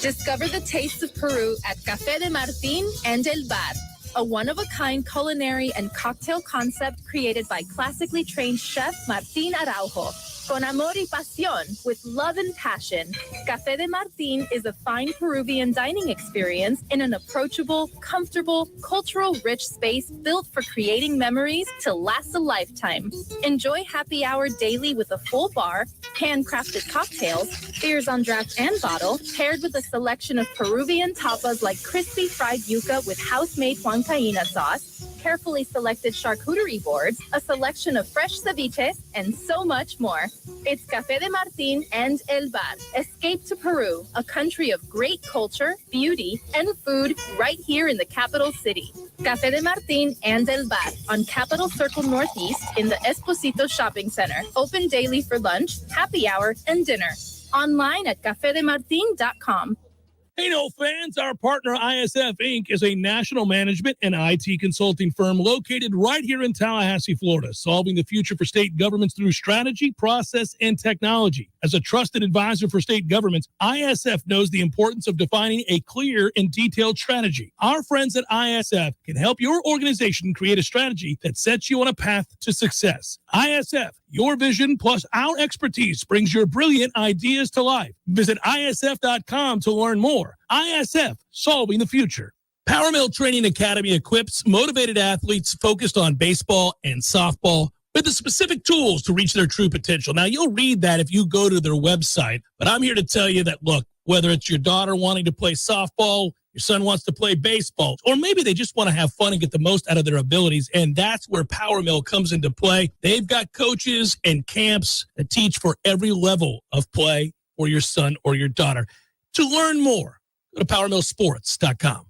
[SPEAKER 19] Discover the tastes of Peru at Café de Martín and El Bar, a one-of-a-kind culinary and cocktail concept created by classically trained chef Martín Araujo. Con amor y pasión, with love and passion, Café de Martín is a fine Peruvian dining experience in an approachable, comfortable, cultural-rich space built for creating memories to last a lifetime. Enjoy happy hour daily with a full bar, handcrafted cocktails, beers on draft and bottle, paired with a selection of Peruvian tapas like crispy fried yuca with house-made huancaína sauce, carefully selected charcuterie boards, a selection of fresh ceviches, and so much more. It's Café de Martín and El Bar. Escape to Peru, a country of great culture, beauty, and food right here in the capital city. Café de Martín and El Bar on Capitol Circle Northeast in the Esposito Shopping Center. Open daily for lunch, happy hour, and dinner. Online at cafedemartin.com.
[SPEAKER 1] Hey, no fans, our partner ISF Inc. is a national management and IT consulting firm located right here in Tallahassee, Florida, solving the future for state governments through strategy, process, and technology. As a trusted advisor for state governments, ISF knows the importance of defining a clear and detailed strategy. Our friends at ISF can help your organization create a strategy that sets you on a path to success. ISF, your vision plus our expertise brings your brilliant ideas to life. Visit ISF.com to learn more. ISF, solving the future. Power Mill Training Academy equips motivated athletes focused on baseball and softball with the specific tools to reach their true potential. Now, you'll read that if you go to their website, but I'm here to tell you that, look, whether it's your daughter wanting to play softball, your son wants to play baseball, or maybe they just want to have fun and get the most out of their abilities, and that's where Power Mill comes into play. They've got coaches and camps that teach for every level of play for your son or your daughter. To learn more, go to PowerMillSports.com.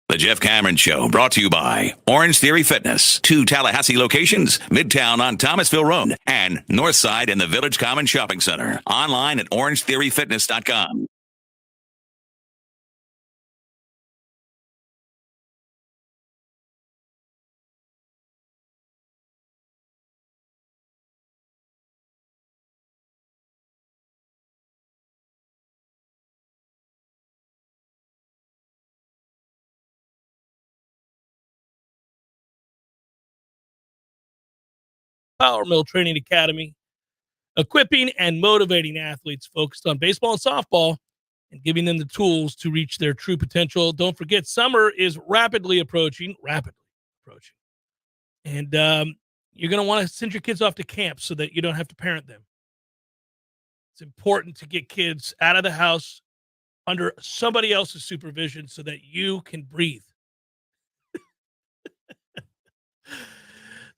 [SPEAKER 12] The Jeff Cameron Show, brought to you by Orange Theory Fitness. 2 Tallahassee locations, Midtown on Thomasville Road and Northside in the Village Common Shopping Center. Online at OrangeTheoryFitness.com.
[SPEAKER 1] Power Mill Training Academy, equipping and motivating athletes focused on baseball and softball and giving them the tools to reach their true potential. Don't forget, summer is rapidly approaching. And you're going to want to send your kids off to camp so that you don't have to parent them. It's important to get kids out of the house under somebody else's supervision so that you can breathe.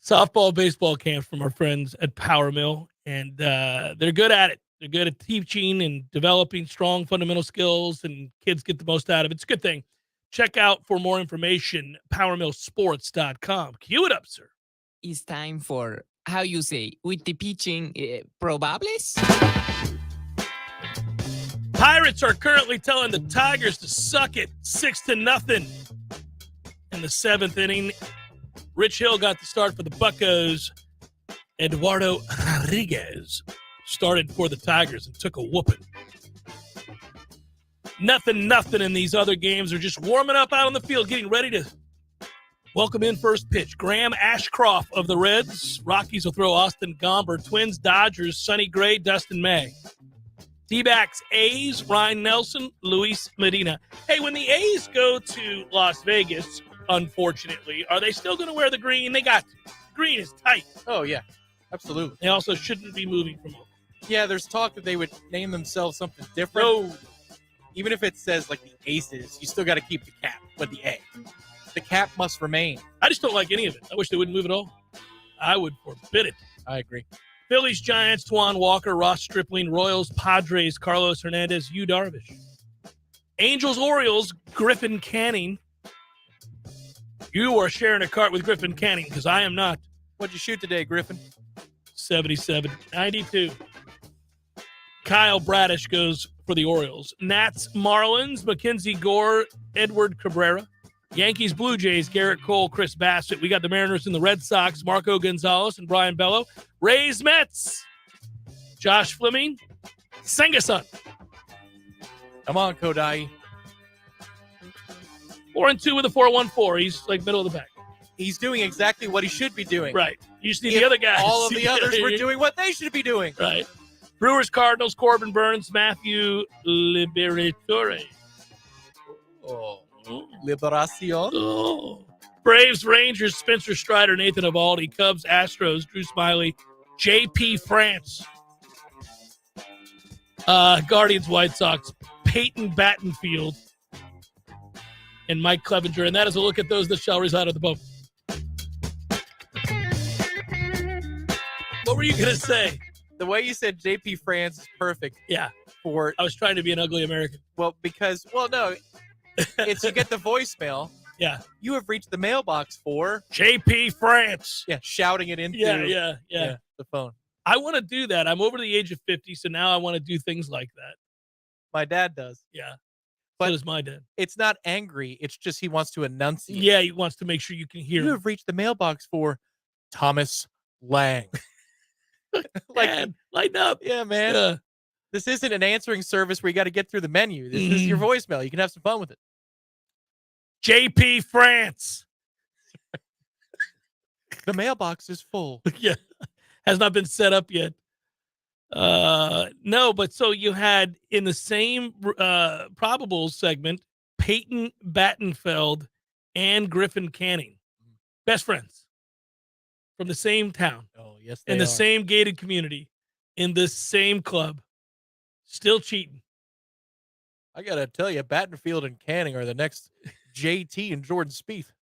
[SPEAKER 1] Softball, baseball camps from our friends at Power Mill, and they're good at it. They're good at teaching and developing strong fundamental skills, and kids get the most out of it. It's a good thing. Check out for more information, PowerMillSports.com. Cue it up, sir.
[SPEAKER 3] It's time for, how you say, with the pitching, probables?
[SPEAKER 1] Pirates are currently telling the Tigers to suck it 6-0 in the 7th inning. Rich Hill got the start for the Buccos. Eduardo Rodriguez started for the Tigers and took a whooping. 0-0 in these other games. They're just warming up out on the field, getting ready to welcome in first pitch. Graham Ashcroft of the Reds. Rockies will throw Austin Gomber. Twins, Dodgers, Sonny Gray, Dustin May. D-backs, A's, Ryan Nelson, Luis Medina. Hey, when the A's go to Las Vegas, unfortunately, are they still going to wear the green? They got to. Green is tight.
[SPEAKER 2] Oh, yeah. Absolutely.
[SPEAKER 1] They also shouldn't be moving from Oakland.
[SPEAKER 2] Yeah, there's talk that they would name themselves something different.
[SPEAKER 1] No.
[SPEAKER 2] Even if it says, like, the Aces, you still got to keep the cap with the A. The cap must remain.
[SPEAKER 1] I just don't like any of it. I wish they wouldn't move at all. I would forbid it.
[SPEAKER 2] I agree.
[SPEAKER 1] Phillies, Giants, Twan Walker, Ross Stripling, Royals, Padres, Carlos Hernandez, Yu Darvish. Angels, Orioles, Griffin Canning. You are sharing a cart with Griffin Canning because I am not.
[SPEAKER 2] What'd you shoot today, Griffin?
[SPEAKER 1] 77, 92. Kyle Bradish goes for the Orioles. Nats, Marlins, Mackenzie Gore, Edward Cabrera. Yankees, Blue Jays, Garrett Cole, Chris Bassett. We got the Mariners and the Red Sox, Marco Gonzalez and Brian Bello. Rays, Mets, Josh Fleming, Sengason.
[SPEAKER 2] Come on, Kodai.
[SPEAKER 1] 4-2 with a 4.14. He's like middle of the pack.
[SPEAKER 2] He's doing exactly what he should be doing.
[SPEAKER 1] Right. You just need the other guys.
[SPEAKER 2] All of the others were doing what they should be doing.
[SPEAKER 1] Right. Brewers, Cardinals, Corbin Burns, Matthew Liberatore.
[SPEAKER 2] Oh. Liberacion.
[SPEAKER 1] Oh. Braves, Rangers, Spencer Strider, Nathan Eovaldi, Cubs, Astros, Drew Smiley, JP France. Guardians, White Sox, Peyton Battenfield, and Mike Clevenger. And that is a look at those that shall reside on the boat. What were you going to say?
[SPEAKER 2] The way you said JP France is perfect.
[SPEAKER 1] Yeah. I was trying to be an ugly American.
[SPEAKER 2] Well, no. It's you get the voicemail.
[SPEAKER 1] Yeah.
[SPEAKER 2] You have reached the mailbox for
[SPEAKER 1] JP France.
[SPEAKER 2] Yeah, shouting it into
[SPEAKER 1] Yeah.
[SPEAKER 2] the phone.
[SPEAKER 1] I want to do that. I'm over the age of 50, so now I want to do things like that.
[SPEAKER 2] My dad does.
[SPEAKER 1] Yeah.
[SPEAKER 2] But
[SPEAKER 1] so does my dad.
[SPEAKER 2] It's not angry. It's just he wants to enunciate.
[SPEAKER 1] Yeah, he wants to make sure you can hear
[SPEAKER 2] You
[SPEAKER 1] him.
[SPEAKER 2] have reached the mailbox for Thomas Lang.
[SPEAKER 1] Dad, lighten up.
[SPEAKER 2] Yeah, man.
[SPEAKER 1] Yeah.
[SPEAKER 2] This isn't an answering service where you got to get through the menu. This is your voicemail. You can have some fun with it.
[SPEAKER 1] JP France.
[SPEAKER 2] The mailbox is full.
[SPEAKER 1] Yeah. Has not been set up yet. No, but so you had in the same probables segment, Peyton Battenfeld and Griffin Canning. Best friends. From the same town.
[SPEAKER 2] Oh, yes,
[SPEAKER 1] in the same gated community. In the same club. Still cheating.
[SPEAKER 2] I got to tell you, Battenfield and Canning are the next JT and Jordan Spieth.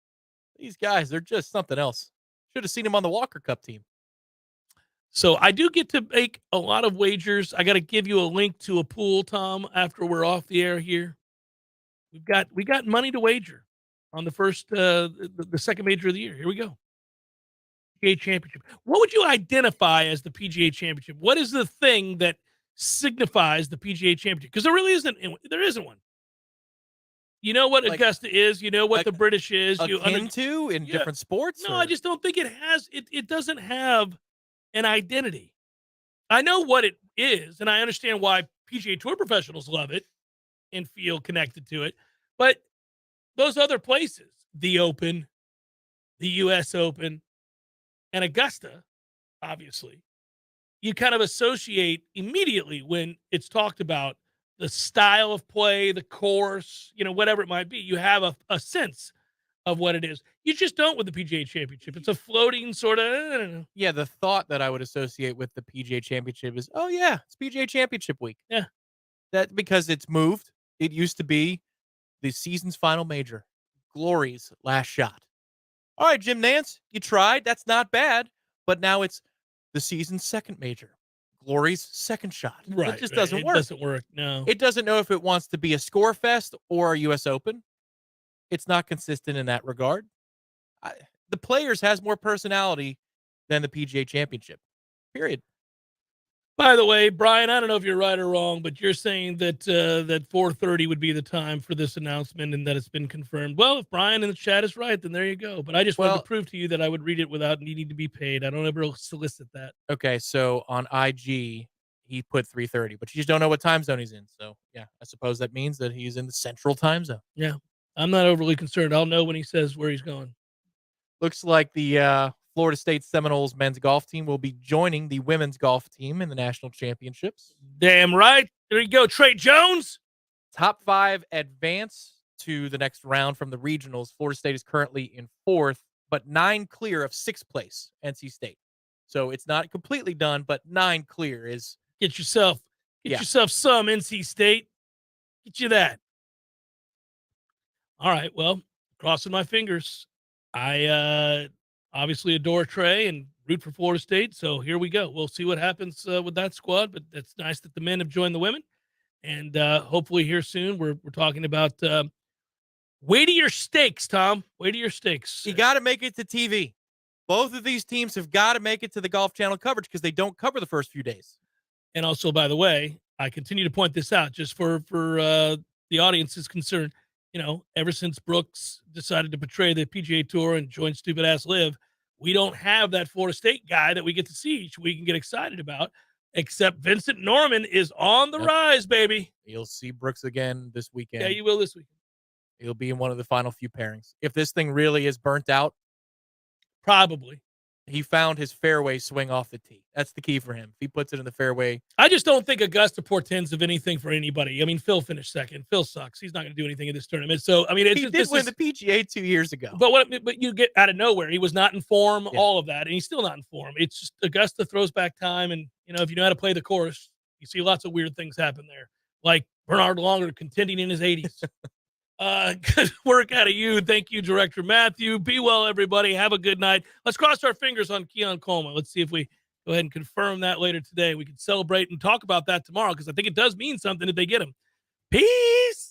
[SPEAKER 2] These guys, they're just something else. Should have seen him on the Walker Cup team.
[SPEAKER 1] So I do get to make a lot of wagers. I got to give you a link to a pool, Tom, after we're off the air here. We got money to wager on the first the second major of the year. Here we go. PGA Championship. What would you identify as the PGA Championship? What is the thing that signifies the PGA Championship? Because there isn't one. You know what Augusta is. You know what the British is.
[SPEAKER 2] Akin to in different sports?
[SPEAKER 1] No, I just don't think it has. It doesn't have an identity. I know what it is, and I understand why PGA Tour professionals love it and feel connected to it. But those other places, the Open, the U.S. Open, and Augusta, obviously, you kind of associate immediately when it's talked about the style of play, the course, whatever it might be. You have a sense of what it is. You just don't with the PGA Championship. It's a floating sort of, I don't know.
[SPEAKER 2] Yeah, the thought that I would associate with the PGA Championship is, oh, yeah, it's PGA Championship week.
[SPEAKER 1] Yeah.
[SPEAKER 2] That because it's moved. It used to be the season's final major. Glory's last shot. All right, Jim Nance, you tried. That's not bad. But now it's the season's second major. Glory's second shot.
[SPEAKER 1] Right.
[SPEAKER 2] It just doesn't work.
[SPEAKER 1] It doesn't work, no.
[SPEAKER 2] It doesn't know if it wants to be a score fest or a U.S. Open. It's not consistent in that regard. The Players has more personality than the PGA Championship. Period.
[SPEAKER 1] By the way, Brian, I don't know if you're right or wrong, but you're saying that that 4:30 would be the time for this announcement and that it's been confirmed. Well, if Brian in the chat is right, then there you go. But I just wanted to prove to you that I would read it without needing to be paid. I don't ever solicit that.
[SPEAKER 2] Okay, so on IG, he put 3:30, but you just don't know what time zone he's in. So, yeah, I suppose that means that he's in the central time zone.
[SPEAKER 1] Yeah, I'm not overly concerned. I'll know when he says where he's going.
[SPEAKER 2] Looks like the Florida State Seminoles men's golf team will be joining the women's golf team in the national championships.
[SPEAKER 1] Damn right. There you go, Trey Jones.
[SPEAKER 2] Top 5 advance to the next round from the regionals. Florida State is currently in 4th, but 9 clear of 6th place, NC State. So it's not completely done, but 9 clear is...
[SPEAKER 1] Get yourself some, NC State. Get you that. All right, well, crossing my fingers. I obviously adore Trey and root for Florida State, so here we go. We'll see what happens with that squad, but it's nice that the men have joined the women, and hopefully here soon we're talking about weightier stakes, Tom. Weightier stakes.
[SPEAKER 2] You got to make it to TV. Both of these teams have got to make it to the Golf Channel coverage because they don't cover the first few days.
[SPEAKER 1] And also, by the way, I continue to point this out just for the audience's concern. Ever since Brooks decided to betray the PGA Tour and join Stupid Ass Live, we don't have that Florida State guy that we get to see each week and get excited about, except Vincent Norman is on the rise, baby.
[SPEAKER 2] You'll see Brooks again this weekend.
[SPEAKER 1] Yeah, you will this weekend.
[SPEAKER 2] He'll be in one of the final few pairings. If this thing really is burnt out,
[SPEAKER 1] probably.
[SPEAKER 2] He found his fairway swing off the tee. That's the key for him. If he puts it in the fairway.
[SPEAKER 1] I just don't think Augusta portends of anything for anybody. I mean, Phil finished second. Phil sucks. He's not going to do anything in this tournament. So, I mean,
[SPEAKER 2] he did win the PGA 2 years ago.
[SPEAKER 1] But you get out of nowhere. He was not in form, all of that, and he's still not in form. It's just Augusta throws back time, and, if you know how to play the course, you see lots of weird things happen there, like Bernard Longer contending in his 80s. Good work out of you. Thank you, Director Matthew. Be well, everybody. Have a good night. Let's cross our fingers on Keon Coleman. Let's see if we go ahead and confirm that later today. We can celebrate and talk about that tomorrow because I think it does mean something if they get him. Peace.